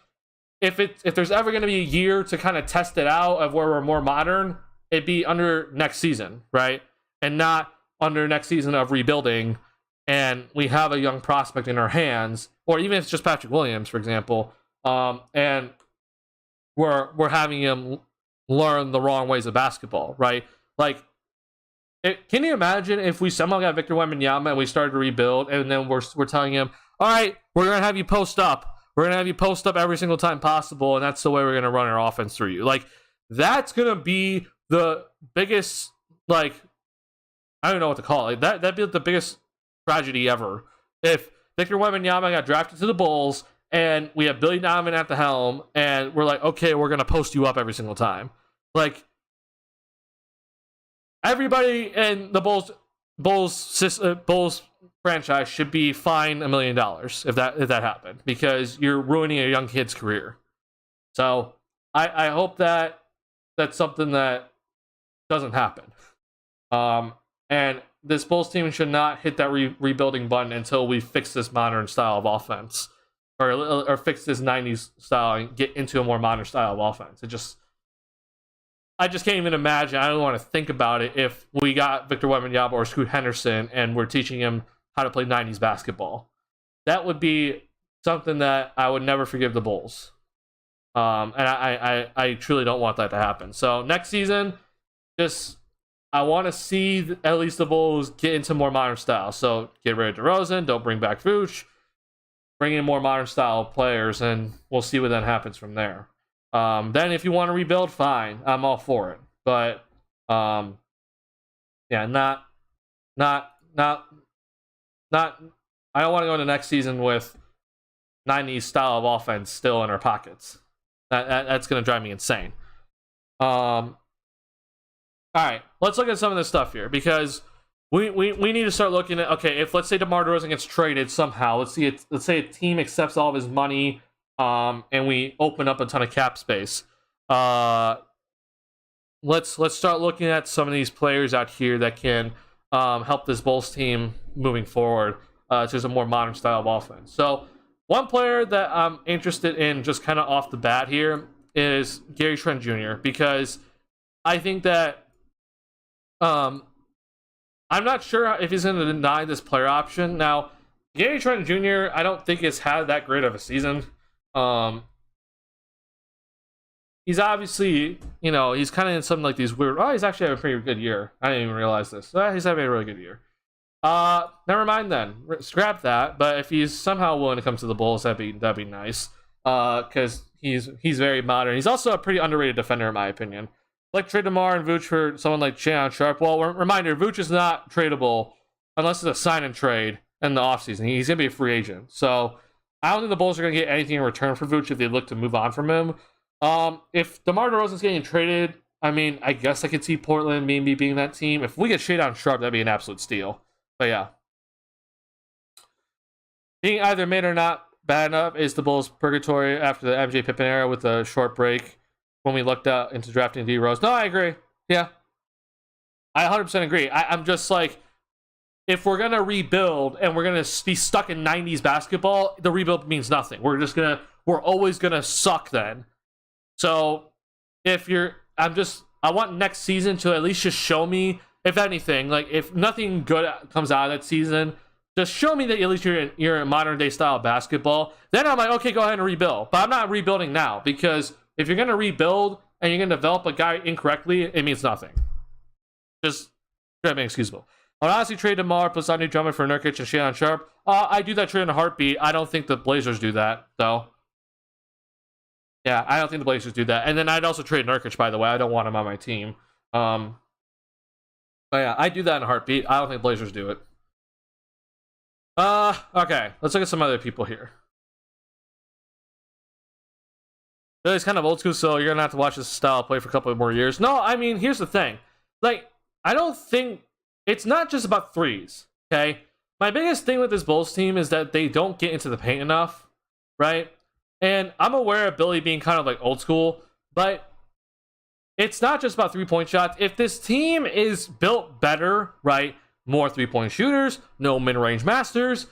if there's ever going to be a year to kind of test it out of where we're more modern, it'd be under next season, right? And not under next season of rebuilding, and we have a young prospect in our hands, or even if it's just Patrick Williams, for example, and we're having him learn the wrong ways of basketball, right? Like, can you imagine if we somehow got Victor Wembanyama and we started to rebuild, and then we're telling him, all right, we're going to have you post up. We're going to have you post up every single time possible, and that's the way we're going to run our offense through you. Like, that's going to be the biggest, like, I don't know what to call it. That'd be the biggest tragedy ever if Victor Wembanyama got drafted to the Bulls and we have Billy Donovan at the helm and we're like, okay, we're gonna post you up every single time. Like, everybody in the Bulls franchise should be fined $1 million if that happened, because you're ruining a young kid's career. So I hope that that's something that doesn't happen. And this Bulls team should not hit that rebuilding button until we fix this modern style of offense, or fix this 90s style and get into a more modern style of offense. I just can't even imagine. I don't want to think about it if we got Victor Wembanyama or Scoot Henderson and we're teaching him how to play 90s basketball. That would be something that I would never forgive the Bulls. And I truly don't want that to happen. So next season, I want to see at least the Bulls get into more modern style. So get rid of DeRozan, don't bring back Vooch, bring in more modern style players, and we'll see what then happens from there. Then if you want to rebuild, fine, I'm all for it. But yeah, not. I don't want to go into next season with 90s style of offense still in our pockets. That's going to drive me insane. All right, let's look at some of this stuff here, because we need to start looking at, okay, if let's say DeMar DeRozan gets traded somehow, let's say a team accepts all of his money, and we open up a ton of cap space. Let's start looking at some of these players out here that can help this Bulls team moving forward to a more modern style of offense. So one player that I'm interested in just kind of off the bat here is Gary Trent Jr., because I think that I'm not sure if he's going to deny this player option. Now, Gary Trent Jr., I don't think has had that great of a season. He's obviously, he's kind of in something like these weird... Oh, he's actually having a pretty good year. I didn't even realize this. He's having a really good year. Never mind then. Scrap that. But if he's somehow willing to come to the Bulls, that'd be nice. Because he's very modern. He's also a pretty underrated defender, in my opinion. Like trade DeMar and Vooch for someone like Shannon Sharp. Well, reminder, Vooch is not tradable unless it's a sign and trade in the offseason. He's going to be a free agent. So I don't think the Bulls are going to get anything in return for Vooch if they look to move on from him. If DeMar DeRozan's getting traded, I mean, I guess I could see Portland maybe being that team. If we get Shannon Sharp, that'd be an absolute steal. But yeah. Being either made or not bad enough is the Bulls' purgatory after the MJ Pippen era with a short break when we looked out into drafting D Rose. No, I agree. Yeah. I 100% agree. I'm just like, if we're going to rebuild and we're going to be stuck in 90s basketball, the rebuild means nothing. We're always going to suck then. So I want next season to at least just show me, if anything, like if nothing good comes out of that season, just show me that at least you're in modern day style basketball. Then I'm like, okay, go ahead and rebuild. But I'm not rebuilding now, because if you're going to rebuild and you're going to develop a guy incorrectly, it means nothing. Just try to be excusable. I would honestly trade DeMar plus Andre Drummond for Nurkic and Shannon Sharp. I do that trade in a heartbeat. I don't think the Blazers do that, though. Yeah, I don't think the Blazers do that. And then I'd also trade Nurkic, by the way. I don't want him on my team. But yeah, I do that in a heartbeat. I don't think the Blazers do it. Okay. Let's look at some other people here. It's kind of old school, so you're going to have to watch this style play for a couple of more years. No, I mean, here's the thing. Like, I don't think... It's not just about threes, okay? My biggest thing with this Bulls team is that they don't get into the paint enough, right? And I'm aware of Billy being kind of like old school, but it's not just about three-point shots. If this team is built better, right? More three-point shooters, no mid-range masters,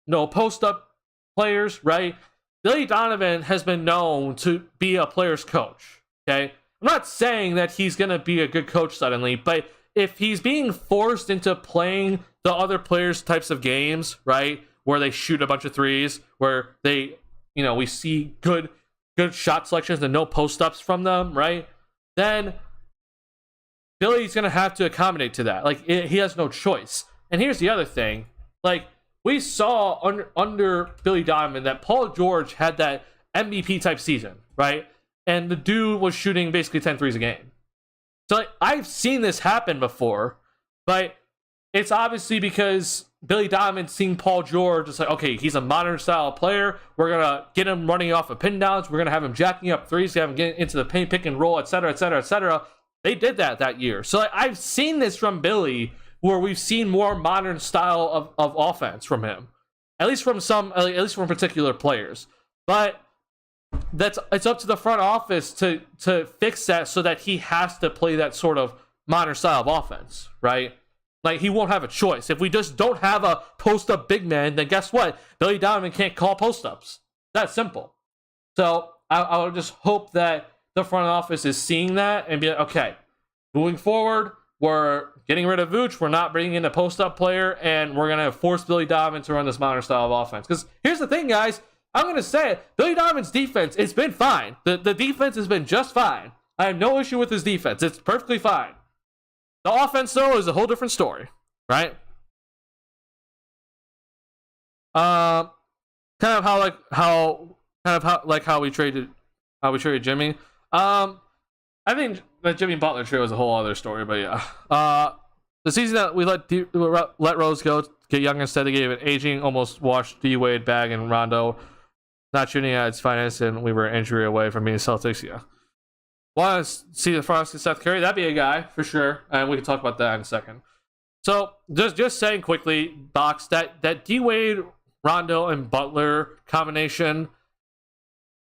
no post-up players, right? Billy Donovan has been known to be a player's coach, okay? I'm not saying that he's going to be a good coach suddenly, but if he's being forced into playing the other players' types of games, right, where they shoot a bunch of threes, where they, we see good shot selections and no post-ups from them, right, then Billy's going to have to accommodate to that. Like, he has no choice. And here's the other thing. Like, we saw under Billy Donovan that Paul George had that MVP-type season, right? And the dude was shooting basically 10 threes a game. So, like, I've seen this happen before, but it's obviously because Billy Donovan seeing Paul George, it's like, okay, he's a modern style player. We're going to get him running off of pin downs. We're going to have him jacking up threes, have him get into the paint, pick and roll, etc., etc., etc. They did that year. So, like, I've seen this from Billy, where we've seen more modern style of offense from him, at least from particular players. But it's up to the front office to fix that so that he has to play that sort of modern style of offense, right? Like, he won't have a choice. If we just don't have a post-up big man, then guess what? Billy Donovan can't call post-ups. That's simple. So I would just hope that the front office is seeing that and be like, okay, moving forward, we're getting rid of Vooch. We're not bringing in a post-up player, and we're going to force Billy Donovan to run this modern style of offense. Because here's the thing, guys. I'm going to say it. Billy Donovan's defense, it's been fine. The defense has been just fine. I have no issue with his defense. It's perfectly fine. The offense, though, is a whole different story, right? Kind of how we traded Jimmy. I think that Jimmy Butler trade was a whole other story, but yeah. The season that we let Rose go, get young instead, they gave it aging, almost washed D-Wade, Bag, and Rondo not shooting at its finest, and we were injury away from being Celtics. Yeah. Want to see the front of Seth Curry? That'd be a guy for sure, and we can talk about that in a second. So just saying quickly, Box, that D-Wade, Rondo, and Butler combination,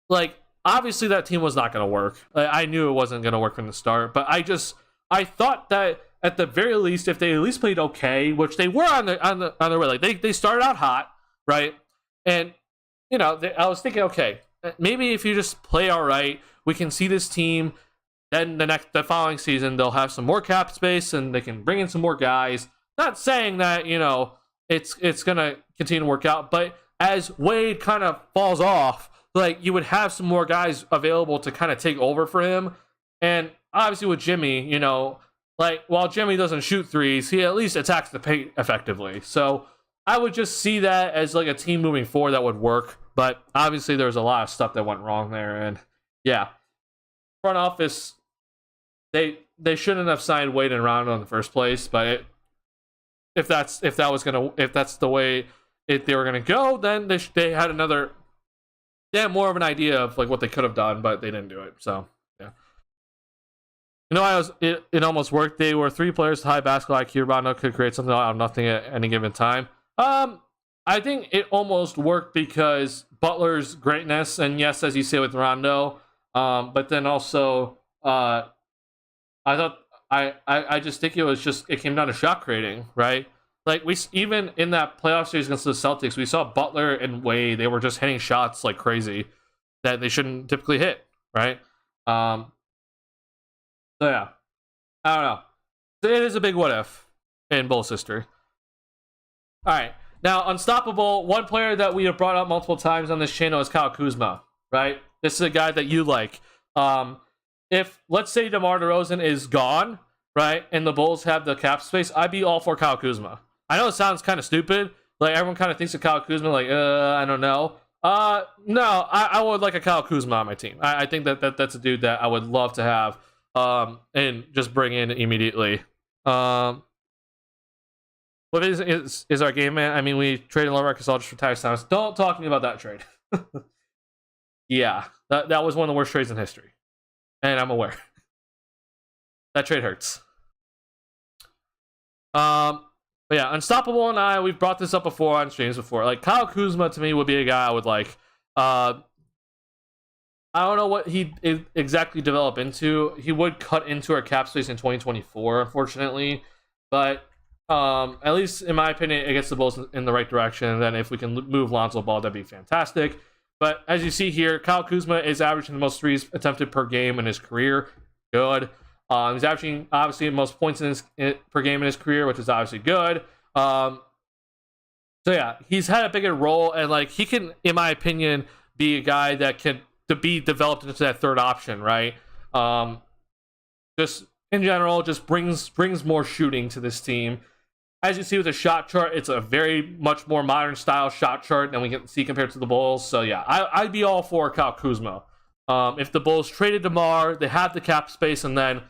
like, obviously that team was not going to work. I knew it wasn't going to work from the start, but I thought that at the very least, if they at least played okay, which they were on their way, like they started out hot, right? And you know, I was thinking, okay, maybe if you just play all right, we can see this team. Then the following season, they'll have some more cap space and they can bring in some more guys. Not saying that, you know, it's gonna continue to work out, but as Wade kind of falls off, like, you would have some more guys available to kind of take over for him. And obviously with Jimmy, you know, like, while Jimmy doesn't shoot threes, he at least attacks the paint effectively. So I would just see that as like a team moving forward that would work. But obviously there's a lot of stuff that went wrong there. And yeah, front office, they shouldn't have signed Wade and Rondo in the first place. But if that's the way they were gonna go, then they had more of an idea of like what they could have done, but they didn't do it. So yeah. You know, it almost worked. They were three players with high basketball IQ. Rondo could create something out of nothing at any given time. I think it almost worked because Butler's greatness, and yes, as you say with Rondo, but then also I just think it came down to shot creating, right? Like, we even in that playoff series against the Celtics, we saw Butler and Wade, they were just hitting shots like crazy that they shouldn't typically hit, right? So yeah, I don't know. It is a big what if in Bulls history. All right, now unstoppable. One player that we have brought up multiple times on this channel is Kyle Kuzma, right? This is a guy that you like. If let's say DeMar DeRozan is gone, right, and the Bulls have the cap space, I'd be all for Kyle Kuzma. I know it sounds kind of stupid. Like, everyone kind of thinks of Kyle Kuzma like, I don't know. No, I would like a Kyle Kuzma on my team. I think that's a dude that I would love to have. And just bring in immediately. What is our game, man? I mean, we traded LaMarcus Aldridge for Tyus Thomas. Don't talk to me about that trade. Yeah, that was one of the worst trades in history, and I'm aware. That trade hurts. But yeah, Unstoppable and we've brought this up before on streams before. Like, Kyle Kuzma to me would be a guy I would like. I don't know what he exactly develop into. He would cut into our cap space in 2024, unfortunately. But at least in my opinion, it gets the Bulls in the right direction. And then if we can move Lonzo Ball, that'd be fantastic. But as you see here, Kyle Kuzma is averaging the most threes attempted per game in his career. Good. He's averaging, obviously, the most points per game in his career, which is obviously good. So yeah, he's had a bigger role, and like, he can, in my opinion, be a guy that can be developed into that third option, right? Just in general, just brings more shooting to this team. As you see with the shot chart, it's a very much more modern style shot chart than we can see compared to the Bulls. So yeah, I'd be all for Kyle Kuzma. If the Bulls traded DeMar, they have the cap space, and then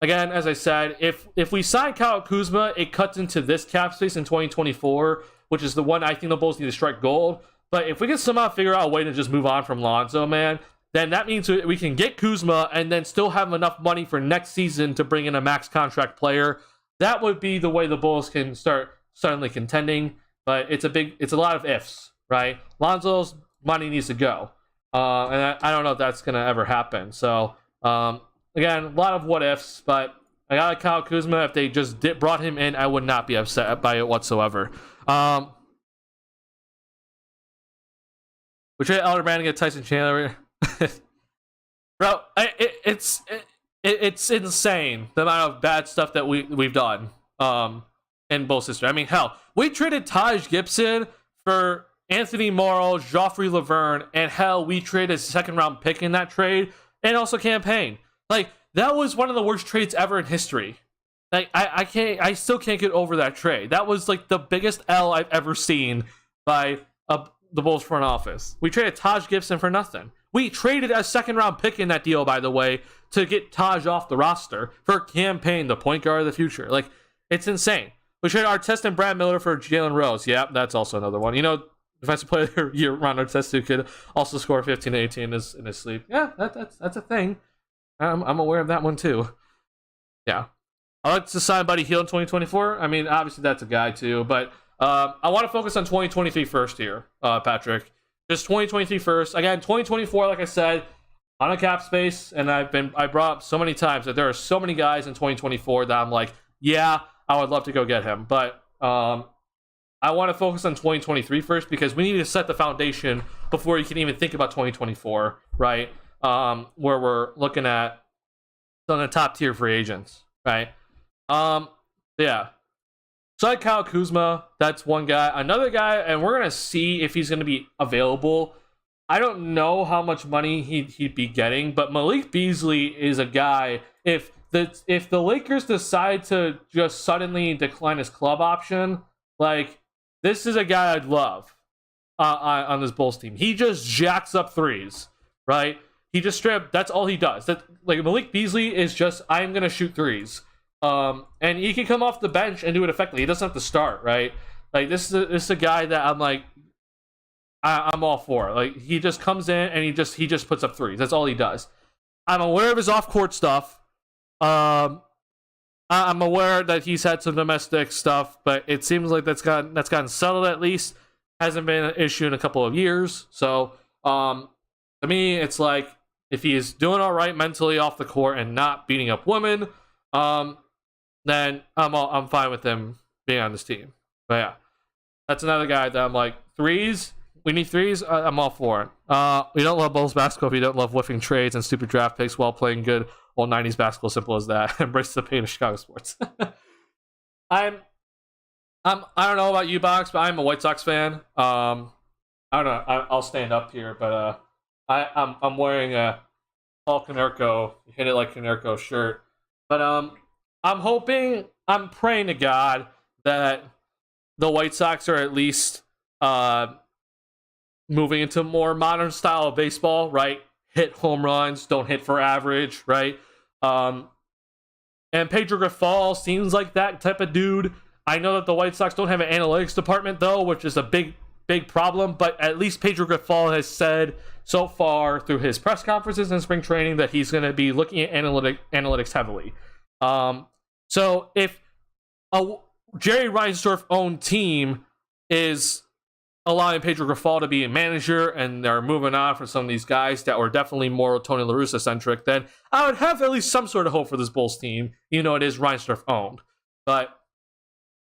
again, as I said, if we sign Kyle Kuzma, it cuts into this cap space in 2024, which is the one I think the Bulls need to strike gold. But if we can somehow figure out a way to just move on from Lonzo, man, then that means we can get Kuzma and then still have enough money for next season to bring in a max contract player. That would be the way the Bulls can start suddenly contending. But it's a lot of ifs, right? Lonzo's money needs to go. And I don't know if that's going to ever happen. So, again, a lot of what ifs. But Like, I like Kyle Kuzma. If they just brought him in, I would not be upset by it whatsoever. We traded Elder Brandon to get Tyson Chandler. Bro, it's insane the amount of bad stuff that we've done in Bulls history. I mean, hell, we traded Taj Gibson for Anthony Morrow, Joffrey Laverne, and hell, we traded a second-round pick in that trade, and also campaign. Like, that was one of the worst trades ever in history. Like, I still can't get over that trade. That was like the biggest L I've ever seen by the Bulls front office. We traded Taj Gibson for nothing. We traded a second-round pick in that deal, by the way, to get Taj off the roster for campaign, the point guard of the future. Like, it's insane. We traded Artest and Brad Miller for Jalen Rose. Yeah, that's also another one. You know, defensive player of the year, Ron Artest, who could also score 15 to 18 in his sleep. Yeah, that's a thing. I'm aware of that one, too. Yeah. I'd like to sign Buddy Hield in 2024. I mean, obviously, that's a guy, too. But I want to focus on 2023 first here, Patrick. Just 2023 first. Again, 2024, like I said, on a cap space, and I brought up so many times that there are so many guys in 2024 that I'm like, yeah, I would love to go get him. But I want to focus on 2023 first because we need to set the foundation before you can even think about 2024, right? Where we're looking at some of the top tier free agents, right? Yeah. So like Kyle Kuzma, that's one guy. Another guy, and we're gonna see if he's gonna be available. I don't know how much money he'd be getting, but Malik Beasley is a guy. If the Lakers decide to just suddenly decline his club option, like, this is a guy I'd love on this Bulls team. He just jacks up threes, right? He just straight up, that's all he does. That, like, Malik Beasley is just, I'm gonna shoot threes. And he can come off the bench and do it effectively. He doesn't have to start, right? Like, this is a guy that I'm like, I'm all for. Like, he just comes in and he just puts up threes. That's all he does. I'm aware of his off-court stuff. I'm aware that he's had some domestic stuff, but it seems like that's gotten settled at least. Hasn't been an issue in a couple of years. So, to me, it's like, if he is doing all right mentally off the court and not beating up women, then I'm fine with him being on this team. But yeah, that's another guy that I'm like, threes. We need threes. I'm all for it. We don't love Bulls basketball if you don't love whiffing trades and stupid draft picks while playing good old 90s basketball. Simple as that. Embrace the pain of Chicago sports. I don't know about you, Box, but I'm a White Sox fan. I don't know. I'll stand up here, but I'm wearing a Paul Konerko, hit it like Konerko shirt. But I'm praying to God that the White Sox are at least moving into a more modern style of baseball, right? Hit home runs, don't hit for average, right? And Pedro Grifol seems like that type of dude. I know that the White Sox don't have an analytics department, though, which is a big problem, but at least Pedro Grifol has said so far through his press conferences and spring training that he's going to be looking at analytics heavily. So if a Jerry Reinsdorf-owned team is allowing Pedro Grifol to be a manager and they're moving on from some of these guys that were definitely more Tony La Russa-centric, then I would have at least some sort of hope for this Bulls team, even though it is Reinsdorf-owned. But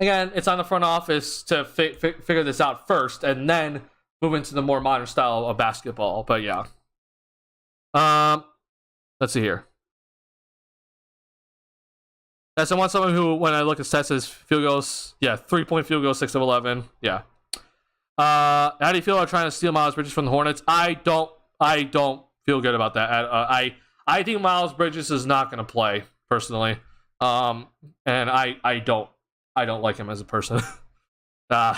again, it's on the front office to figure this out first and then move into the more modern style of basketball. But yeah. Let's see here. Yes, I want someone who, when I look at stats, is field goals. Yeah, 3-point field goals, 6 of 11. Yeah. How do you feel about trying to steal Miles Bridges from the Hornets? I don't feel good about that. I think Miles Bridges is not going to play personally. And I don't like him as a person. Yeah.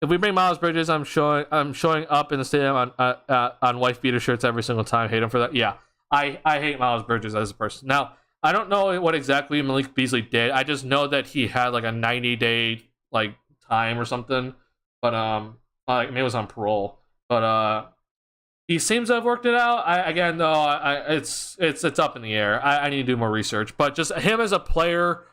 If we bring Miles Bridges, I'm showing up in the stadium on wife beater shirts every single time. Hate him for that. Yeah, I hate Miles Bridges as a person. Now, I don't know what exactly Malik Beasley did. I just know that he had like a 90-day like time or something. But maybe it was on parole. But he seems to have worked it out. It's up in the air. I need to do more research. But just him as a player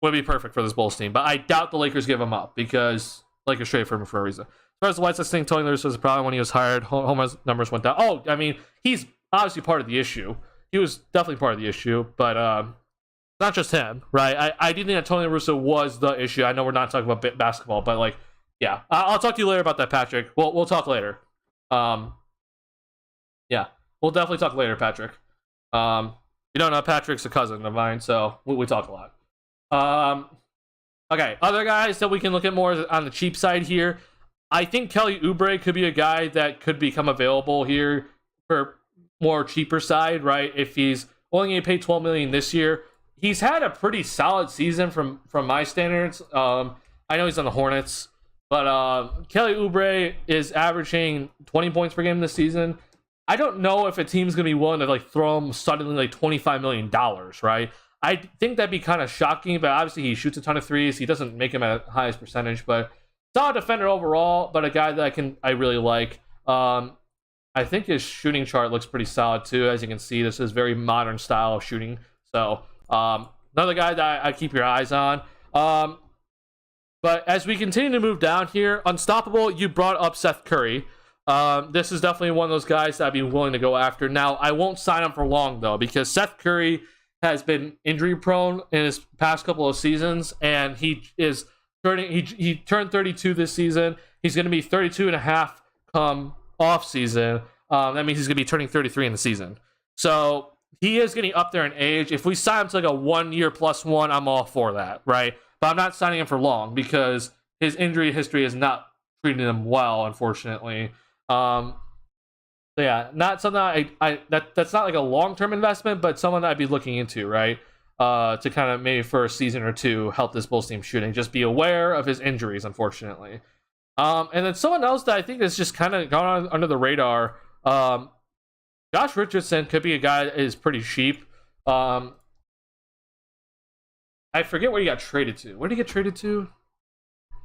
would be perfect for this Bulls team. But I doubt the Lakers give him up because Lakers trade for him for a reason. As far as the White Sox thing, Tony La Russa was a problem when he was hired. Home runs numbers went down. Oh, I mean, he's obviously part of the issue. He was definitely part of the issue, but not just him, right? I do think that Tony La Russa was the issue. I know we're not talking about basketball, but like, yeah, I'll talk to you later about that, Patrick. We'll talk later. Yeah, we'll definitely talk later, Patrick. You don't know, Patrick's a cousin of mine, so we talk a lot. Okay, other guys that we can look at more on the cheap side here. I think Kelly Oubre could be a guy that could become available here for more cheaper side, right? If he's only going to pay $12 million this year, he's had a pretty solid season from my standards. I know he's on the Hornets, but Kelly Oubre is averaging 20 points per game this season. I don't know if a team's going to be willing to like throw him suddenly like $25 million, right? I think that'd be kind of shocking, but obviously he shoots a ton of threes. He doesn't make him at highest percentage, but solid defender overall, but a guy that I really like. I think his shooting chart looks pretty solid too. As you can see, this is very modern style of shooting. So another guy that I keep your eyes on. But as we continue to move down here, Unstoppable, you brought up Seth Curry. This is definitely one of those guys that I'd be willing to go after. Now, I won't sign him for long though, because Seth Curry has been injury prone in his past couple of seasons, and he turned 32 this season. He's going to be 32 and a half come off season. That means he's going to be turning 33 in the season. So he is getting up there in age. If we sign him to like a 1 year plus one, I'm all for that, right? But I'm not signing him for long because his injury history is not treating him well, unfortunately. So yeah, not something that's not like a long-term investment, but someone I'd be looking into, right? To kind of maybe for a season or two help this Bulls team shooting. Just be aware of his injuries, unfortunately. And then someone else that I think is just kind of gone under the radar. Josh Richardson could be a guy that is pretty cheap. I forget where he got traded to. Where did he get traded to?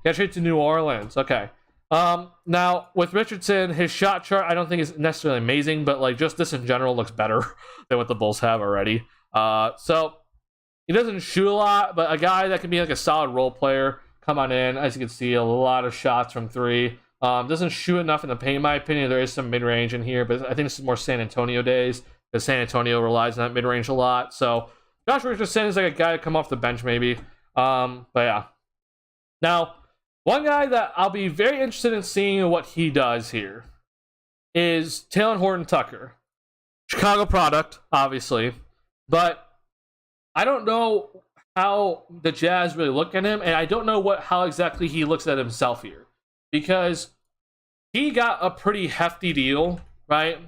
He got traded to New Orleans. Okay. Now with Richardson, his shot chart I don't think is necessarily amazing, but like just this in general looks better than what the Bulls have already. So he doesn't shoot a lot, but a guy that can be like a solid role player. Come on in. As you can see, a lot of shots from three. Doesn't shoot enough in the paint, in my opinion. There is some mid-range in here, but I think this is more San Antonio days, because San Antonio relies on that mid-range a lot. So Josh Richardson is like a guy to come off the bench maybe. But yeah. Now, one guy that I'll be very interested in seeing what he does here is Talen Horton-Tucker. Chicago product, obviously. But I don't know how the Jazz really look at him, and I don't know how exactly he looks at himself here. Because he got a pretty hefty deal, right? I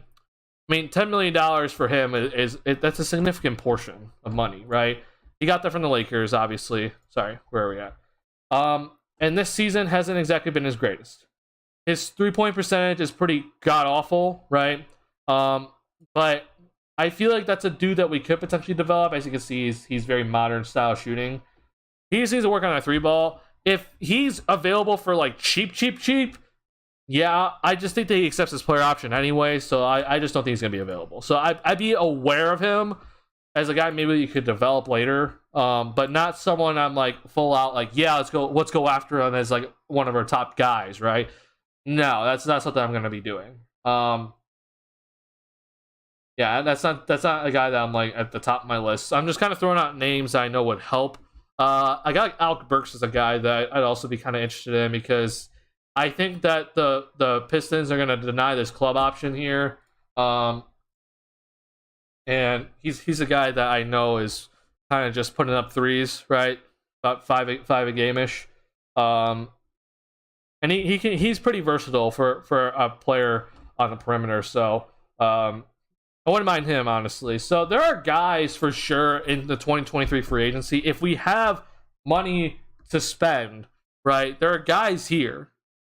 mean, $10 million for him that's a significant portion of money, right? He got that from the Lakers, obviously. Sorry, where are we at? And this season hasn't exactly been his greatest. His three-point percentage is pretty god-awful, right? But I feel like that's a dude that we could potentially develop. As you can see, he's very modern style shooting. He just needs to work on a three ball. If he's available for like cheap, yeah, I just think that he accepts his player option anyway. So I just don't think he's gonna be available. So I'd be aware of him as a guy maybe you could develop later, but not someone I'm like full out like, yeah, let's go after him as like one of our top guys, right? No, that's not something I'm gonna be doing. Yeah, that's not a guy that I'm like at the top of my list. I'm just kind of throwing out names that I know would help. I got like Alec Burks as a guy that I'd also be kind of interested in, because I think that the Pistons are going to deny this club option here. And he's a guy that I know is kind of just putting up threes, right? About five a game-ish. And he's pretty versatile for a player on the perimeter. So I wouldn't mind him, honestly. So there are guys for sure in the 2023 free agency. If we have money to spend, right, there are guys here.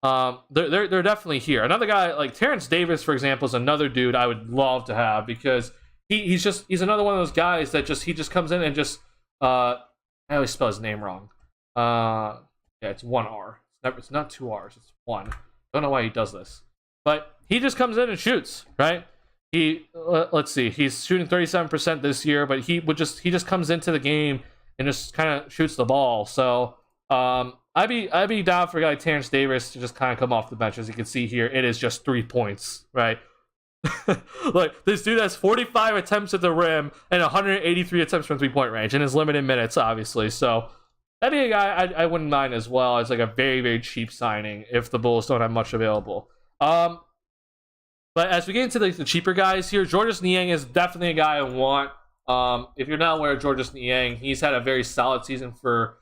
They're definitely here. Another guy like Terrence Davis, for example, is another dude I would love to have, because he's another one of those guys that he just comes in and just I always spell his name wrong. Yeah, it's one R. It's not two R's. It's one. Don't know why he does this, but he just comes in and shoots, right? Let's see, he's shooting 37% this year, but he just comes into the game and just kind of shoots the ball. So I'd be down for a guy like Terrence Davis to just kind of come off the bench. As you can see here, it is just 3 points, right? Like, this dude has 45 attempts at the rim and 183 attempts from 3-point range in his limited minutes, obviously. So that'd be a guy I wouldn't mind as well as like a very, very cheap signing if the Bulls don't have much available. But as we get into the cheaper guys here, Georges Niang is definitely a guy I want. If you're not aware of Georges Niang, he's had a very solid season for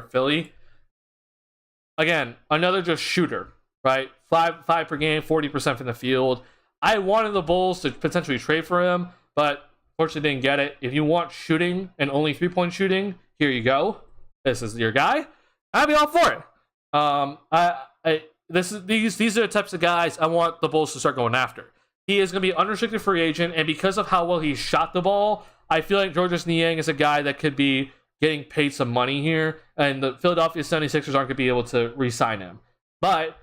Philly. Again, another just shooter, right? Five per game, 40% from the field. I wanted the Bulls to potentially trade for him, but fortunately didn't get it. If you want shooting and only 3-point shooting, here you go. This is your guy. I'd be all for it. These are the types of guys I want the Bulls to start going after. He is going to be an unrestricted free agent, and because of how well he shot the ball, I feel like Georges Niang is a guy that could be getting paid some money here, and the Philadelphia 76ers aren't going to be able to re-sign him. But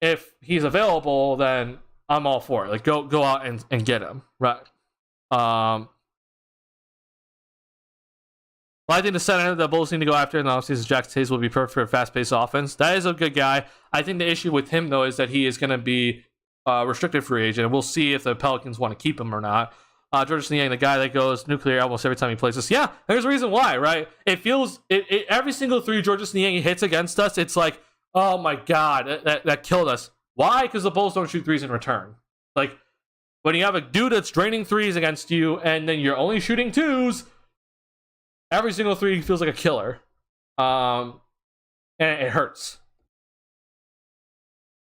if he's available, then I'm all for it. Like, go out and get him, right? Well, I think the center that Bulls need to go after in the offseason, Jackson Hayes, will be perfect for a fast-paced offense. That is a good guy. I think the issue with him, though, is that he is going to be restricted free agent, and we'll see if the Pelicans want to keep him or not. Georges Niang, the guy that goes nuclear almost every time he plays us. Yeah, there's a reason why, right? It feels every single 3 Georges Niang hits against us, it's like, oh my god, that killed us. Why? Because the Bulls don't shoot 3s in return. Like, when you have a dude that's draining 3s against you, and then you're only shooting 2s, every single 3 feels like a killer. And it hurts.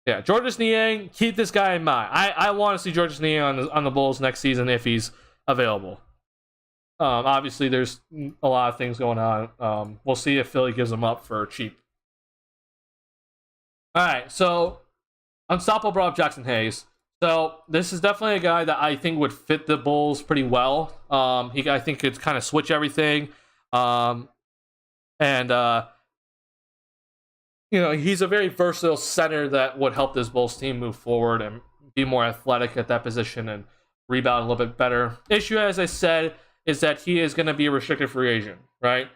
Yeah, Georges Niang, keep this guy in mind. I want to see Georges Niang on the Bulls next season if he's available. Obviously, there's a lot of things going on. We'll see if Philly gives him up for cheap. All right, so Unstoppable brought up Jackson Hayes. So this is definitely a guy that I think would fit the Bulls pretty well. I think could kind of switch everything. He's a very versatile center that would help this Bulls team move forward and be more athletic at that position and rebound a little bit better. Issue, as I said, is that he is going to be a restricted free agent, right?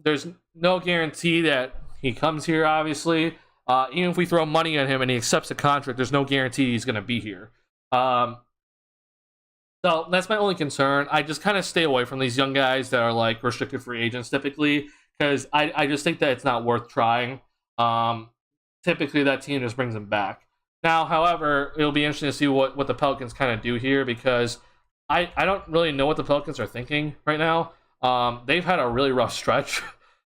There's no guarantee that he comes here, obviously. Even if we throw money at him and he accepts a contract, there's no guarantee he's going to be here. So that's my only concern. I just kind of stay away from these young guys that are like restricted free agents typically, because I just think that it's not worth trying. Typically, that team just brings them back. Now, however, it'll be interesting to see what the Pelicans kind of do here, because I don't really know what the Pelicans are thinking right now. They've had a really rough stretch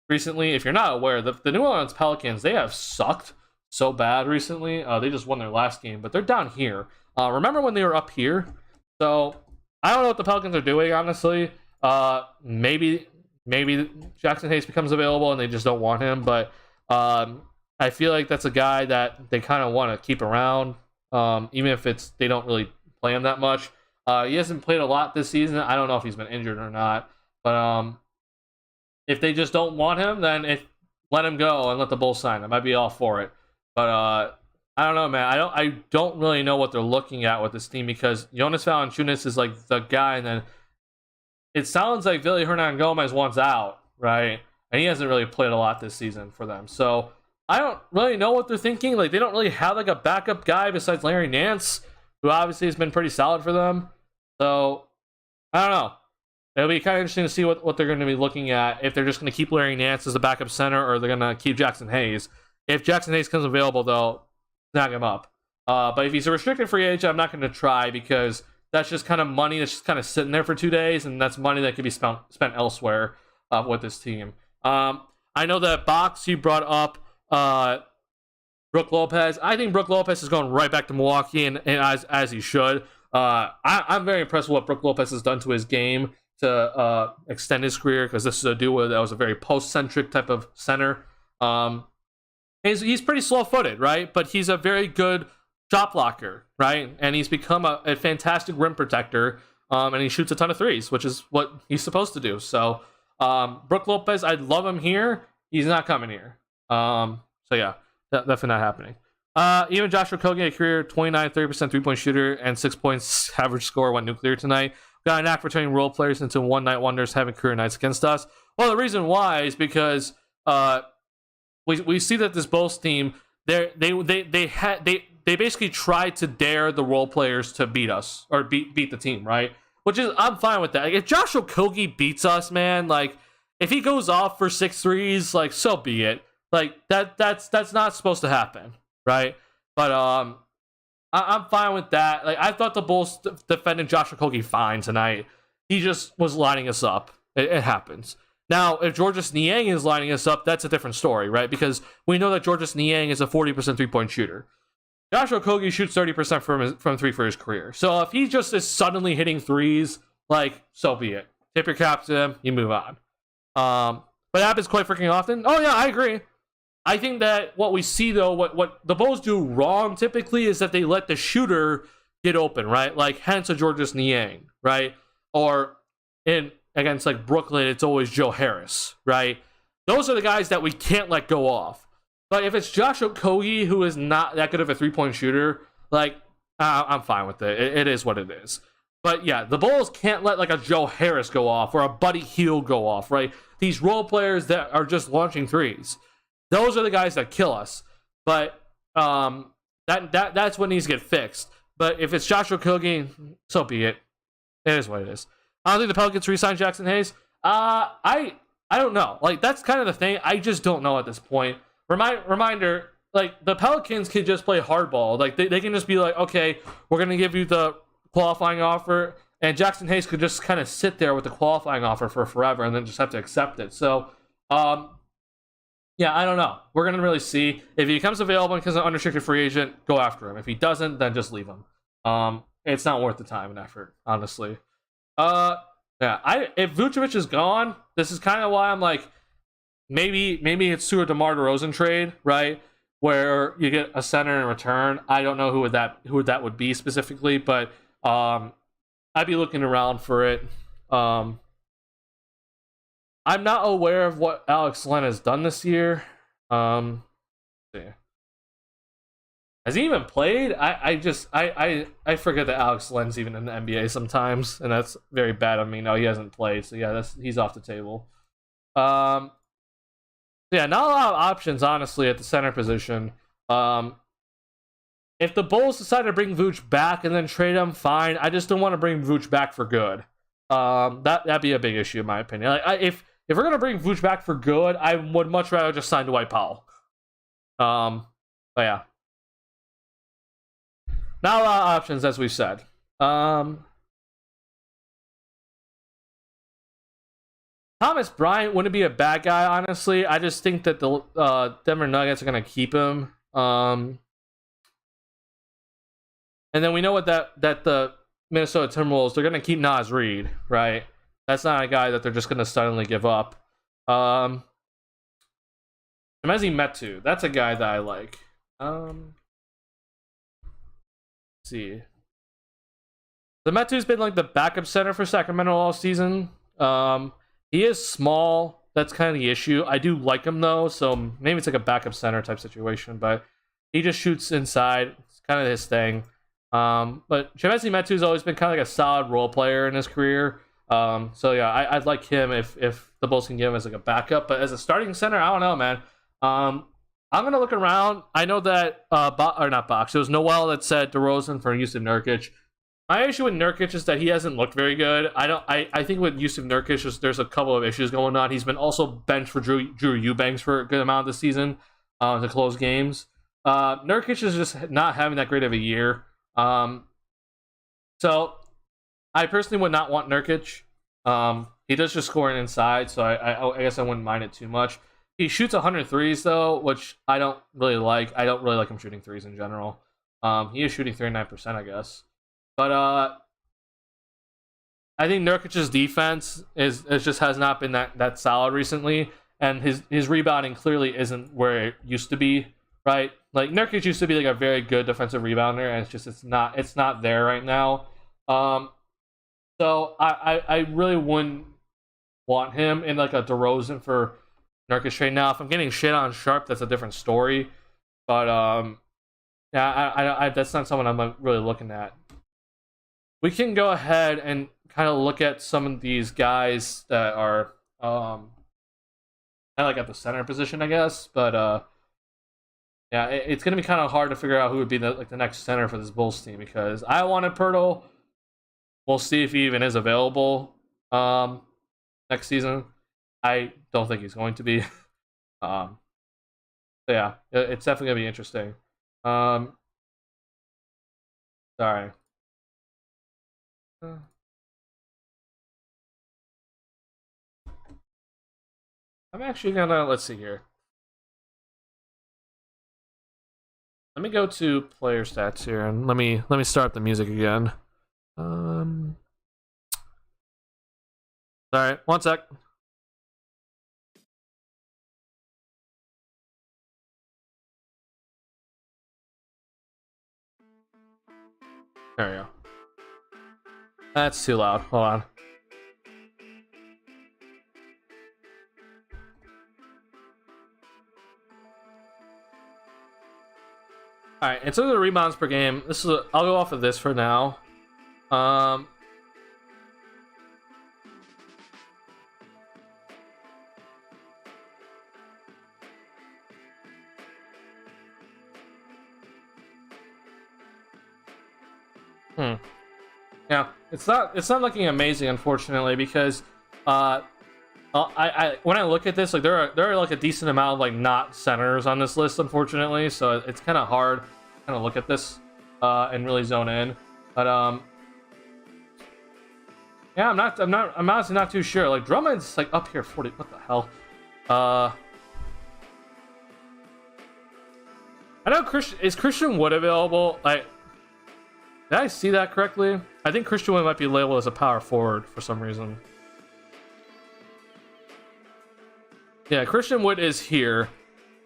recently. If you're not aware, the New Orleans Pelicans, they have sucked so bad recently. They just won their last game, but they're down here. Remember when they were up here? So I don't know what the Pelicans are doing, honestly. Maybe Jackson Hayes becomes available and they just don't want him, but I feel like that's a guy that they kind of want to keep around, even if they don't really play him that much. He hasn't played a lot this season. I don't know if he's been injured or not, but if they just don't want him, then let him go and let the Bulls sign him. I'd be all for it. But I don't know, man. I don't really know what they're looking at with this team, because Jonas Valanciunas is like the guy, and then it sounds like Willy Hernangomez wants out, right? And he hasn't really played a lot this season for them. So I don't really know what they're thinking. Like, they don't really have like a backup guy besides Larry Nance, who obviously has been pretty solid for them. So I don't know. It'll be kind of interesting to see what they're going to be looking at, if they're just going to keep Larry Nance as a backup center, or they're going to keep Jackson Hayes. If Jackson Hayes comes available, though, snag him up. But if he's a restricted free agent, I'm not going to try, because that's just kind of money that's just kind of sitting there for 2 days, and that's money that could be spent elsewhere with this team. I know that Box, you brought up Brook Lopez. I think Brook Lopez is going right back to Milwaukee, and as he should. I'm very impressed with what Brook Lopez has done to his game to extend his career, because this is a duo that was a very post-centric type of center. He's pretty slow-footed, right? But he's a very good shot blocker, right? And he's become a fantastic rim protector, and he shoots a ton of threes, which is what he's supposed to do. So Brook Lopez, I'd love him here. He's not coming here. So yeah, definitely not happening. Even Joshua Kogi, a career 29-30% three-point shooter and 6 points average score, went nuclear tonight. got a knack for turning role players into one-night wonders, having career nights against us. Well, the reason why is because we see that this Bulls team, they basically tried to dare the role players to beat us or beat the team, right? Which is, I'm fine with that. Like, if Josh Okogie beats us, man, like if he goes off for 6 threes, like so be it. Like that's not supposed to happen, right? But I'm fine with that. Like, I thought the Bulls defended Josh Okogie fine tonight. He just was lining us up. It happens. Now, if Georges Niang is lining us up, that's a different story, right? Because we know that Georges Niang is a 40% three-point shooter. Josh Okogie shoots 30% from three for his career. So if he just is suddenly hitting threes, like, so be it. Tip your cap to him, you move on. But it happens quite freaking often. Oh yeah, I agree. I think that what we see, though, what the Bulls do wrong typically is that they let the shooter get open, right? Like, hence a Georges Niang, right? Or against, like, Brooklyn, it's always Joe Harris, right? Those are the guys that we can't let go off. But if it's Josh Okogie, who is not that good of a three-point shooter, like, I'm fine with it. It is what it is. But, yeah, the Bulls can't let, like, a Joe Harris go off or a Buddy Hield go off, right? These role players that are just launching threes. Those are the guys that kill us. But that's what needs to get fixed. But if it's Josh Okogie, so be it. It is what it is. I don't think the Pelicans re-sign Jackson Hayes. I don't know. Like, that's kind of the thing. I just don't know at this point. Reminder, like, the Pelicans can just play hardball. Like, they can just be like, okay, we're going to give you the qualifying offer, and Jackson Hayes could just kind of sit there with the qualifying offer for forever and then just have to accept it. So, yeah, I don't know. We're going to really see. If he becomes available and becomes an unrestricted free agent, go after him. If he doesn't, then just leave him. It's not worth the time and effort, honestly. Yeah, if Vucevic is gone, this is kind of why I'm like, maybe it's through a DeMar DeRozan trade, right? Where you get a center in return. I don't know who that would be specifically, but I'd be looking around for it. I'm not aware of what Alex Len has done this year. Has he even played? I forget that Alex Len's even in the NBA sometimes, and that's very bad on me. No, he hasn't played, so yeah, he's off the table. Yeah, not a lot of options, honestly, at the center position. If the Bulls decide to bring Vooch back and then trade him, fine. I just don't want to bring Vooch back for good. That'd be a big issue in my opinion. Like, if we're gonna bring Vooch back for good, I would much rather just sign Dwight Powell. But yeah. Not a lot of options, as we've said. Thomas Bryant wouldn't be a bad guy, honestly. I just think that the Denver Nuggets are going to keep him. And then we know that the Minnesota Timberwolves, they're going to keep Naz Reid, right? That's not a guy that they're just going to suddenly give up. Chemezi Metu, that's a guy that I like. See, the Metu's been like the backup center for Sacramento all season. He is small. That's kind of the issue. I do like him though, so maybe it's like a backup center type situation. But he just shoots inside. It's kind of his thing. But Chemezi Metu's always been kind of like a solid role player in his career. So yeah, I'd like him if the Bulls can give him as like a backup. But as a starting center, I don't know, man. I'm going to look around. I know that, not Box, it was Noel that said DeRozan for Yusuf Nurkic. My issue with Nurkic is that he hasn't looked very good. I think with Yusuf Nurkic, there's a couple of issues going on. He's been also benched for Drew Eubanks for a good amount of the season to close games. Nurkic is just not having that great of a year. So I personally would not want Nurkic. He does just scoring inside, so I guess I wouldn't mind it too much. He shoots 100 threes, though, which I don't really like. I don't really like him shooting threes in general. He is shooting 39%, I guess. But I think Nurkic's defense is just has not been that solid recently, and his rebounding clearly isn't where it used to be, right? Like, Nurkic used to be like a very good defensive rebounder, and it's not there right now. So I really wouldn't want him in like a DeRozan for Nurkic trade. Now, if I'm getting shit on Sharp, that's a different story. But yeah, I that's not someone I'm really looking at. We can go ahead and kind of look at some of these guys that are kind of like at the center position, I guess. But yeah, it's gonna be kind of hard to figure out who would be the next center for this Bulls team, because I wanted Pirtle. We'll see if he even is available next season. I don't think he's going to be. So yeah, it's definitely gonna be interesting. Sorry. I'm actually gonna, let's see here. Let me go to player stats here, and let me start the music again. All right, one sec. There we go. That's too loud. Hold on. All right, in terms of the rebounds per game, this is I'll go off of this for now. Yeah, it's not looking amazing, unfortunately, because I when I look at this, like there are like a decent amount of like not centers on this list, unfortunately, so it's kind of hard to kind of look at this and really zone in. But yeah, I'm honestly not too sure. Like Drummond's like up here 40. What the hell? I know Christian Wood available? Did I see that correctly? I think Christian Wood might be labeled as a power forward for some reason. Yeah, Christian Wood is here.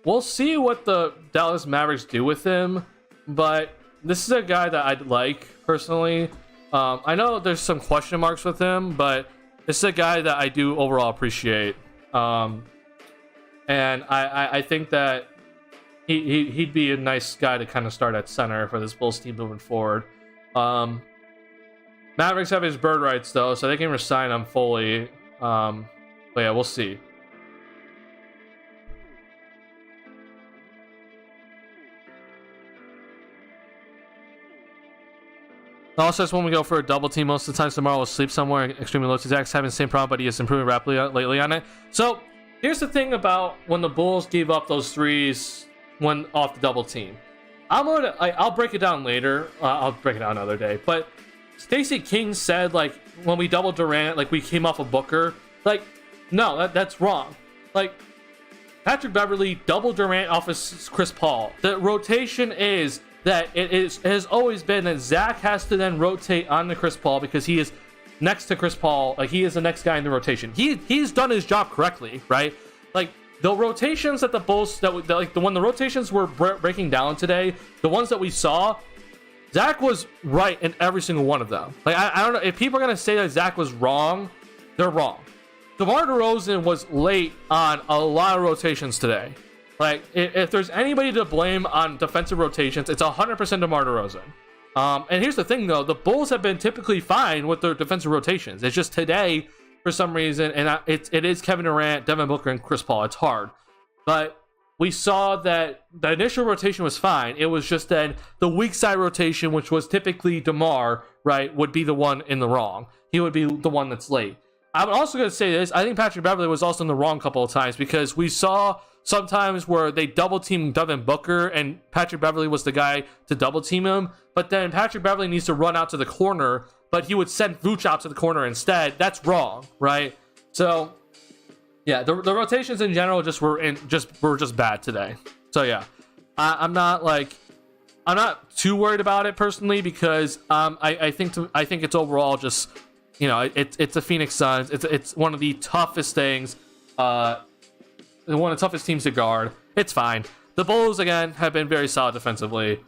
We'll see what the Dallas Mavericks do with him, but this is a guy that I'd like, personally. I know there's some question marks with him, but this is a guy that I do overall appreciate. And I think that he'd be a nice guy to kind of start at center for this Bulls team moving forward. Mavericks have his bird rights, though, so they can resign him fully. But yeah, we'll see. Also, says when we go for a double team, most of the times tomorrow we'll sleep somewhere extremely low. Zach's having the same problem, but he is improving rapidly lately on it. So here's the thing about when the Bulls gave up those threes when off the double team. I'll break it down later. I'll break it down another day. But Stacey King said, like, when we doubled Durant, like we came off of Booker. Like, no, that's wrong. Like, Patrick Beverley doubled Durant off of Chris Paul. The rotation is that it has always been that Zach has to then rotate on to Chris Paul because he is next to Chris Paul. Like, he is the next guy in the rotation. He's done his job correctly, right? Like, the rotations that the Bulls when the rotations were breaking down today, the ones that we saw, Zach was right in every single one of them. Like, I don't know if people are gonna say that Zach was wrong. They're wrong. DeMar DeRozan was late on a lot of rotations today. Like, if there's anybody to blame on defensive rotations, it's 100% DeMar DeRozan. And here's the thing, though: the Bulls have been typically fine with their defensive rotations. It's just today, for some reason, and it is Kevin Durant, Devin Booker, and Chris Paul. It's hard, but we saw that the initial rotation was fine. It was just then the weak side rotation, which was typically DeMar, right, would be the one in the wrong. He would be the one that's late. I'm also going to say this: I think Patrick Beverley was also in the wrong a couple of times, because we saw sometimes where they double team Devin Booker and Patrick Beverley was the guy to double team him, but then Patrick Beverley needs to run out to the corner, but he would send Vooch out to the corner instead. That's wrong, right? So yeah, the rotations in general were just bad today. So yeah, I'm not too worried about it personally, because I think it's overall just, you know, it's the Phoenix Suns. It's one of the toughest things, one of the toughest teams to guard. It's fine. The Bulls again have been very solid defensively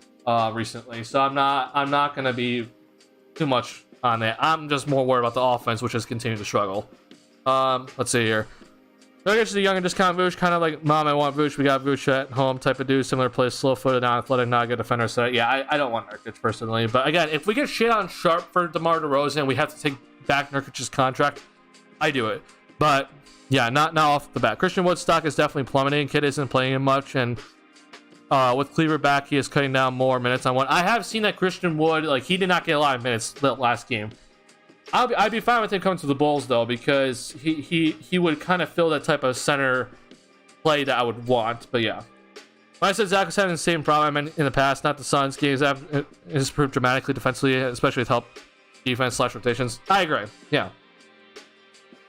recently, so I'm not gonna be too much on it. I'm just more worried about the offense, which has continued to struggle. Let's see here. Nurkic is a younger discount Vooch, kind of like, mom, I want Vooch. We got Vooch at home type of dude. Similar play, slow-footed, non-athletic, not a good defender. So yeah, I don't want Nurkic personally. But again, if we get shit on Sharp for DeMar DeRozan, we have to take back Nurkic's contract. I do it. But yeah, not off the bat. Christian Wood's stock is definitely plummeting. Kid isn't playing him much, and with Cleaver back, he is cutting down more minutes on one. I have seen that Christian Wood, like, he did not get a lot of minutes the last game. I'd be fine with him coming to the Bulls though, because he would kind of fill that type of center play that I would want. But yeah, when I said Zach was having the same problem in the past, not the Suns games, has improved dramatically defensively, especially with help defense / rotations. I agree. Yeah,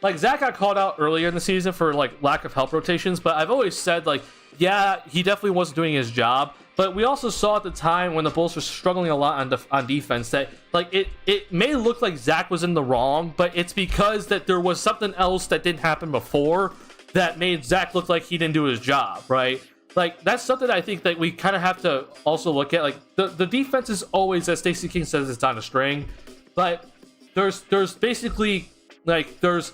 like Zach got called out earlier in the season for like lack of help rotations, but I've always said like, yeah, he definitely wasn't doing his job. But we also saw at the time when the Bulls were struggling a lot on defense that like it may look like Zach was in the wrong, but it's because that there was something else that didn't happen before that made Zach look like he didn't do his job, right? Like that's something I think that we kind of have to also look at. Like the defense is always, as Stacey King says, it's on a string, but there's basically like there's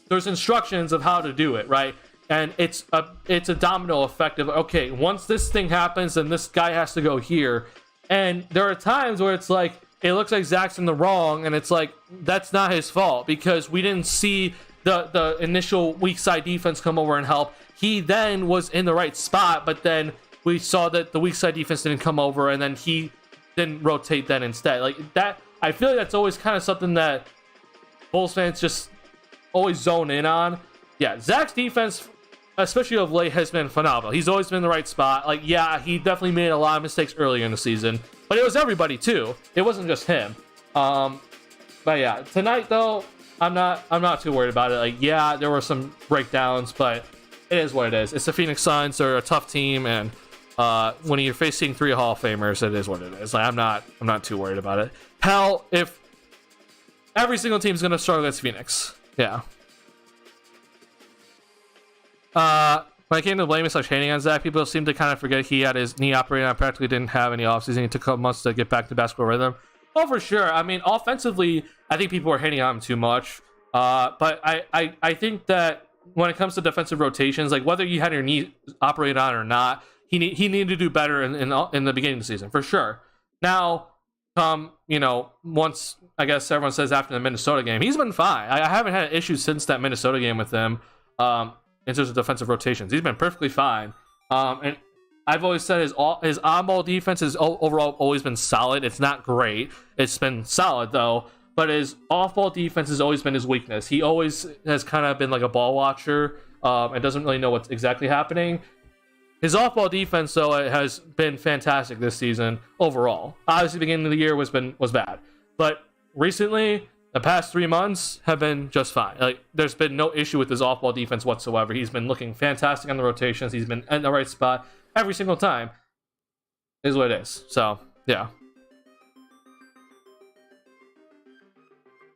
instructions of how to do it, right? And it's a domino effect of, okay, once this thing happens, then this guy has to go here. And there are times where it's like, it looks like Zach's in the wrong, and it's like, that's not his fault, because we didn't see the initial weak side defense come over and help. He then was in the right spot, but then we saw that the weak side defense didn't come over, and then he didn't rotate then instead. Like that, I feel like that's always kind of something that Bulls fans just always zone in on. Yeah, Zach's defense, especially of late, has been phenomenal. He's always been in the right spot. Like, yeah, he definitely made a lot of mistakes earlier in the season, but it was everybody too. It wasn't just him. But yeah, tonight though, I'm not too worried about it. Like, yeah, there were some breakdowns, but it is what it is. It's the Phoenix Suns. They're a tough team, and when you're facing 3 Hall of Famers, it is what it is. Like, I'm not too worried about it. Hell, if every single team's gonna struggle against Phoenix, yeah. When I came to blaming / hating on Zach, people seem to kind of forget he had his knee operated on, practically didn't have any offseason. It took a couple months to get back to basketball rhythm. Oh, for sure. I mean, offensively, I think people are hating on him too much. But I think that when it comes to defensive rotations, like whether you had your knee operated on or not, he needed to do better in the beginning of the season, for sure. Now, once, I guess everyone says after the Minnesota game, he's been fine. I haven't had issues since that Minnesota game with him. In terms of defensive rotations, he's been perfectly fine. And I've always said his on-ball defense has overall always been solid. It's not great. It's been solid though, but his off-ball defense has always been his weakness. He always has kind of been like a ball watcher and doesn't really know what's exactly happening. His off-ball defense though has been fantastic this season overall. Obviously, the beginning of the year was bad, but recently, the past 3 months have been just fine. Like, there's been no issue with his off-ball defense whatsoever. He's been looking fantastic on the rotations. He's been in the right spot every single time. Is what it is. So, yeah.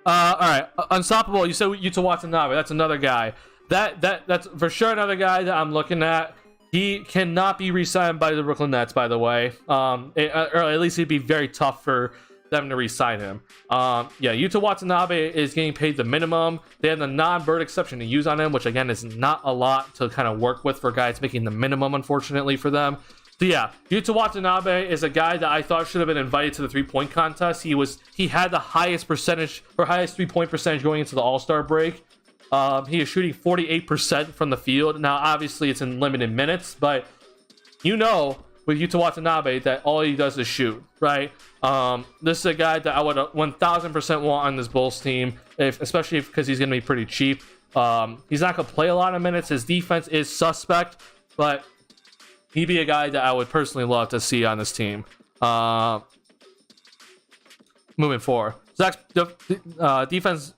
All right. Unstoppable. You said Yuta Watanabe. That's another guy. That's for sure another guy that I'm looking at. He cannot be re-signed by the Brooklyn Nets, by the way. Or at least it'd be very tough for them to re-sign him. Yeah, Yuta Watanabe is getting paid the minimum. They have the non-bird exception to use on him, which again is not a lot to kind of work with for guys making the minimum, unfortunately, for them. So yeah, Yuta Watanabe is a guy that I thought should have been invited to the 3-point contest. He had the highest percentage or highest 3-point percentage going into the All-Star break. He is shooting 48% from the field. Now, obviously, it's in limited minutes, but with Yuta Watanabe that all he does is shoot, right? This is a guy that I would 1000% want on this Bulls team, especially because he's going to be pretty cheap. He's not going to play a lot of minutes. His defense is suspect, but he'd be a guy that I would personally love to see on this team. Moving forward, Zach's defense.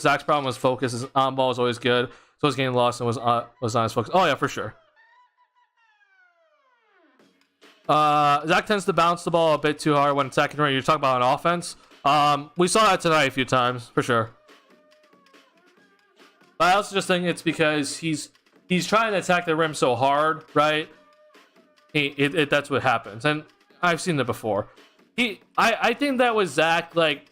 Zach's problem was focus. His on ball is always good. So his getting lost and was on his focus. Oh yeah, for sure. Zach tends to bounce the ball a bit too hard when attacking right. You're talking about on offense. We saw that tonight a few times, for sure. But I also just think it's because he's trying to attack the rim so hard, right? That's what happens, and I've seen that before. I think that was Zach. Like,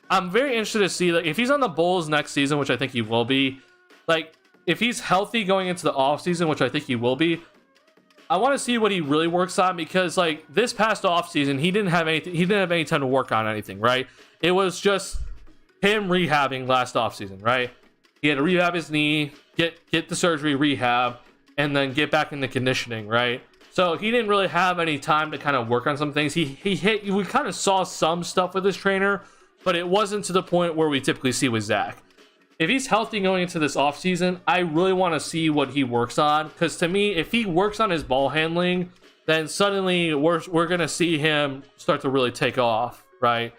I'm very interested to see, like, if he's on the Bulls next season, which I think he will be. Like, if he's healthy going into the offseason, which I think he will be, I want to see what he really works on, because like this past offseason, he didn't have any time to work on anything, right? It was just him rehabbing last offseason, right? He had to rehab his knee, get the surgery, rehab, and then get back into conditioning, right? So he didn't really have any time to kind of work on some things. We kind of saw some stuff with his trainer, but it wasn't to the point where we typically see with Zach. If he's healthy going into this offseason, I really want to see what he works on, because to me, if he works on his ball handling, then suddenly we're going to see him start to really take off, right?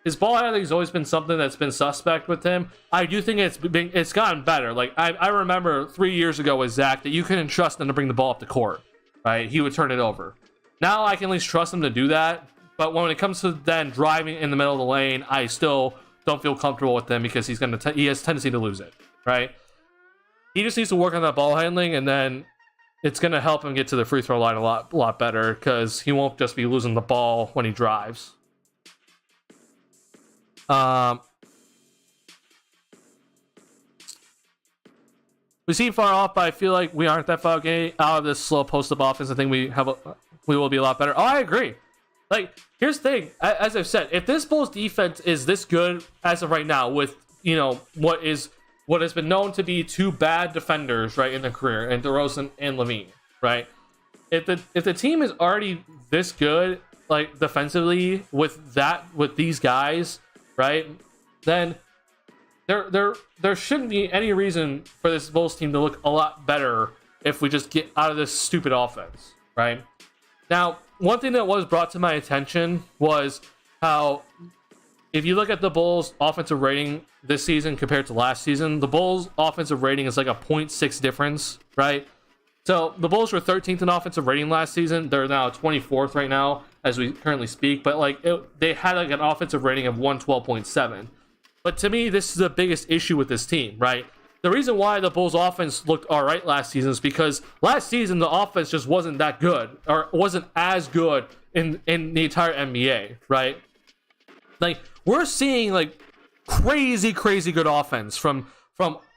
His ball handling has always been something that's been suspect with him. I do think it's gotten better. Like I remember 3 years ago with Zach that you couldn't trust him to bring the ball up the court, right? He would turn it over. Now I can at least trust him to do that, but when it comes to then driving in the middle of the lane, I still don't feel comfortable with him, because he has tendency to lose it, right? He just needs to work on that ball handling, and then it's going to help him get to the free throw line a lot better, because he won't just be losing the ball when he drives. We seem far off, but I feel like we aren't that far out of this slow post-up offense. I think we will be a lot better. Oh, I agree. Like, here's the thing, as I've said, if this Bulls defense is this good as of right now, with, you know, what has been known to be two bad defenders, right, in their career, and DeRozan and Levine, right? If the team is already this good, like defensively with these guys, right, then there shouldn't be any reason for this Bulls team to look a lot better if we just get out of this stupid offense, right? Now, one thing that was brought to my attention was how, if you look at the Bulls' offensive rating this season compared to last season, the Bulls' offensive rating is like a 0.6 difference, right? So the Bulls were 13th in offensive rating last season. They're now 24th right now as we currently speak, but like they had like an offensive rating of 112.7. But to me, this is the biggest issue with this team, right? The reason why the Bulls offense looked all right last season is because last season the offense just wasn't that good, or wasn't as good in the entire NBA, right? Like, we're seeing like crazy good offense from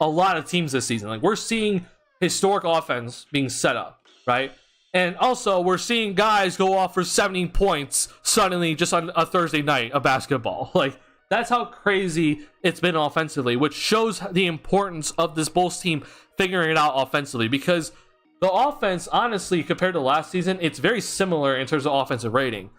a lot of teams this season. Like, we're seeing historic offense being set up, right? And also we're seeing guys go off for 17 points suddenly just on a Thursday night of basketball. Like, that's how crazy it's been offensively, which shows the importance of this Bulls team figuring it out offensively, because the offense, honestly, compared to last season, it's very similar in terms of offensive rating.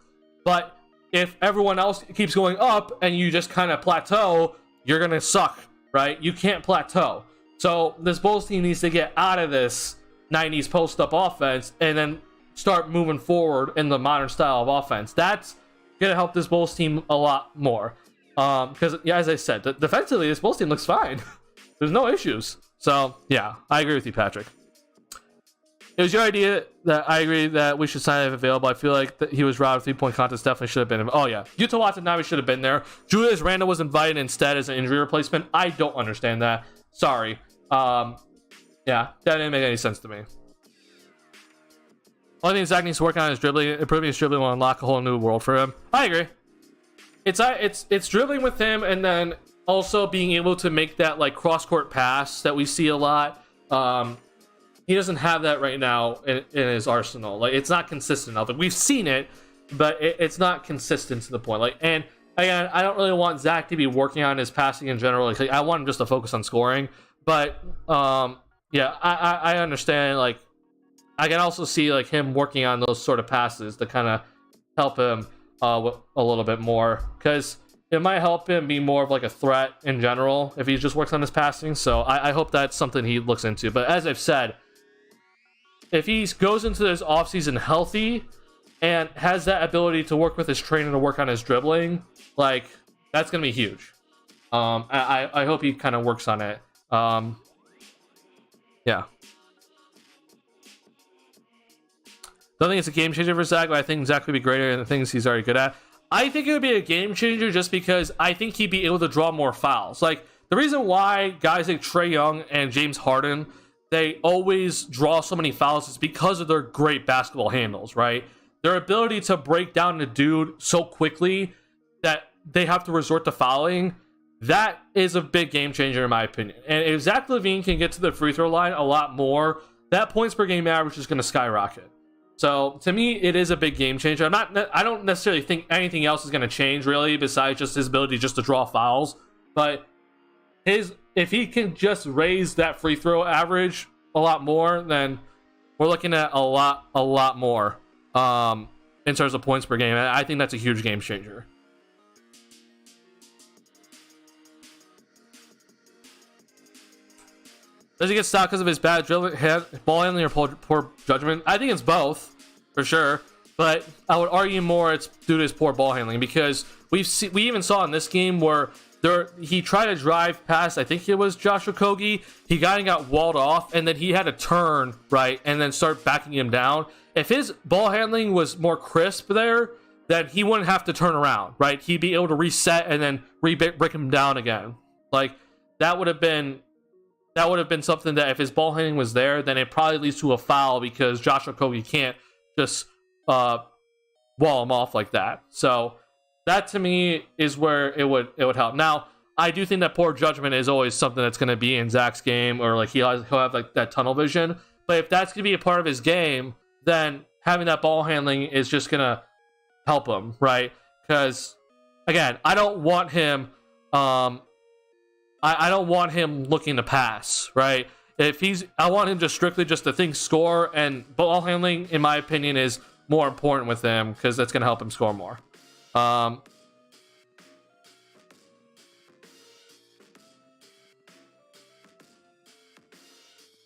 But if everyone else keeps going up and you just kind of plateau, you're going to suck, right? You can't plateau. So this Bulls team needs to get out of this 90s post-up offense and then start moving forward in the modern style of offense. That's going to help this Bulls team a lot more. Because, yeah, as I said, defensively, this Bulls team looks fine. There's no issues. So, yeah, I agree with you, Patrick. It was your idea that I agree that we should sign if available. I feel like that he was robbed. 3-point contest definitely should have been. Oh, yeah. Utah Watanabe should have been there. Julius Randle was invited instead as an injury replacement. I don't understand that. Sorry. Yeah, that didn't make any sense to me. Only thing Zach needs to work on is dribbling. Improving his dribbling will unlock a whole new world for him. I agree. It's dribbling with him, and then also being able to make that like cross-court pass that we see a lot. He doesn't have that right now in his arsenal. Like, it's not consistent enough. Like, we've seen it, but it's not consistent to the point. Like, and again, I don't really want Zach to be working on his passing in general. Like, I want him just to focus on scoring. But yeah, I understand. Like, I can also see like him working on those sort of passes to kind of help him a little bit more, because it might help him be more of like a threat in general if he just works on his passing. So I hope that's something he looks into. But as I've said, if he goes into this offseason healthy and has that ability to work with his trainer to work on his dribbling, like, that's gonna be huge. I hope he kind of works on it. Yeah. Don't think it's a game changer for Zach, but I think Zach could be greater in the things he's already good at. I think it would be a game changer just because I think he'd be able to draw more fouls. Like, the reason why guys like Trae Young and James Harden, they always draw so many fouls is because of their great basketball handles, right? Their ability to break down the dude so quickly that they have to resort to fouling That is a big game changer in my opinion. And if Zach LaVine can get to the free throw line a lot more, that points per game average is going to skyrocket. So to me, it is a big game changer. I don't necessarily think anything else is going to change really, besides just his ability just to draw fouls. But if he can just raise that free throw average a lot more, then we're looking at a lot more in terms of points per game. And I think that's a huge game changer. Does he get stopped because of his bad ball handling or poor judgment? I think it's both, for sure. But I would argue more it's due to his poor ball handling, because we even saw in this game where he tried to drive past, I think it was Josh Okogie. He got walled off, and then he had to turn, right, and then start backing him down. If his ball handling was more crisp there, then he wouldn't have to turn around, right? He'd be able to reset and then break him down again. Like, that would have been something that if his ball handling was there, then it probably leads to a foul, because Josh Okogie can't just wall him off like that. So that to me is where it would help. Now, I do think that poor judgment is always something that's going to be in Zach's game, or like he'll have like that tunnel vision. But if that's going to be a part of his game, then having that ball handling is just going to help him, right? Because again, I don't want him I don't want him looking to pass, right? I want him just strictly just to think score, and ball handling, in my opinion, is more important with him, because that's going to help him score more.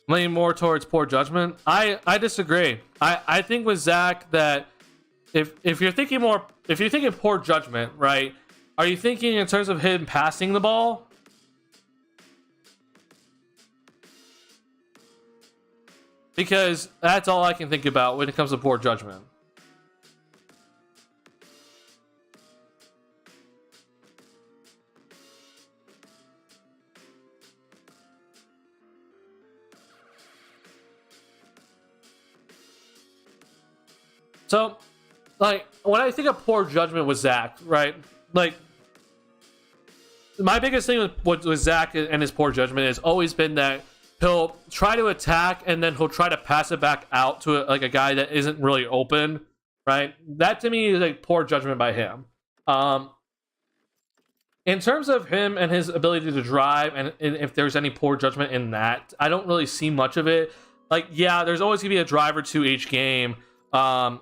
Leaning more towards poor judgment. I disagree. I think with Zach that if you're thinking poor judgment, right? Are you thinking in terms of him passing the ball? Because that's all I can think about when it comes to poor judgment. So, like, when I think of poor judgment with Zach, right? Like, my biggest thing with Zach and his poor judgment has always been that he'll try to attack and then he'll try to pass it back out to a guy that isn't really open, right? That to me is like poor judgment by him. In terms of him and his ability to drive, and if there's any poor judgment in that, I don't really see much of it. Like, yeah, there's always gonna be a drive or two each game, and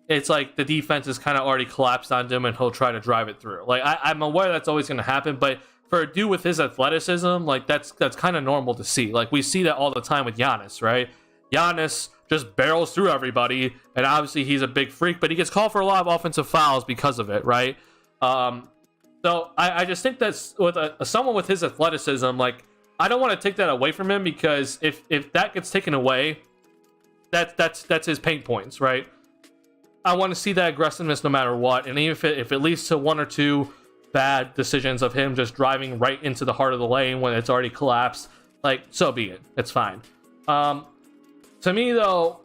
it's like the defense is kind of already collapsed on him and he'll try to drive it through. Like, I'm aware that's always going to happen, but for a dude with his athleticism, like, that's kind of normal to see. Like, we see that all the time with Giannis, right? Giannis just barrels through everybody, and obviously he's a big freak, but he gets called for a lot of offensive fouls because of it, right? So I just think that's with someone with his athleticism, like, I don't want to take that away from him, because if that gets taken away, that's his pain points, right? I want to see that aggressiveness no matter what, and even if it leads to one or two bad decisions of him just driving right into the heart of the lane when it's already collapsed, like, so be it. It's fine. To me, though,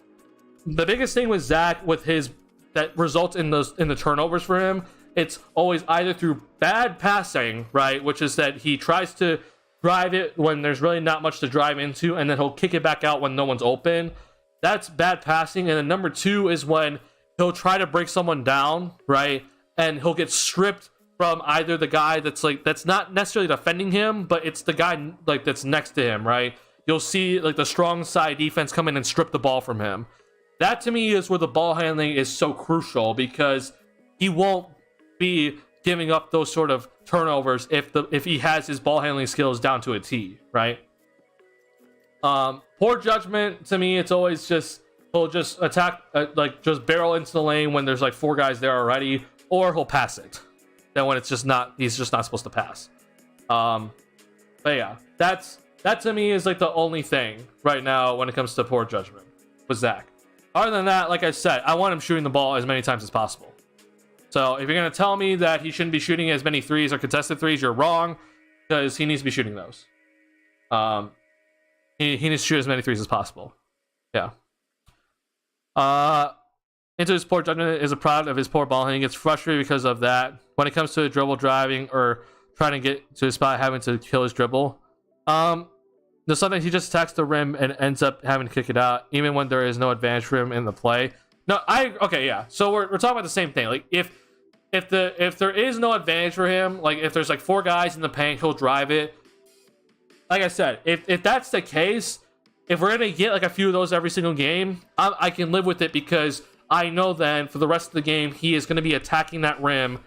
the biggest thing with Zach that results in the turnovers for him, it's always either through bad passing, right, which is that he tries to drive it when there's really not much to drive into, and then he'll kick it back out when no one's open. That's bad passing. And then number two is when he'll try to break someone down, right? And he'll get stripped from either the guy that's not necessarily defending him, but it's the guy like that's next to him, right? You'll see like the strong side defense come in and strip the ball from him. That to me is where the ball handling is so crucial, because he won't be giving up those sort of turnovers if he has his ball handling skills down to a T, right? Poor judgment to me, it's always just he'll just attack, like just barrel into the lane when there's like four guys there already, or he'll pass it. Then when it's just not, he's just not supposed to pass. But yeah, that to me is like the only thing right now when it comes to poor judgment with Zach. Other than that, like I said, I want him shooting the ball as many times as possible. So if you're gonna tell me that he shouldn't be shooting as many threes or contested threes, you're wrong, because he needs to be shooting those. He needs to shoot as many threes as possible. Yeah. into his poor judgment is a product of his poor ball handling. He gets frustrated because of that. When it comes to dribble driving or trying to get to his spot, having to kill his dribble. There's something he just attacks the rim and ends up having to kick it out, even when there is no advantage for him in the play. No, okay, yeah. So we're talking about the same thing. Like if there is no advantage for him, like if there's like 4 guys in the paint, he'll drive it. Like I said, if that's the case, if we're gonna get like a few of those every single game, I can live with it, because I know then for the rest of the game he is gonna be attacking that rim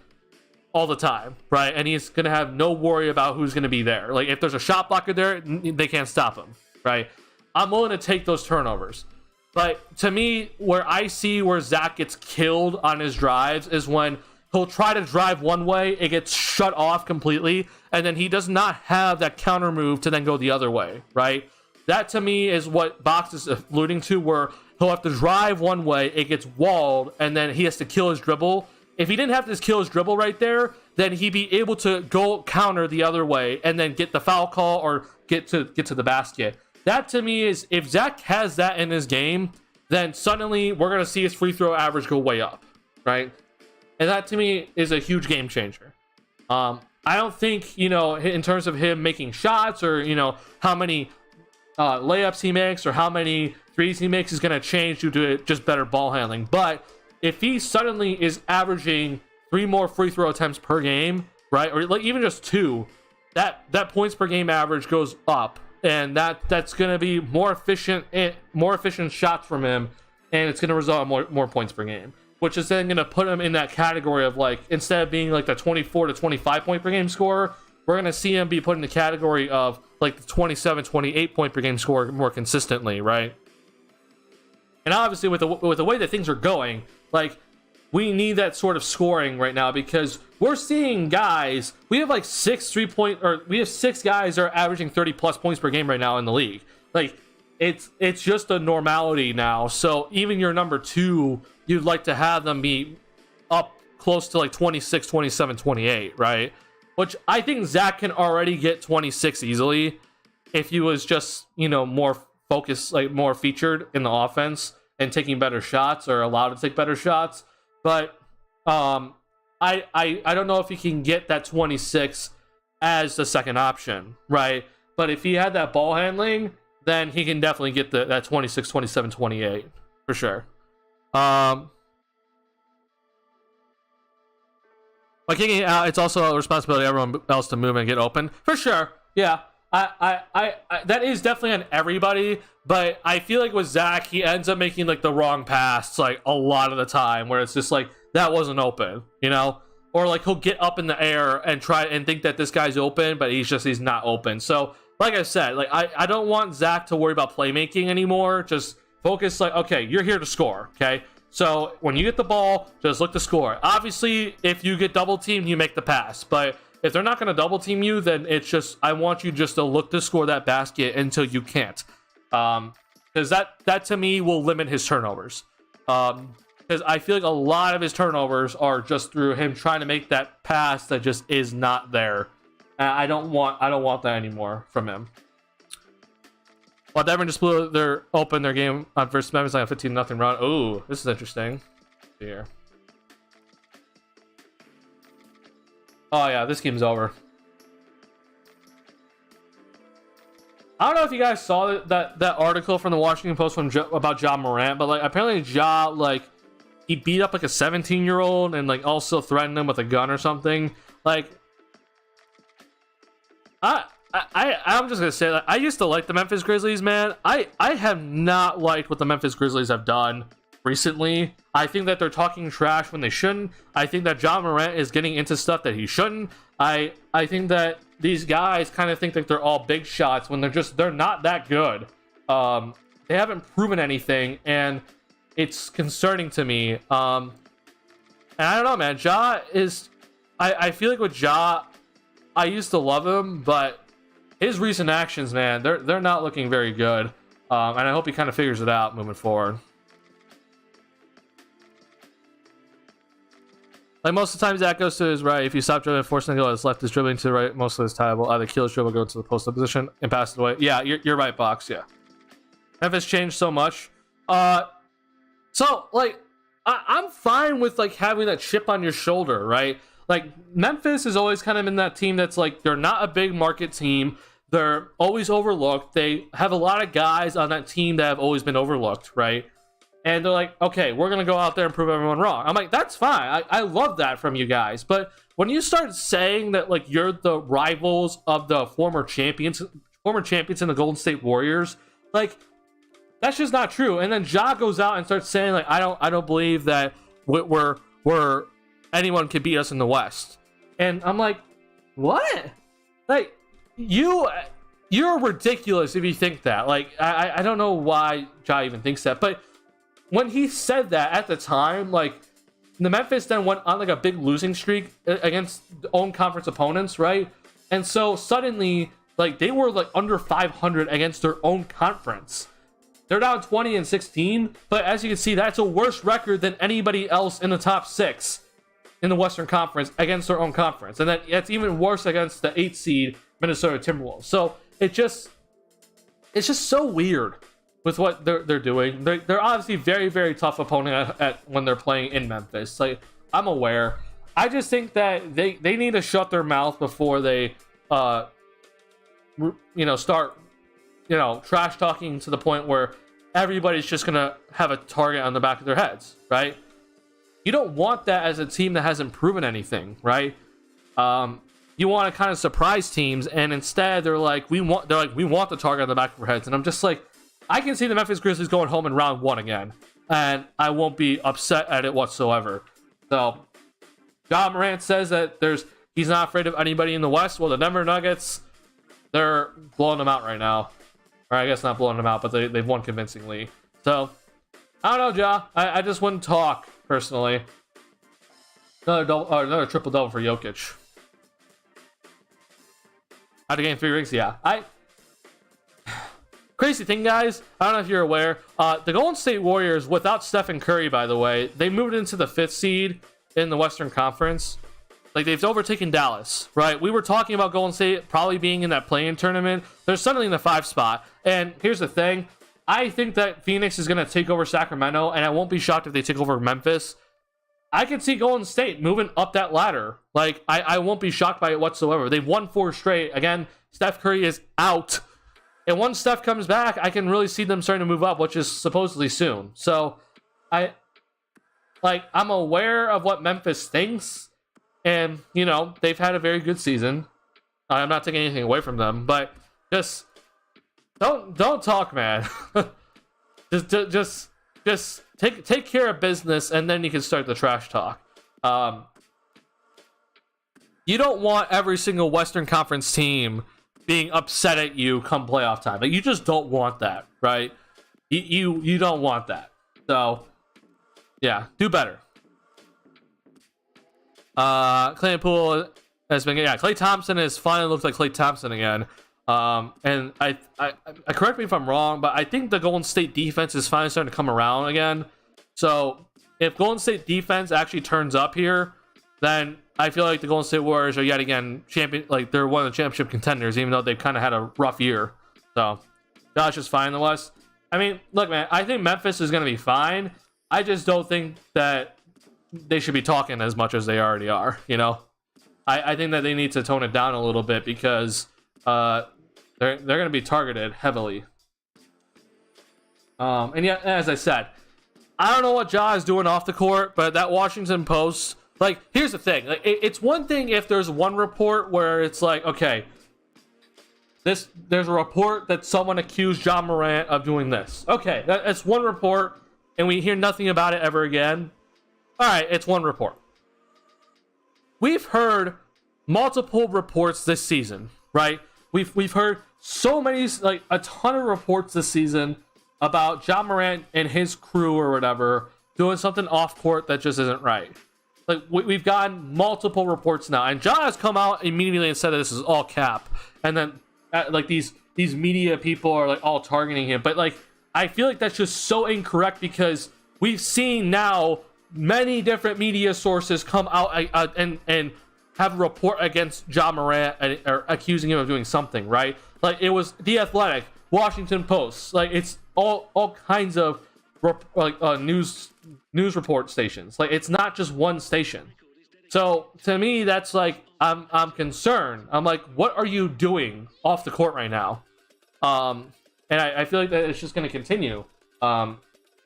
all the time, right? And he's gonna have no worry about who's gonna be there. Like if there's a shot blocker there, they can't stop him, right? I'm willing to take those turnovers. But to me, where I see where Zach gets killed on his drives is when he'll try to drive one way, it gets shut off completely, and then he does not have that counter move to then go the other way, right? That to me is what Box is alluding to, where he'll have to drive one way, it gets walled, and then he has to kill his dribble. If he didn't have to kill his dribble right there, then he'd be able to go counter the other way and then get the foul call or get to the basket. That to me is, if Zach has that in his game, then suddenly we're going to see his free throw average go way up, right? And that to me is a huge game changer. I don't think, in terms of him making shots or, how many layups he makes or how many threes he makes is going to change due to just better ball handling. But if he suddenly is averaging 3 more free throw attempts per game, right, or like even just 2, that points per game average goes up, and that's going to be more efficient shots from him, and it's going to result in more points per game, which is then going to put him in that category of, like, instead of being like the 24 to 25 point per game scorer, we're going to see him be put in the category of like the 27, 28 point per game scorer more consistently, right? And obviously with the way that things are going, like, we need that sort of scoring right now, because we're seeing guys, we have like 6 guys that are averaging 30 plus points per game right now in the league. Like, it's just a normality now. So even your number 2, you'd like to have them be up close to like 26, 27, 28, right? Which I think Zach can already get 26 easily if he was just, more focused, like more featured in the offense and taking better shots, or allowed to take better shots. But I don't know if he can get that 26 as the second option, right? But if he had that ball handling, then he can definitely get that 26, 27, 28 for sure. By kicking it out, it's also a responsibility of everyone else to move and get open. For sure, yeah. I that is definitely on everybody, but I feel like with Zach, he ends up making like the wrong pass like a lot of the time, where it's just like, that wasn't open, or like he'll get up in the air and try and think that this guy's open, but he's not open. So like I said, like I don't want Zach to worry about playmaking anymore. Just focus, like, okay, you're here to score, okay? So when you get the ball, just look to score. Obviously, if you get double teamed, you make the pass, but if they're not going to double team you, then it's just, I want you just to look to score that basket until you can't. Because that to me will limit his turnovers. Because I feel like a lot of his turnovers are just through him trying to make that pass that just is not there. And I don't want that anymore from him. Well, Denver just blew their game on versus Memphis like a 15-0 run. Ooh, this is interesting. Here. Oh yeah, this game's over. I don't know if you guys saw that article from the Washington Post about Ja Morant, but like apparently Ja, like, he beat up like a 17-year-old and like also threatened him with a gun or something. Like, I'm just gonna say that I used to like the Memphis Grizzlies, man. I have not liked what the Memphis Grizzlies have done recently. I think that they're talking trash when they shouldn't. I think that Ja Morant is getting into stuff that he shouldn't. I think that these guys kind of think that they're all big shots when they're not that good. They haven't proven anything, and it's concerning to me. And I don't know, man. Ja is, I feel like with Ja, I used to love him, but his recent actions, man, they're not looking very good. And I hope he kind of figures it out moving forward. Like, most of the time, Zach goes to his right. If you stop dribbling, forcing to go to his left, is dribbling to the right. Most of his time will either kill his dribble, go to the post-up position, and pass it away. Yeah, you're right, Box. Yeah. Memphis changed so much. So, like, I'm fine with like having that chip on your shoulder, right? Like Memphis is always kind of in that team that's like they're not a big market team. They're always overlooked. They have a lot of guys on that team that have always been overlooked, right? And they're like, okay, we're gonna go out there and prove everyone wrong. I'm like, that's fine. I love that from you guys. But when you start saying that like you're the rivals of the former champions in the Golden State Warriors, like that's just not true. And then Ja goes out and starts saying like, I don't believe that we're anyone can beat us in the West. And I'm like, what? Like you're ridiculous if you think that. Like I don't know why Ja even thinks that, but when he said that at the time, like the Memphis then went on like a big losing streak against own conference opponents, right? And so suddenly, like they were like under 500 against their own conference. They're down 20-16, but as you can see, that's a worse record than anybody else in the top 6 in the Western Conference against their own conference, and that's even worse against the 8 seed Minnesota Timberwolves. So it's just so weird with what they're doing. They're obviously very, very tough opponent at when they're playing in Memphis. Like I'm aware. I just think that they need to shut their mouth before they start trash talking to the point where everybody's just gonna have a target on the back of their heads, right? You don't want that as a team that hasn't proven anything, right? You want to kind of surprise teams, and instead they're like, we want the target on the back of our heads, and I'm just like, I can see the Memphis Grizzlies going home in round 1 again, and I won't be upset at it whatsoever. So, Ja Morant says that he's not afraid of anybody in the West. Well, the Denver Nuggets, they're blowing them out right now. Or I guess not blowing them out, but they've won convincingly. So, I don't know, Ja. I just wouldn't talk, personally. Another triple-double for Jokic. Out of game 3 rings, yeah. Crazy thing, guys, I don't know if you're aware, the Golden State Warriors, without Stephen Curry, by the way, they moved into the 5th seed in the Western Conference. Like, they've overtaken Dallas, right? We were talking about Golden State probably being in that play-in tournament. They're suddenly in the 5 spot. And here's the thing. I think that Phoenix is going to take over Sacramento, and I won't be shocked if they take over Memphis. I could see Golden State moving up that ladder. Like, I won't be shocked by it whatsoever. They've won 4 straight. Again, Steph Curry is out. And once Steph comes back, I can really see them starting to move up, which is supposedly soon. So, I'm aware of what Memphis thinks. And, they've had a very good season. I'm not taking anything away from them. But just don't talk, man. just take care of business, and then you can start the trash talk. You don't want every single Western Conference team being upset at you come playoff time. Like, you just don't want that, right? You don't want that. So, yeah, do better. Clay Poole has been, Klay Thompson has finally looked like Klay Thompson again. And I correct me if I'm wrong, but I think the Golden State defense is finally starting to come around again. So if Golden State defense actually turns up here, then I feel like the Golden State Warriors are yet again champion. Like, they're one of the championship contenders, even though they've kind of had a rough year. So Josh is fine in the West. I mean, look, man, I think Memphis is going to be fine. I just don't think that they should be talking as much as they already are. I think that they need to tone it down a little bit because they're going to be targeted heavily. And yet, as I said, I don't know what Ja is doing off the court, but that Washington Post, like, here's the thing. Like, it's one thing if there's one report where it's like, okay, there's a report that someone accused Ja Morant of doing this. Okay, that's one report, and we hear nothing about it ever again. All right, it's one report. We've heard multiple reports this season, right? We've heard so many, like a ton of reports this season about Ja Morant and his crew or whatever doing something off court that just isn't right. Like, we've gotten multiple reports now, and Ja has come out immediately and said that this is all cap, and then like these media people are like all targeting him. But like, I feel like that's just so incorrect because we've seen now many different media sources come out and have a report against Ja Morant or accusing him of doing something, right? Like, it was The Athletic, Washington Post, like, it's all kinds of news report stations. Like, it's not just one station. So to me, that's like, I'm concerned. I'm like, what are you doing off the court right now? And I feel like that it's just going to continue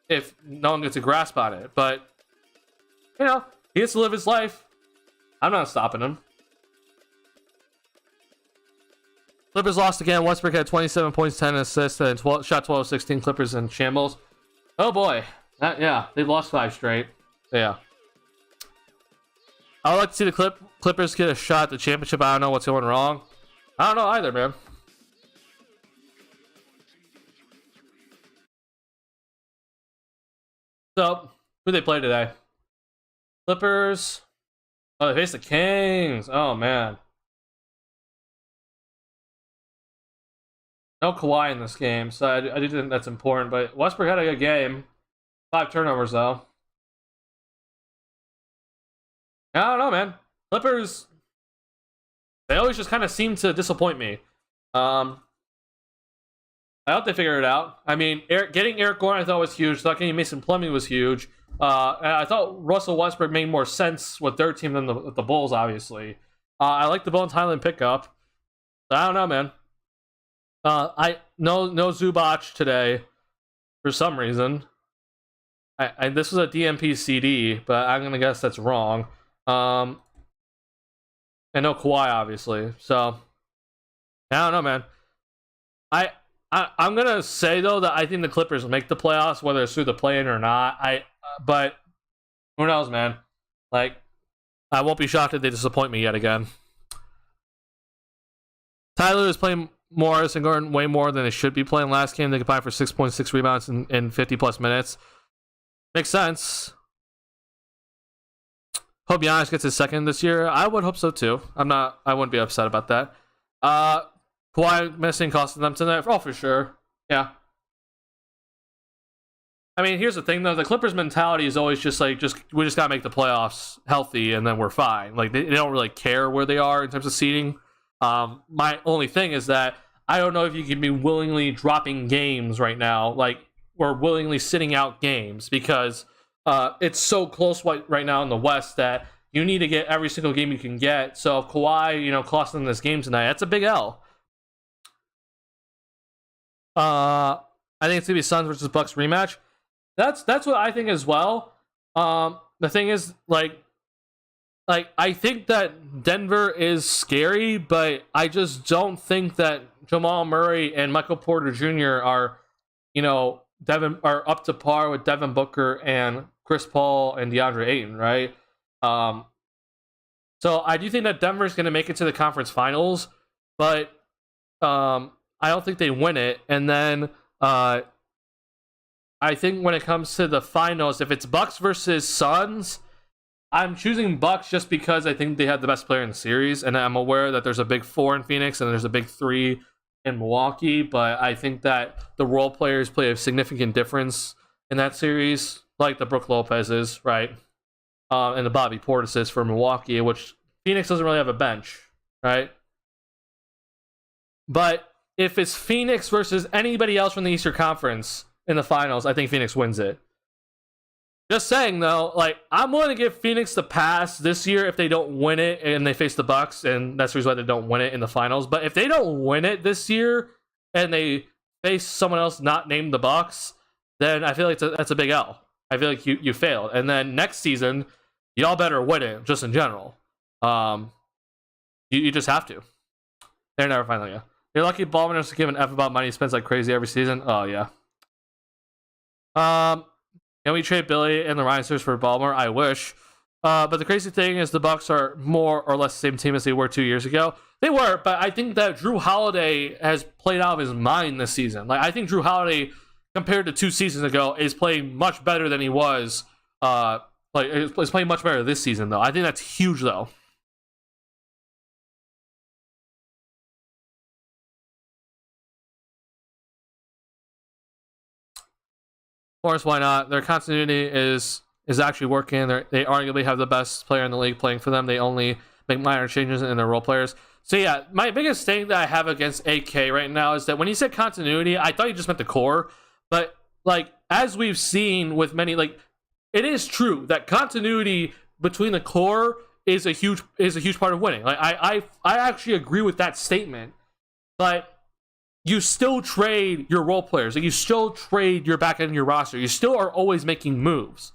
if no one gets a grasp on it. But you know, he gets to live his life. I'm not stopping him. Clippers lost again. Westbrook had 27 points, 10 assists, and shot 12 16. Clippers in shambles. Oh boy. Yeah, they lost 5 straight. Yeah. I would like to see the Clippers get a shot at the championship. I don't know what's going wrong. I don't know either, man. So, who they play today? Clippers. Oh, they face the Kings. Oh, man. No Kawhi in this game, so I do think that's important. But Westbrook had a good game. 5 turnovers, though. I don't know, man. Clippers, they always just kind of seem to disappoint me. I hope they figure it out. I mean, getting Eric Gordon I thought was huge. Thought getting Mason Plumlee was huge. And I thought Russell Westbrook made more sense with their team than the Bulls, obviously. I like the Bones Highland pickup. But I don't know, man. No Zubac today for some reason. This was a DMP CD, but I'm gonna guess that's wrong. And no Kawhi, obviously. So I don't know, man. I'm gonna say though that I think the Clippers will make the playoffs, whether it's through the play-in or not. But who knows, man? Like, I won't be shocked if they disappoint me yet again. Tyler is playing Morris and Gordon way more than they should be playing. Last game they combined for 6.6 rebounds in 50 plus minutes. Makes sense. Hope Giannis gets his second this year. I would hope so too. I wouldn't be upset about that. Kawhi missing costing them tonight. Oh, for sure. Yeah. I mean, here's the thing though. The Clippers mentality is always just like, we just gotta make the playoffs healthy and then we're fine. Like, they don't really care where they are in terms of seeding. My only thing is that I don't know if you can be willingly dropping games right now, like, or willingly sitting out games, because it's so close right now in the West that you need to get every single game you can get. So if Kawhi, cost them this game tonight, that's a big L. I think it's gonna be Suns versus Bucks rematch. That's what I think as well. The thing is, like I think that Denver is scary, but I just don't think that Jamal Murray and Michael Porter Jr. are up to par with Devin Booker and Chris Paul and DeAndre Ayton, right? So I do think that Denver's going to make it to the conference finals, but I don't think they win it. And then I think when it comes to the finals, if it's Bucks versus Suns, I'm choosing Bucks just because I think they have the best player in the series, and I'm aware that there's a big 4 in Phoenix and there's a big 3 in Milwaukee, but I think that the role players play a significant difference in that series, like the Brook Lopez's, right? And the Bobby Portis's for Milwaukee, which Phoenix doesn't really have a bench, right? But if it's Phoenix versus anybody else from the Eastern Conference in the finals, I think Phoenix wins it. Just saying though, like, I'm willing to give Phoenix the pass this year if they don't win it and they face the Bucks, and that's the reason why they don't win it in the finals. But if they don't win it this year and they face someone else not named the Bucks, then I feel like that's a big L. I feel like you failed. And then next season, y'all better win it, just in general. You just have to. They're never finally, yeah. You're lucky Ballmer doesn't give an F about money he spends like crazy every season. Oh yeah. Can we trade Billy and the Rhinesters for Ballmer? I wish. But the crazy thing is the Bucks are more or less the same team as they were 2 years ago. They were, but I think that Drew Holiday has played out of his mind this season. Like, I think Drew Holiday, compared to 2 seasons ago, is playing much better than he was. Is playing much better this season, though. I think that's huge, though. Of course, why not? Their continuity is actually working. They arguably have the best player in the league playing for them. They only make minor changes in their role players. So yeah, my biggest thing that I have against AK right now is that when he said continuity, I thought he just meant the core. But like, as we've seen with many, like, it is true that continuity between the core is a huge part of winning. Like I actually agree with that statement, but you still trade your role players. Like, you still trade your back end of your roster. You still are always making moves.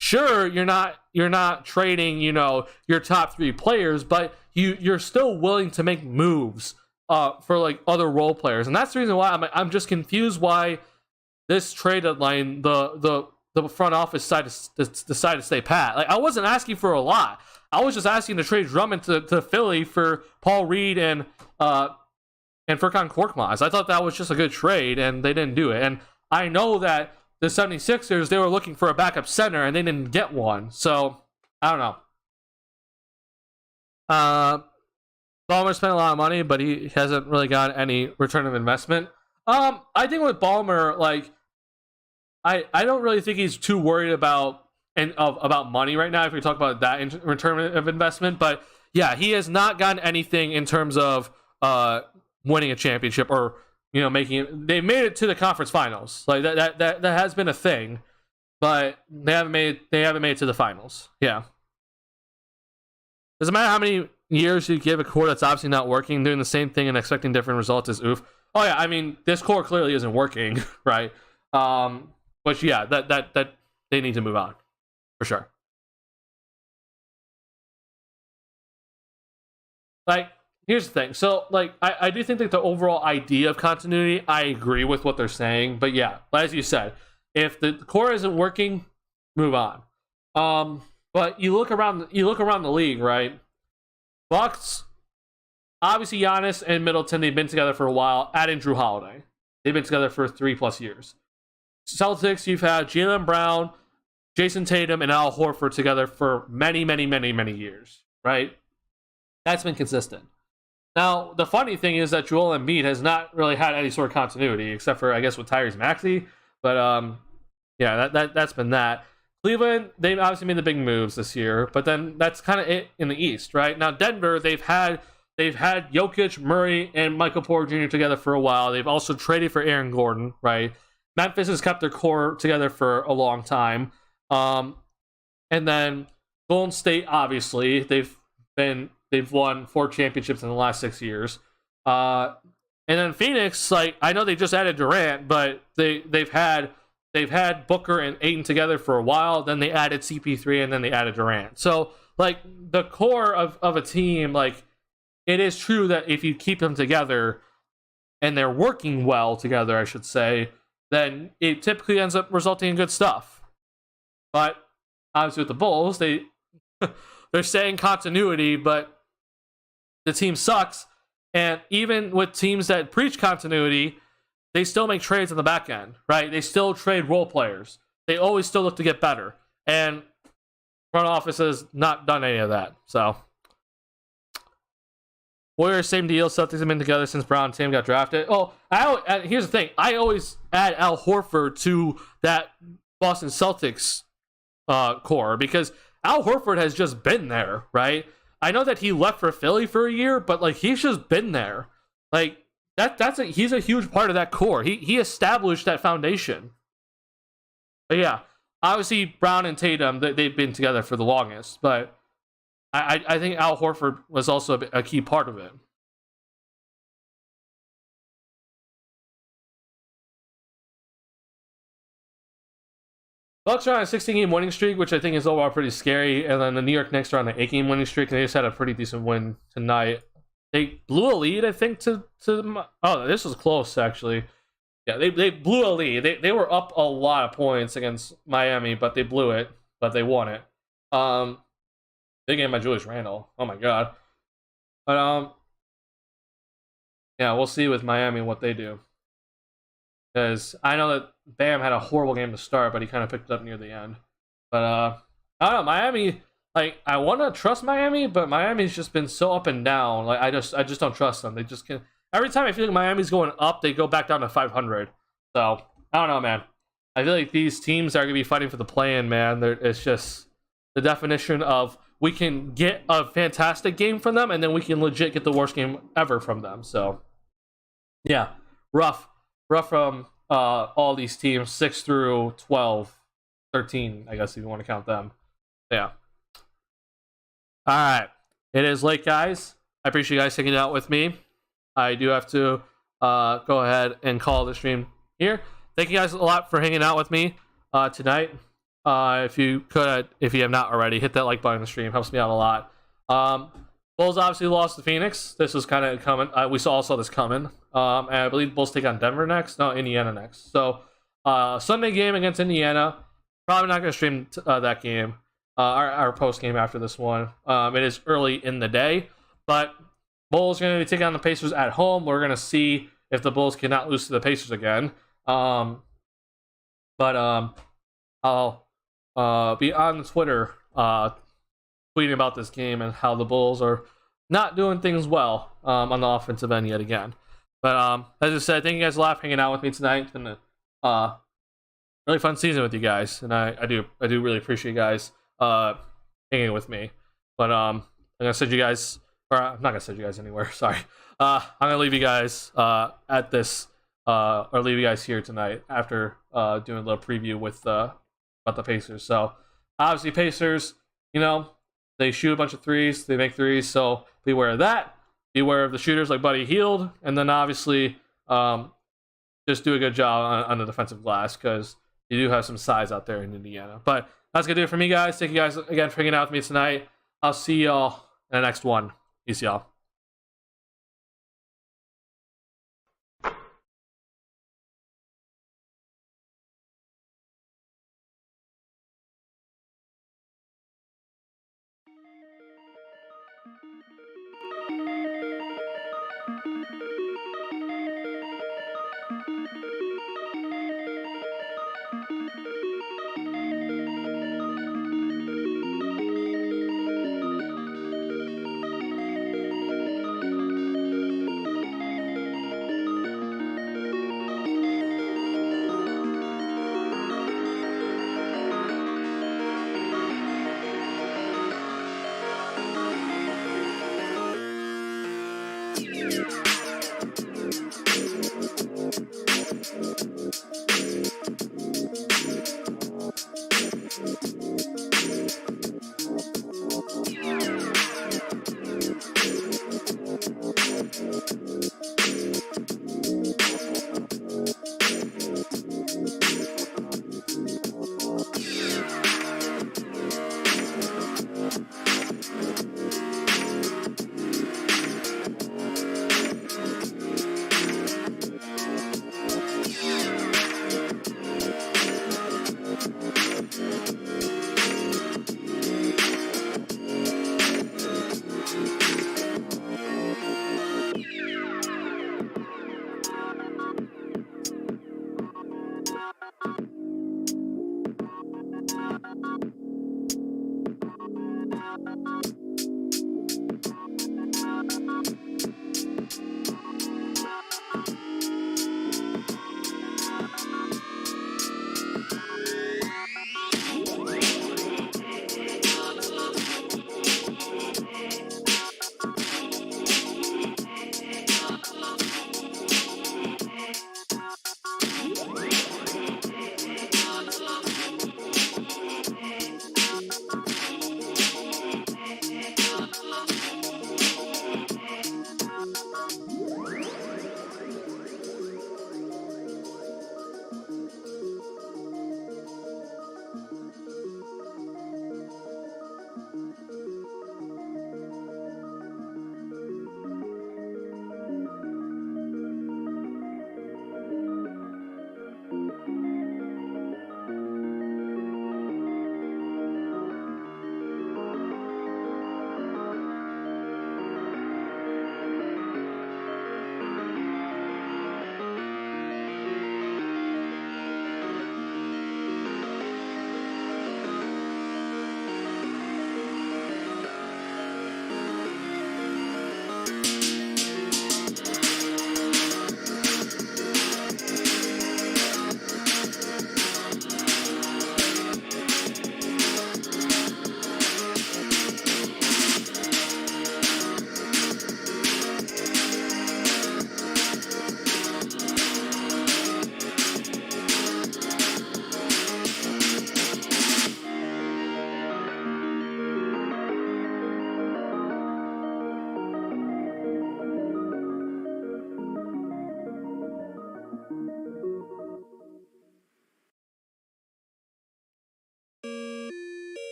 Sure, you're not trading, your top 3 players, but you're still willing to make moves for like other role players, and that's the reason why I'm just confused why this trade deadline the front office decided to stay pat. Like, I wasn't asking for a lot. I was just asking to trade Drummond to Philly for Paul Reed and Furkan Korkmaz. I thought that was just a good trade, and they didn't do it. And I know that the 76ers, they were looking for a backup center, and they didn't get one. So, I don't know. Ballmer spent a lot of money, but he hasn't really got any return of investment. I think with Ballmer, like, I don't really think he's too worried about money right now, if we talk about that in return of investment. But yeah, he has not gotten anything in terms of winning a championship or making it. They made it to the conference finals. Like that has been a thing, but they haven't made it to the finals. Yeah. Doesn't matter how many years you give a core that's obviously not working, doing the same thing and expecting different results is oof. Oh yeah, I mean, this core clearly isn't working, right? But yeah, that they need to move on for sure. Like, here's the thing. So, like, I do think that the overall idea of continuity, I agree with what they're saying. But yeah, as you said, if the core isn't working, move on. But you look around the league, right? Bucks, obviously Giannis and Middleton, they've been together for a while. Add in Drew Holiday, they've been together for 3+ years. Celtics, you've had Jaylen Brown, Jason Tatum, and Al Horford together for many, many, many, many years, right? That's been consistent. Now, the funny thing is that Joel Embiid has not really had any sort of continuity, except for, I guess, with Tyrese Maxey. But yeah, that's been that. Cleveland, they've obviously made the big moves this year, but then that's kind of it in the East, right? Now, Denver, they've had Jokic, Murray, and Michael Porter Jr. together for a while. They've also traded for Aaron Gordon, right? Memphis has kept their core together for a long time. And then Golden State, obviously, they've won 4 championships in the last 6 years. And then Phoenix, like, I know they just added Durant, but they've had Booker and Ayton together for a while. Then they added CP3, and then they added Durant. So, like, the core of a team, like, it is true that if you keep them together and they're working well together, I should say, then it typically ends up resulting in good stuff. But obviously with the Bulls, they're saying continuity, but the team sucks. And even with teams that preach continuity, they still make trades on the back end, right? They still trade role players. They always still look to get better. And front office has not done any of that. So, Warriors, same deal. Celtics have been together since Brown and Tatum got drafted. Oh, here's the thing. I always add Al Horford to that Boston Celtics core because Al Horford has just been there, right? I know that he left for Philly for a year, but like he's just been there. Like he's a huge part of that core. He established that foundation. But yeah, obviously Brown and Tatum, they've been together for the longest, but I think Al Horford was also a key part of it. Bucks are on a 16-game winning streak, which I think is overall pretty scary. And then the New York Knicks are on an 8-game winning streak, and they just had a pretty decent win tonight. They blew a lead, I think, oh, this was close, actually. Yeah, they blew a lead. They were up a lot of points against Miami, but they blew it, but they won it. Big game by Julius Randle. Oh my god. But yeah, we'll see with Miami what they do. Because I know that Bam had a horrible game to start, but he kind of picked it up near the end. But I don't know, Miami, like, I want to trust Miami, but Miami's just been so up and down. Like, I just don't trust them. They just can't. Every time I feel like Miami's going up, they go back down to 500. So, I don't know, man. I feel like these teams are going to be fighting for the play-in, man. It's just the definition of we can get a fantastic game from them, and then we can legit get the worst game ever from them. So, yeah, rough all these teams 6 through 12, 13, I guess if you want to count them. Yeah. All right. It is late, guys. I appreciate you guys hanging out with me. I do have to go ahead and call the stream here. Thank you guys a lot for hanging out with me tonight. If you have not already, hit that like button on the stream. Helps me out a lot. Bulls obviously lost to Phoenix. This was kind of coming. We saw this coming. And I believe Bulls take on Denver next. No, Indiana next. So Sunday game against Indiana. Probably not going to stream that game. Our post game after this one. It is early in the day, but Bulls going to be taking on the Pacers at home. We're going to see if the Bulls cannot lose to the Pacers again. I'll be on Twitter tweeting about this game and how the Bulls are not doing things well on the offensive end yet again. But as I said, thank you guys a lot for hanging out with me tonight. It's been a really fun season with you guys, and I do really appreciate you guys hanging with me. But I'm gonna send you guys, or I'm not gonna send you guys anywhere. Sorry. I'm gonna leave you guys at this, or leave you guys here tonight after doing a little preview with about the Pacers. So obviously Pacers, they shoot a bunch of threes, they make threes, so beware of that. Beware of the shooters like Buddy Hield, and then obviously just do a good job on the defensive glass, because you do have some size out there in Indiana. But that's going to do it for me, guys. Thank you guys again for hanging out with me tonight. I'll see y'all in the next one. Peace, y'all. You